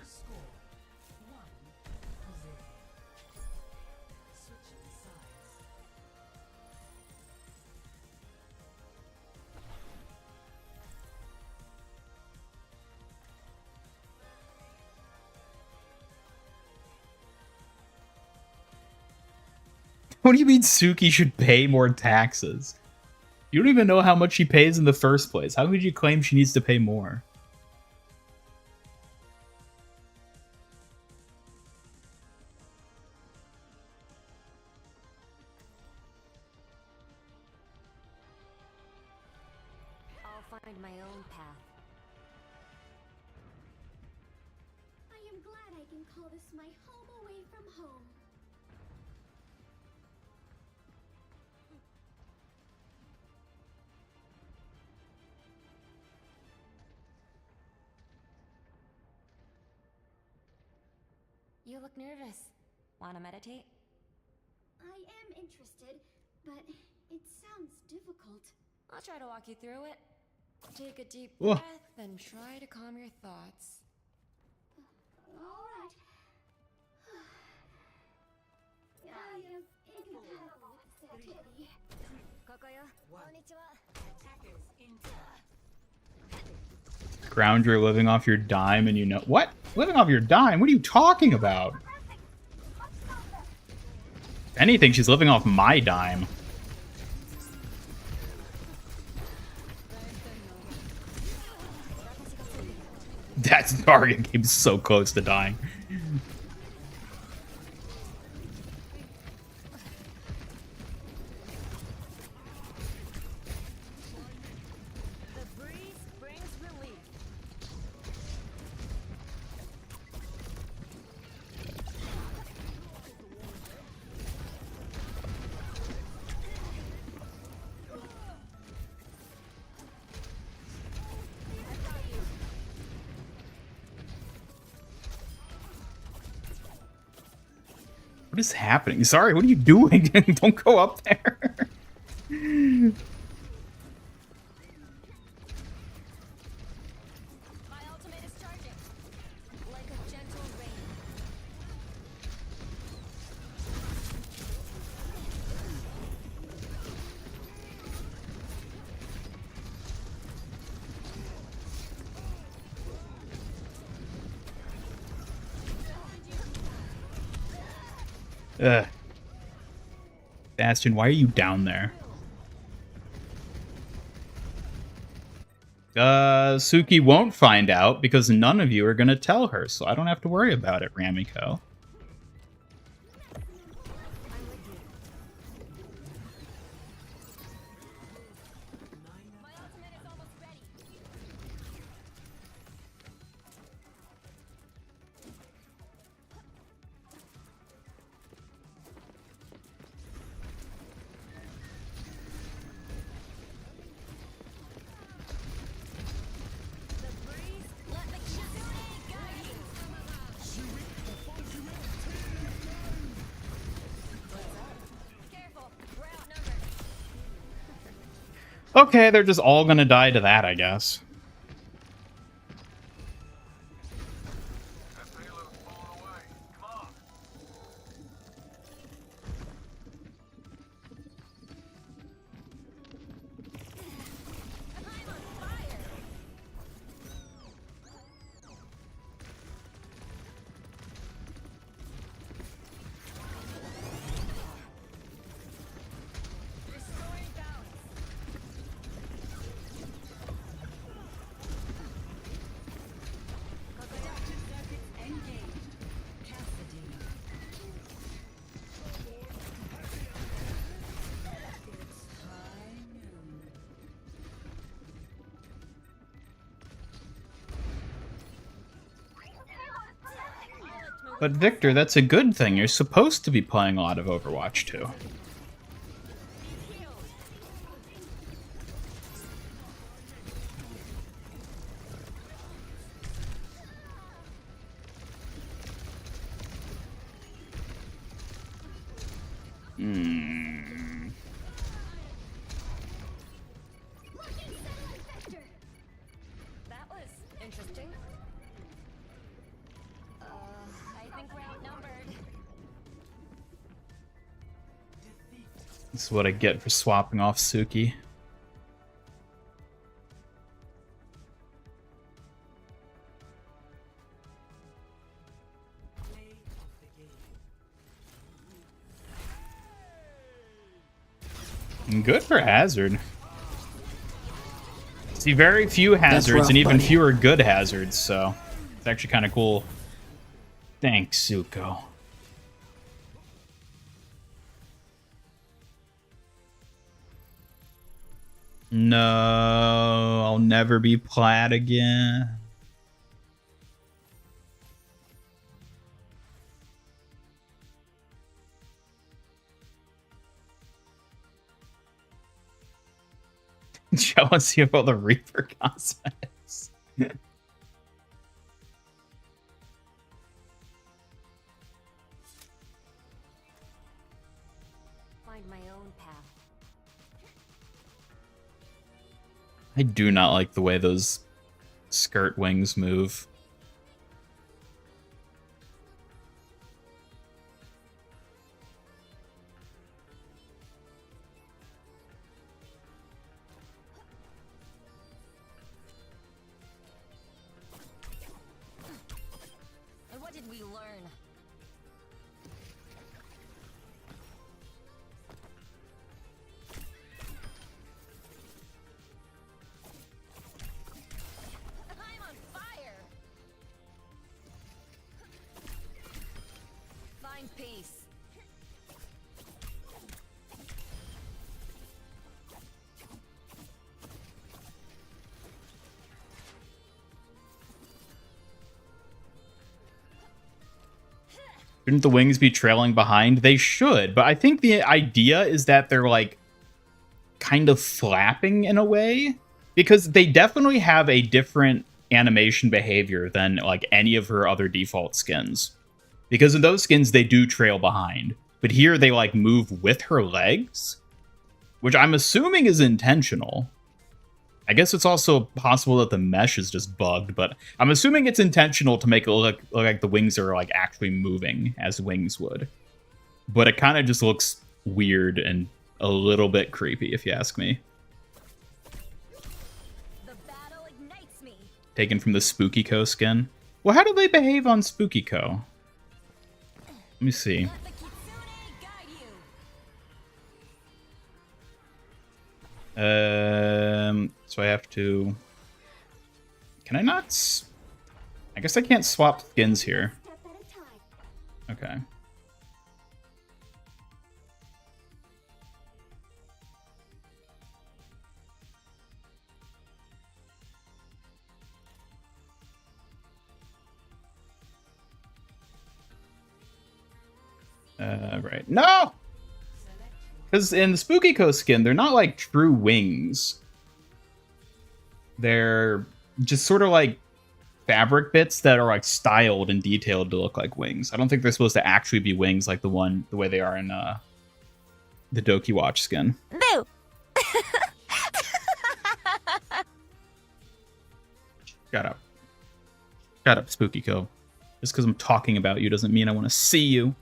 A: What do you mean Suki should pay more taxes? You don't even know how much she pays in the first place. How could you claim she needs to pay more?
C: I'll find my own path.
D: I am glad I can call this my home away from home.
C: You look nervous. Wanna meditate?
D: I am interested, but it sounds difficult.
C: I'll try to walk you through it. Take a deep
A: Whoa.
C: breath and try to calm your thoughts.
D: Alright. I am incompatible with activity.
A: Ground you're living off your dime and you know... What? Living off your dime? What are you talking about? If anything, she's living off my dime. That target came so close to dying.
C: The breeze brings relief.
A: What is happening? Sorry, what are you doing? Don't go up there.
C: My ultimate is charging. Like a gentle rain.
A: Ugh. Bastion, why are you down there? Suki won't find out because none of you are gonna tell her, so I don't have to worry about it, Ramiko.
C: My ultimate is almost ready. The breeze, let the Kizune guide you. Careful, we're outnumbered.
A: Okay, they're just all gonna die to that, I guess.
H: That payload's blowing away. Come on.
C: I'm on fire. Restoring balance.
A: But Victor, that's a good thing. You're supposed to be playing a lot of Overwatch too.
C: That was interesting. I think we're outnumbered.
A: This is what I get for swapping off Suki. And good for Hazard. See, very few hazards
I: rough,
A: and even
I: buddy.
A: fewer good hazards, so it's actually kind of cool. Thanks, Zuko. No, I'll never be plat again. Jealousy about the Reaper cosmetics.
D: find my own path.
A: I do not like the way those skirt wings move.
D: And what did we learn? I'm on fire. Find peace.
A: Shouldn't the wings be trailing behind? They should, but I think the idea is that they're like kind of flapping in a way, because they definitely have a different animation behavior than like any of her other default skins. Because in those skins they do trail behind, but here they like move with her legs, which I'm assuming is intentional. I guess it's also possible that the mesh is just bugged, but I'm assuming it's intentional to make it look like the wings are like actually moving as wings would. But it kind of just looks weird and a little bit creepy, if you ask me.
D: The battle ignites me.
A: Taken from the Spooky Co skin. Well, how do they behave on Spooky Co? Let me see.
D: Let the kitsune guide you.
A: So I have to... Can I not... I guess I can't swap skins here.
C: Step at a time.
A: Okay. Right. No! Because in the Spooky Co skin, they're not like true wings. They're just sort of like fabric bits that are like styled and detailed to look like wings. I don't think they're supposed to actually be wings like the way they are in the Dokiwatch skin.
D: Boo!
A: Shut up. Shut up, Spooky Co. Just because I'm talking about you doesn't mean I want to see you.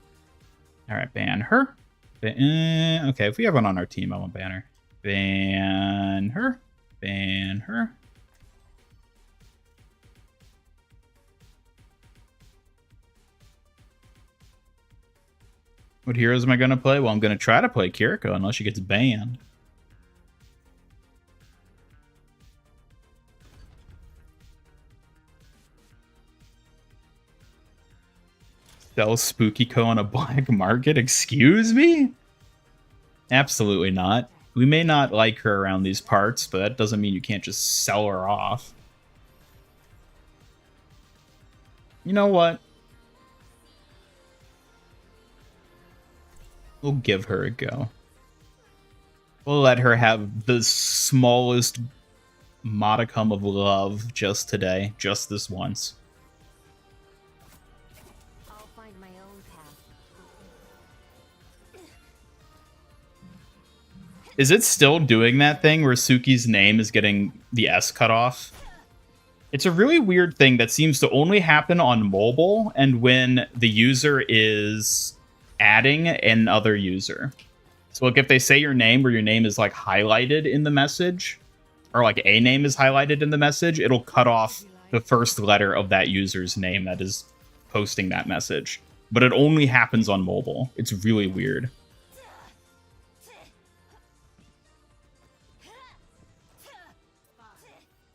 A: All right, ban her. Okay, if we have one on our team, I won't ban her. Ban her. Ban her. What heroes am I going to play? Well, I'm going to try to play Kiriko unless she gets banned. Sell Spooky Co on a black market? Excuse me? Absolutely not. We may not like her around these parts, but that doesn't mean you can't just sell her off. You know what? We'll give her a go. We'll let her have the smallest modicum of love just today, just this once.
D: I'll find my own path.
A: Is it still doing that thing where Suki's name is getting the S cut off? It's a really weird thing that seems to only happen on mobile and when the user is adding another user. So like if they say your name or your name is like highlighted in the message, or like a name is highlighted in the message, it'll cut off the first letter of that user's name that is posting that message. But it only happens on mobile. It's really weird.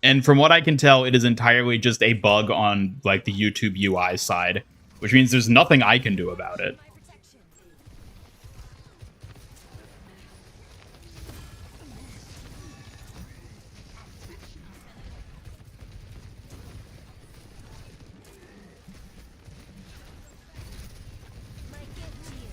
A: And from what I can tell, it is entirely just a bug on like the YouTube UI side, which means there's nothing I can do about it.
D: My protection. My gift to you.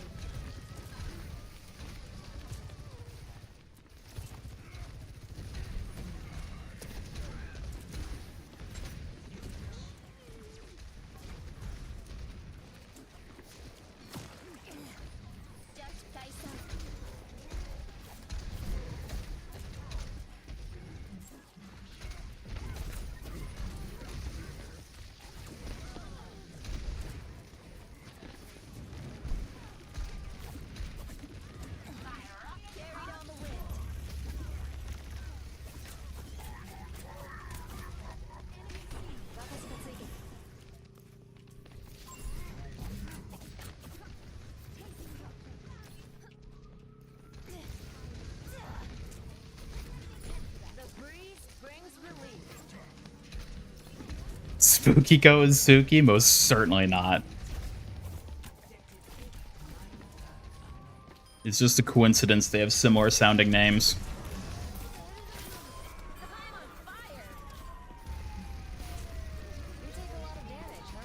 A: Spookiko and Suki? Most certainly not. It's just a coincidence they have similar sounding names.
C: I'm on fire. You take a lot of damage, huh?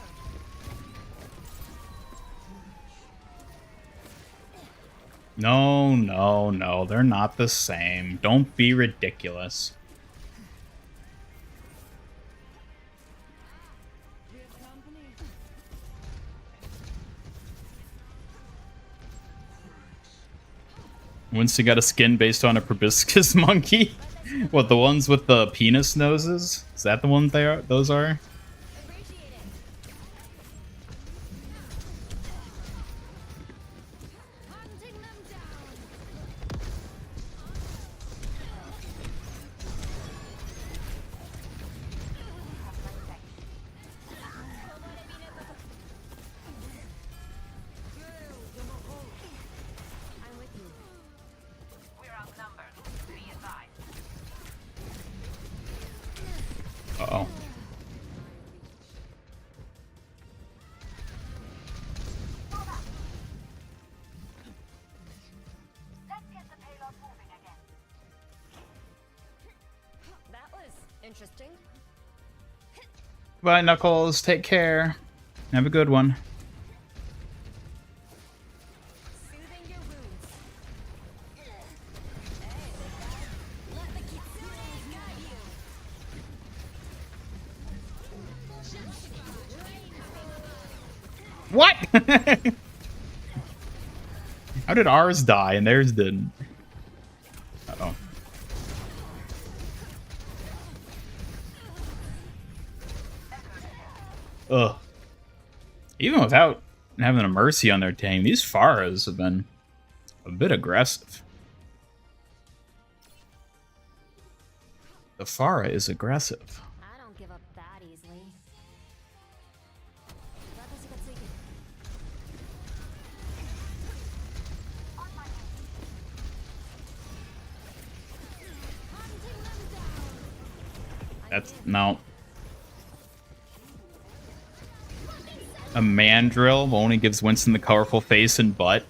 A: No, no, no. They're not the same. Don't be ridiculous.
F: We have company.
A: Winston got a skin based on a proboscis monkey. What, the ones with the penis noses? Is that the ones they are? Those are?
C: Appreciate it. Hunting them down. I'm with you.
D: We're outnumbered. Be advised.
A: Uh-oh.
D: Let's get the payload moving again.
C: That was interesting.
A: Bye, Knuckles. Take care. Have a good one.
C: Soothing your wounds. Hey, big guy. Let the kitsune guide you.
A: What? How did ours die and theirs didn't? Uh-oh. Ugh. Even without having a mercy on their team, these Pharas have been a bit aggressive. The Phara is aggressive.
C: I don't give up that easily.
A: That's no. A mandrill only gives Winston the colorful face and butt.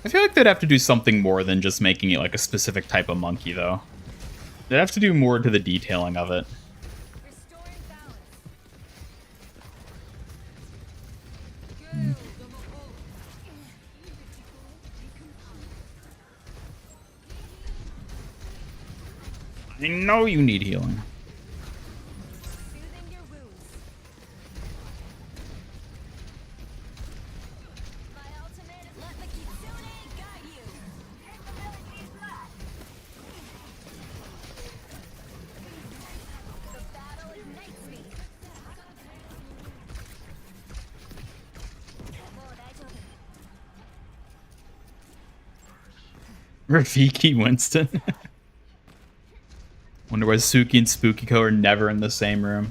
A: I feel like they'd have to do something more than just making it like a specific type of monkey, though. They'd have to do more to the detailing of it.
C: Restoring balance.
A: I know you need healing.
C: Soothing your wounds. My ultimate, let the kitsune guide you. The battle ignites me.
A: Rafiki Winston. Wonder why Suki and Spookiko are never in the same room.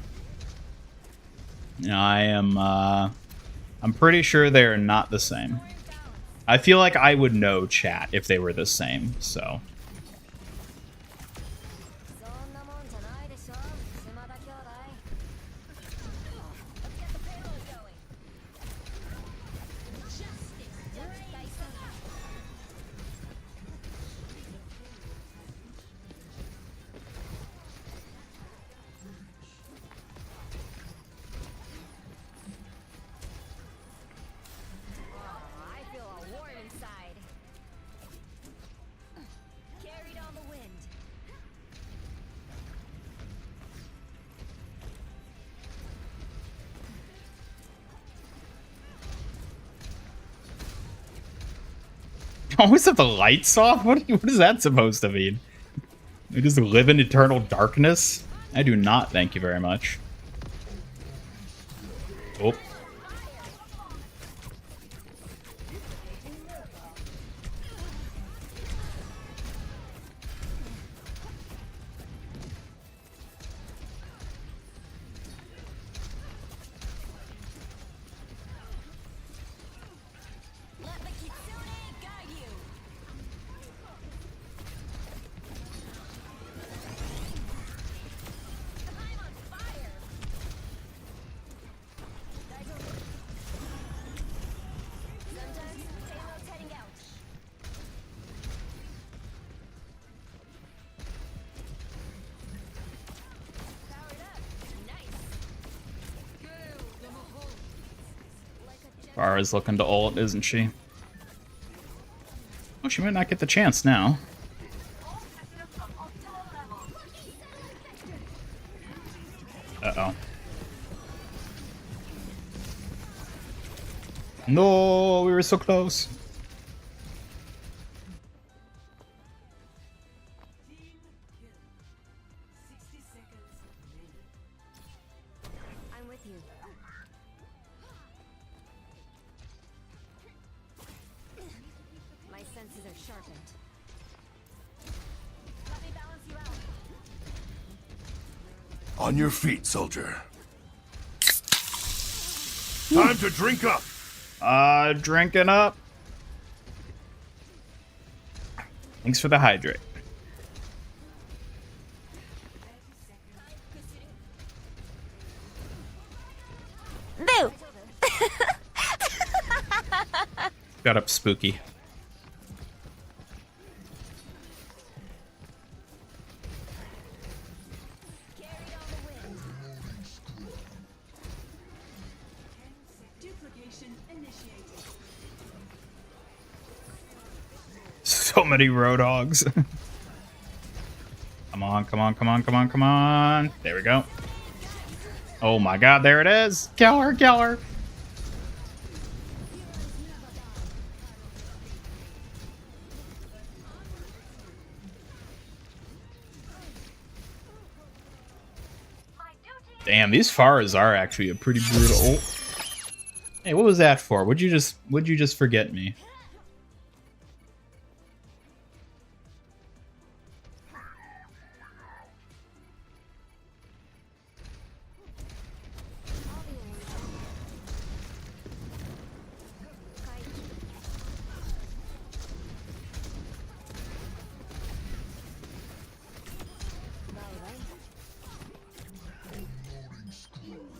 A: I'm pretty sure they're not the same. I feel like I would know chat if they were the same, so.
C: I feel a warm inside. Carried on the wind.
A: Always have the lights off? What is that supposed to mean? We just live in eternal darkness? I do not, thank you very much. Oh.
C: Let the kitsune guide you.
A: Farah's looking to ult, isn't she? Oh, she might not get the chance now. Uh-oh. No, we were so close.
F: Team kill. 60 seconds remaining.
C: I'm with you. My senses are sharpened. Let me balance you out.
B: On your feet, soldier. Time to drink up.
A: Drinking up. Thanks for the hydrate.
C: Boo!
A: Got up spooky.
F: Duplication initiated.
A: So many roadhogs. Come on, come on, come on, come on, come on. There we go. Oh my god, there it is. Kill her, kill her. Damn, these Faras are actually a pretty brutal. Hey, what was that for? Would you just forget me?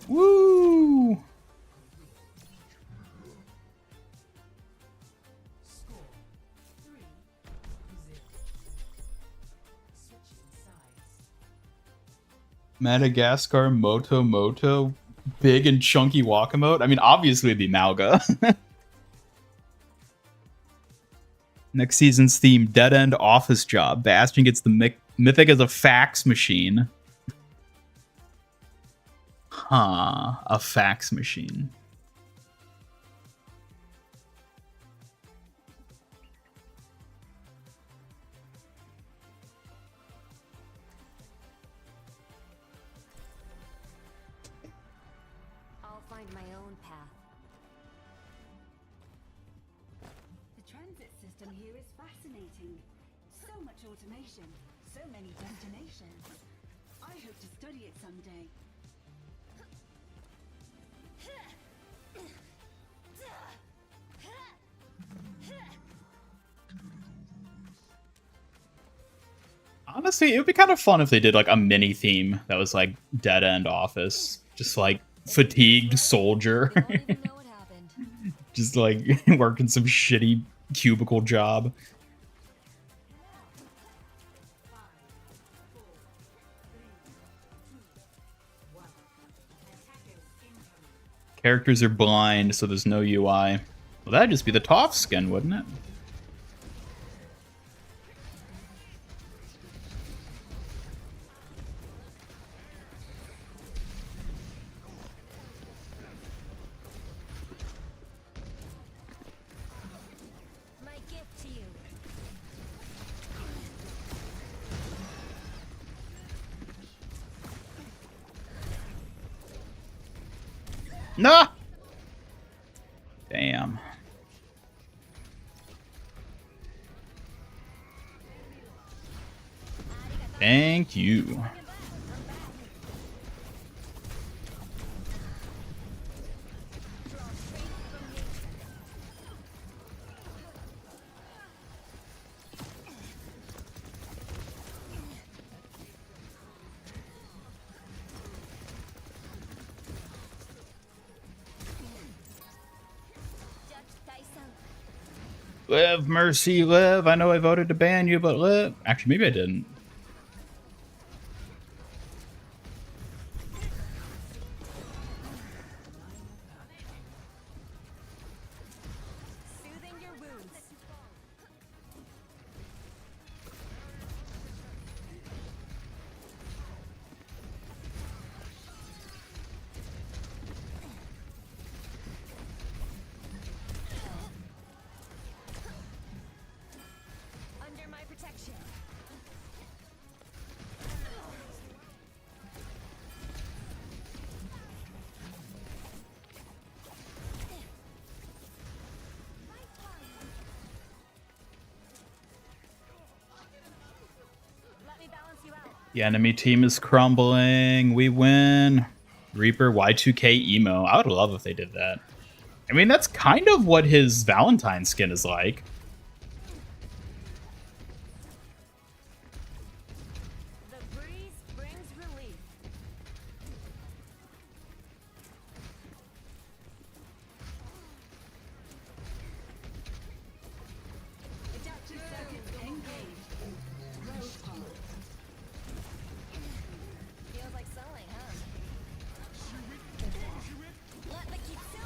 A: Woo!
F: Score 3-0. Switching sides.
A: Madagascar Moto, big and chunky Wakamote. I mean, obviously the Malga. Next season's theme: dead end office job. Bastion gets the mythic as a fax machine. Huh, a fax machine.
C: I'll find my own path.
I: The transit system here is fascinating. So much automation, so many destinations. I hope to study it someday.
A: Honestly, it would be kind of fun if they did like a mini theme that was like dead end office, just like fatigued soldier,
C: They won't even know what happened.
A: just like working some shitty cubicle job. Characters are blind, so there's no UI. Well, that'd just be the Toph skin, wouldn't it?
C: My gift to you.
A: Nah! Damn. Thank you. Live, Mercy, live. I know I voted to ban you, but live. Actually, maybe I didn't. The enemy team is crumbling. We win. Reaper Y2K emo. I would love if they did that. I mean, that's kind of what his Valentine skin is like.
C: The breeze brings relief.
I: Adaptive circuits engaged. Rose pump.
C: Feels like sewing, huh? Let the kitsune.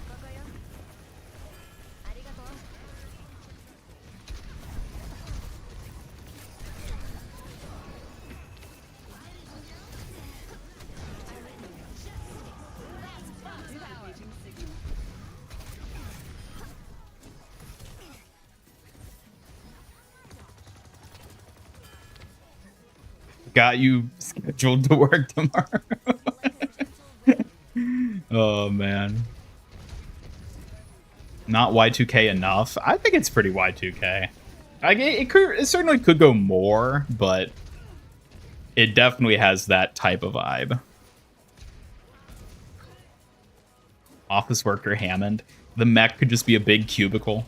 C: Kokoyo. Arigato.
I: Duplicating signal.
A: Got you scheduled to work tomorrow. Oh, man. Not Y2K enough. I think it's pretty Y2K. Like, it certainly could go more, but it definitely has that type of vibe. Office worker Hammond. The mech could just be a big cubicle.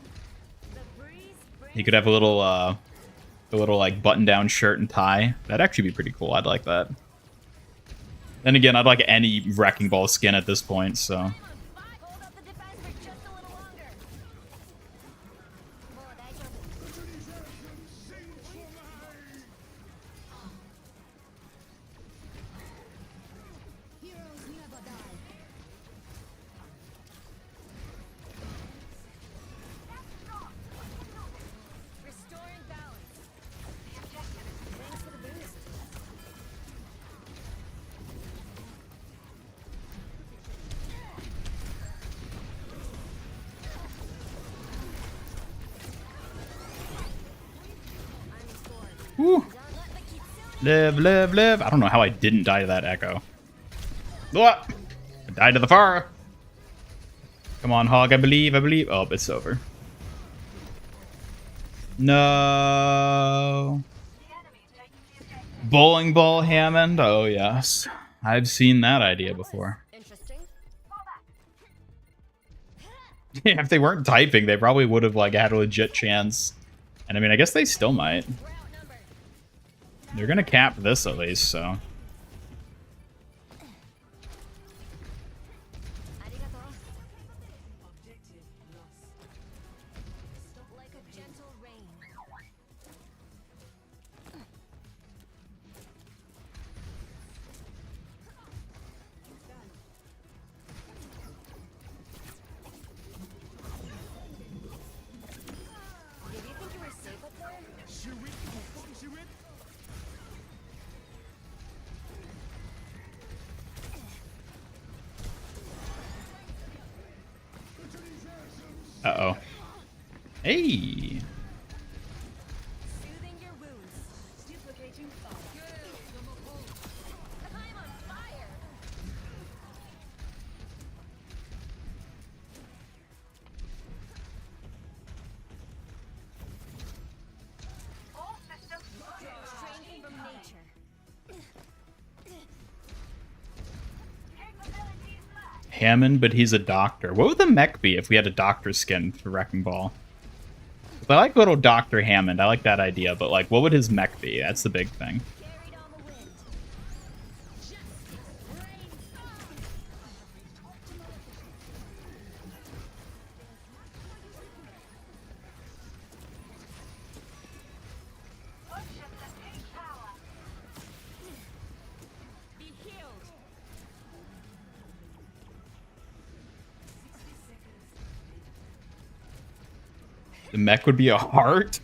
C: The breeze brings
A: He could have a little like button-down shirt and tie. That'd actually be pretty cool. I'd like that. Then again, I'd like any Wrecking Ball skin at this point, so.
C: hold up the defense for just a little longer.
I: Heroes never die.
C: Restoring balance. Thanks for the boost. I'm restored.
A: Woo.
C: Let the kitsune.
A: Live, live, live. I don't know how I didn't die to that echo. What? I died to the far. Come on, Hog. I believe. I believe. Oh, it's over. No. Bowling ball Hammond. Oh, yes. I've seen that idea before.
C: Interesting.
A: Yeah, if they weren't typing, they probably would have like had a legit chance. And I mean, I guess they still might.
C: We're outnumbered.
A: They're gonna cap this at least, so.
C: Arigato.
F: Objective lost.
C: Like a gentle rain. Did you think you were safe up there?
A: Uh-oh. Hey!
C: Soothing your wounds.
I: Duplicating fire.
C: I'm on fire. Strength from nature.
A: Hammond, but he's a doctor. What would the mech be if we had a doctor skin for Wrecking Ball? I like little Dr. Hammond. I like that idea, but like, what would his mech be? That's the big thing.
C: Carried on the wind. Just rains on. Be healed.
A: The mech would be a heart?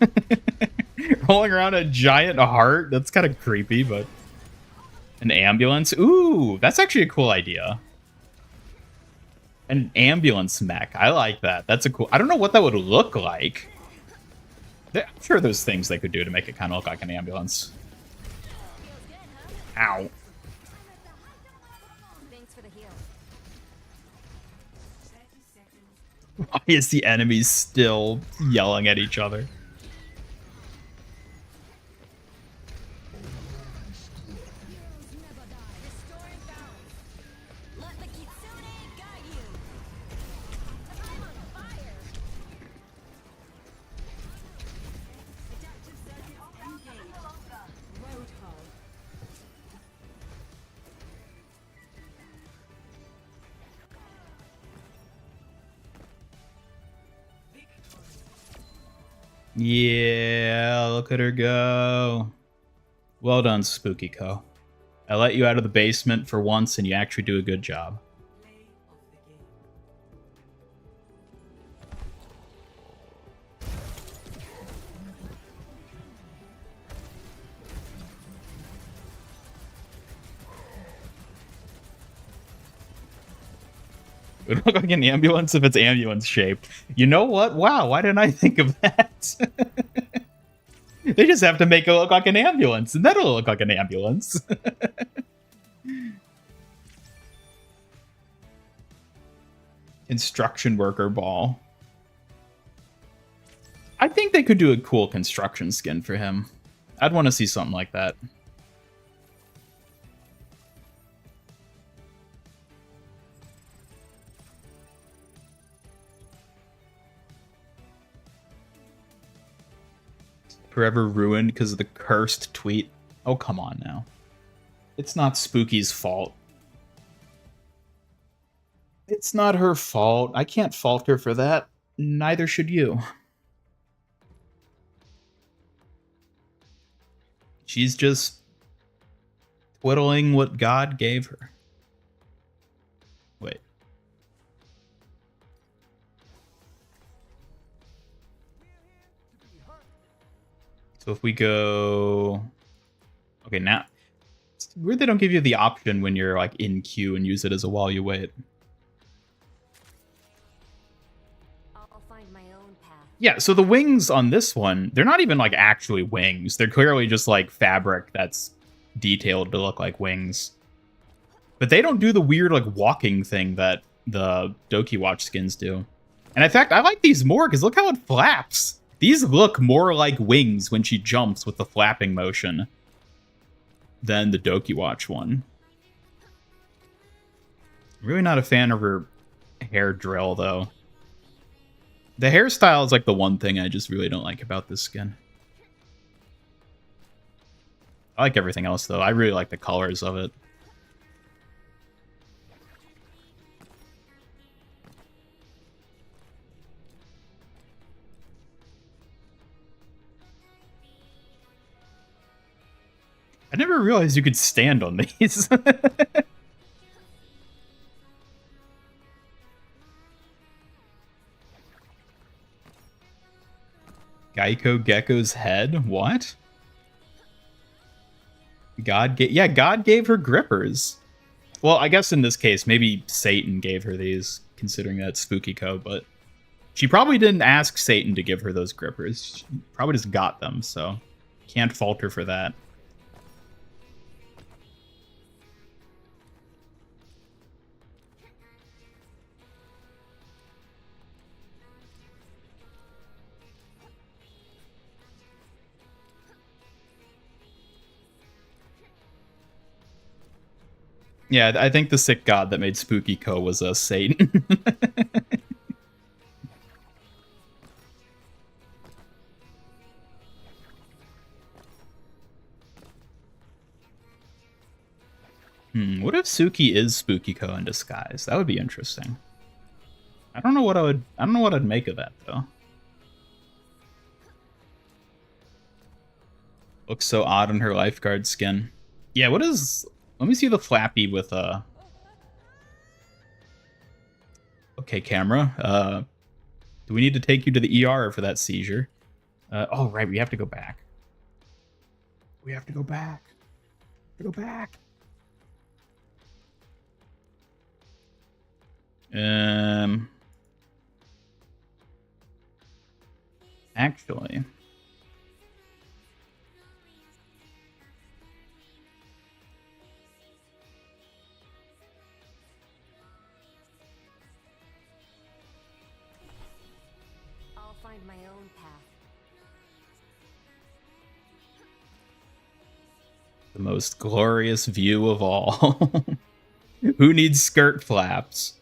A: Rolling around a giant heart? That's kind of creepy, but... An ambulance? Ooh, that's actually a cool idea. An ambulance mech. I like that. That's a cool... I don't know what that would look like. I'm sure there's things they could do to make it kind of look like an ambulance. Ow.
C: Thanks for the heal.
F: 30 seconds.
A: Why is the enemy still yelling at each other? Yeah, look at her go. Well done, Spooky Co. I let you out of the basement for once, and you actually do a good job. It would look like an ambulance if it's ambulance shaped. You know what? Wow, why didn't I think of that? They just have to make it look like an ambulance, and that'll look like an ambulance. Construction worker ball. I think they could do a cool construction skin for him. I'd want to see something like that. Forever ruined because of the cursed tweet. Oh, come on now. It's not Spooky's fault. It's not her fault. I can't fault her for that. Neither should you. She's just twiddling what God gave her. Wait. So if we go... Okay, now... It's weird they don't give you the option when you're like in queue and use it as a while you wait.
C: I'll find my own path.
A: Yeah, so the wings on this one, they're not even like actually wings. They're clearly just like fabric that's detailed to look like wings. But they don't do the weird like walking thing that the Dokiwatch skins do. And in fact, I like these more because look how it flaps. These look more like wings when she jumps with the flapping motion than the Dokiwatch one. I'm really not a fan of her hair drill, though. The hairstyle is like the one thing I just really don't like about this skin. I like everything else, though. I really like the colors of it. I never realized you could stand on these. Geico Gecko's head? What? God gave her grippers. Well, I guess in this case, maybe Satan gave her these, considering that Spooky Co, but she probably didn't ask Satan to give her those grippers. She probably just got them, so can't fault her for that. Yeah, I think the sick god that made Spooky Co was a Satan. What if Suki is Spooky Co in disguise? That would be interesting. I don't know what I'd make of that though. Looks so odd in her lifeguard skin. Yeah, what is... Let me see the Flappy with Okay, camera. Do we need to take you to the ER for that seizure? Oh, right, we have to go back. We have to go back. Go back. Actually...
C: My own path.
A: The most glorious view of all. Who needs skirt flaps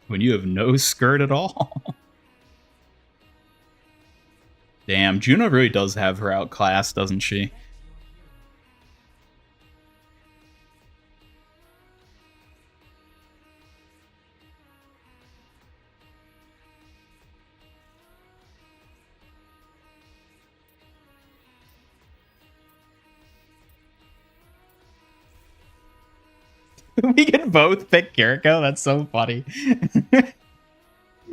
A: when you have no skirt at all? Damn, Juno really does have her outclassed, doesn't she? We can both pick Kiriko. That's so funny.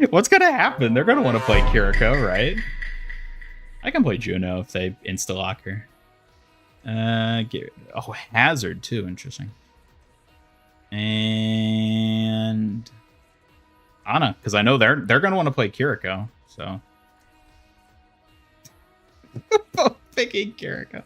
A: What's gonna happen? They're gonna want to play Kiriko, right? I can play Juno if they insta-lock her. Oh, Hazard too. Interesting. And Ana, because I know they're gonna want to play Kiriko. So both picking Kiriko.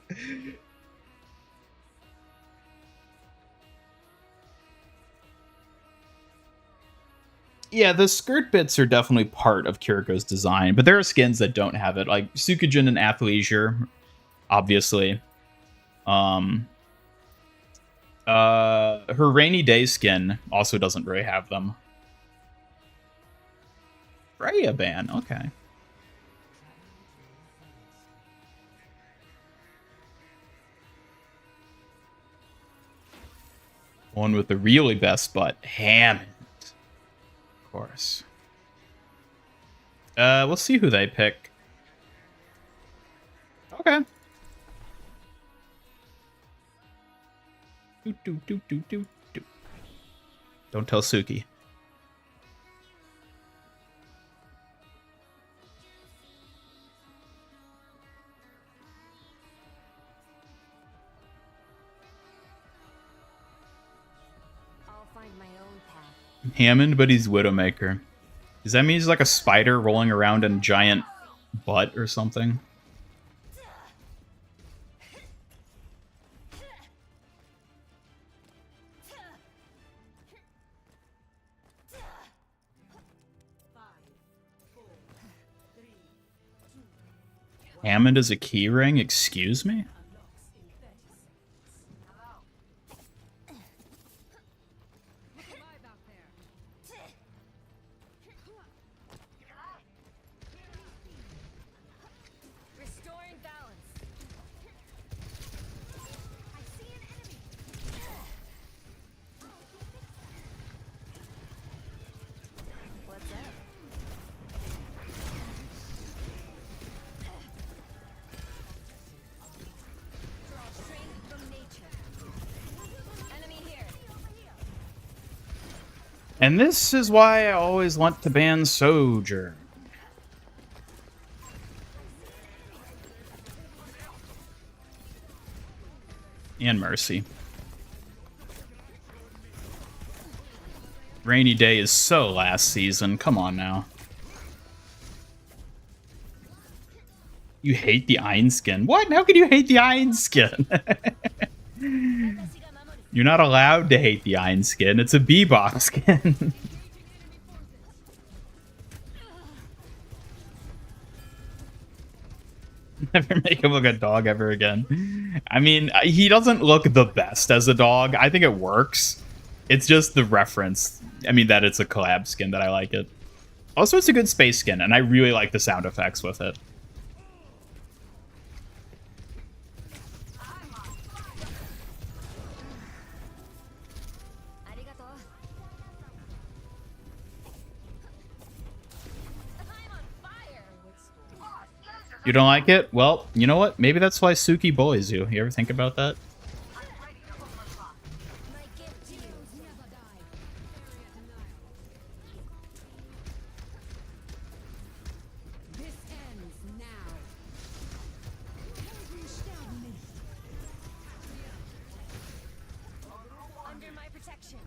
A: Yeah, the skirt bits are definitely part of Kiriko's design, but there are skins that don't have it, like Sukujin and Athleisure, obviously. Her Rainy Day skin also doesn't really have them. Freya ban, okay. One with the really best butt, Hammond. Of course. We'll see who they pick. Okay. Do. Don't tell Suki.
C: I'll find my own path.
A: Hammond, but he's Widowmaker. Does that mean he's like a spider rolling around in a giant butt or something? Hammond is a keyring? Excuse me?
C: Restoring balance. I see an enemy. What's up? Draw strength from nature. Enemy here.
A: And this is why I always want to ban Sojourn. And Mercy. Rainy Day is so last season. Come on now. You hate the Ein skin. What? How could you hate the Ein skin? You're not allowed to hate the Ein skin. It's a Bebop skin. Never make him look a dog ever again. I mean, he doesn't look the best as a dog. I think it works. It's just the reference. I mean, that it's a collab skin that I like it. Also, it's a good space skin, and I really like the sound effects with it.
C: Arigato. I'm on fire.
A: You don't like it? Well, you know what? Maybe that's why Suki bullies you. You ever think about that?
C: My gift to you never die. This ends now. Under my protection.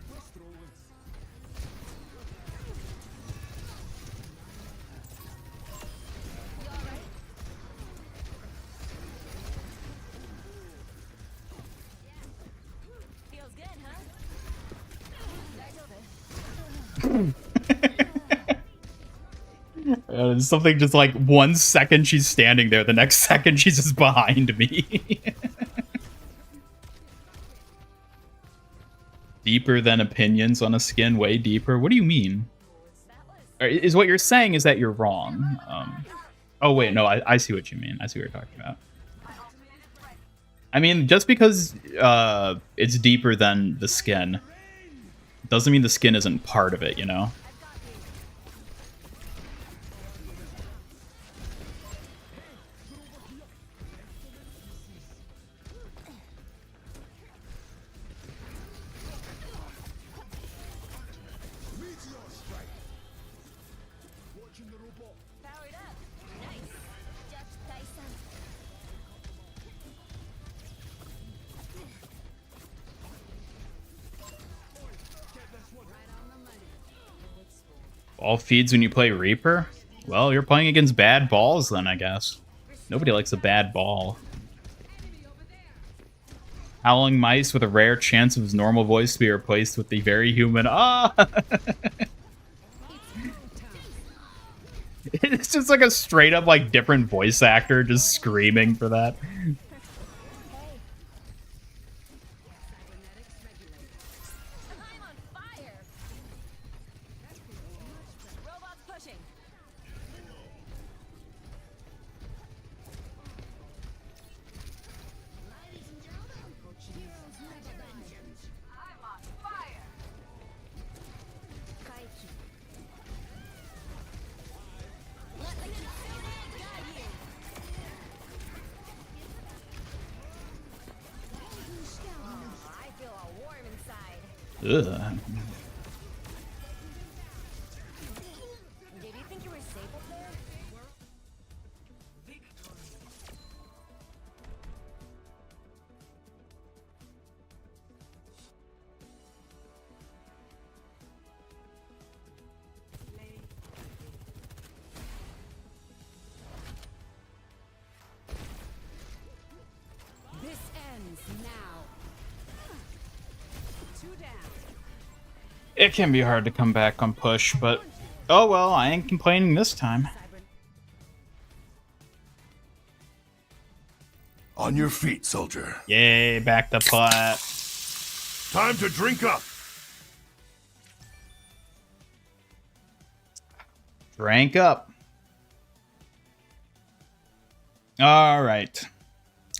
C: You all right? Feels good, huh?
A: Something just like 1 second she's standing there, the next second she's just behind me. Deeper than opinions on a skin, way deeper. What do you mean? Or is what you're saying is that you're wrong? Oh wait, no, I see what you mean. I see what you're talking about. I mean, just because it's deeper than the skin doesn't mean the skin isn't part of it, you know?
C: Powered up. Nice. Just Tyson.
A: Ball feeds when you play Reaper? Well, you're playing against bad balls then, I guess. Nobody likes a bad ball. Howling mice with a rare chance of his normal voice to be replaced with the very human. Ah! It's just like a straight up like different voice actor just screaming for that.
C: I'm on fire. Robots pushing. I'm on fire. Let the kitsune guide you. Oh, I feel all warm inside.
A: Ugh.
C: Did you think you were safe up there?
F: This ends now. 2 down.
A: It can be hard to come back on push, but oh well, I ain't complaining this time.
B: On your feet, soldier.
A: Yay, back to plat.
B: Time to drink up.
A: Rank up. All right.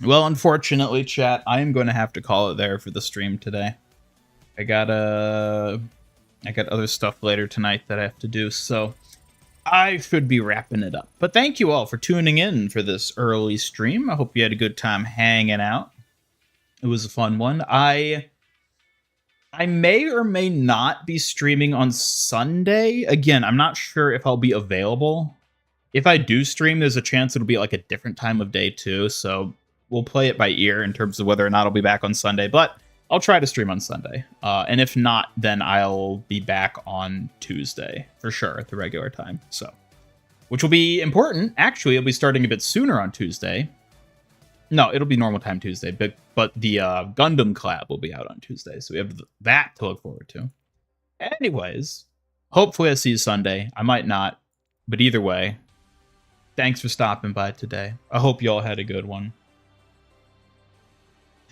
A: Well, unfortunately, chat, I am going to have to call it there for the stream today. I got other stuff later tonight that I have to do, so I should be wrapping it up. But thank you all for tuning in for this early stream. I hope you had a good time hanging out. It was a fun one. I may or may not be streaming on Sunday. Again, I'm not sure if I'll be available. If I do stream, there's a chance it'll be like a different time of day too, so we'll play it by ear in terms of whether or not I'll be back on Sunday, but I'll try to stream on Sunday. And if not, then I'll be back on Tuesday for sure at the regular time. So, which will be important. Actually, it'll be starting a bit sooner on Tuesday. No, it'll be normal time Tuesday, but the Gundam collab will be out on Tuesday, so we have that to look forward to. Anyways, hopefully I see you Sunday. I might not, but either way, thanks for stopping by today. I hope you all had a good one.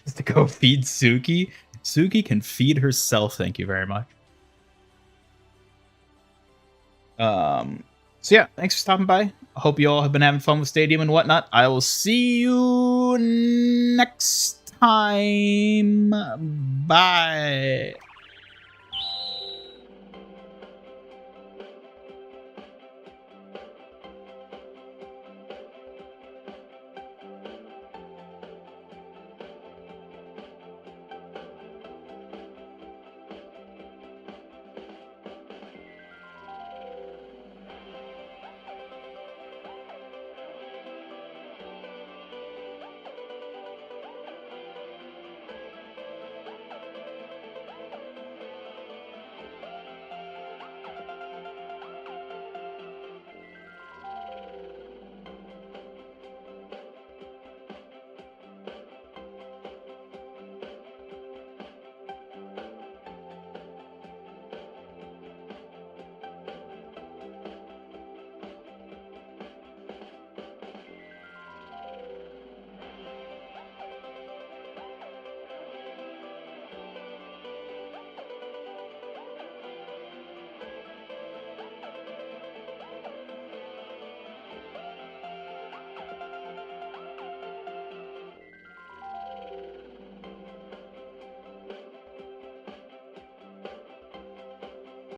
A: Just to go feed Suki. Suki can feed herself, thank you very much. So yeah, thanks for stopping by. I hope you all have been having fun with Stadium and whatnot. I will see you next time. Bye.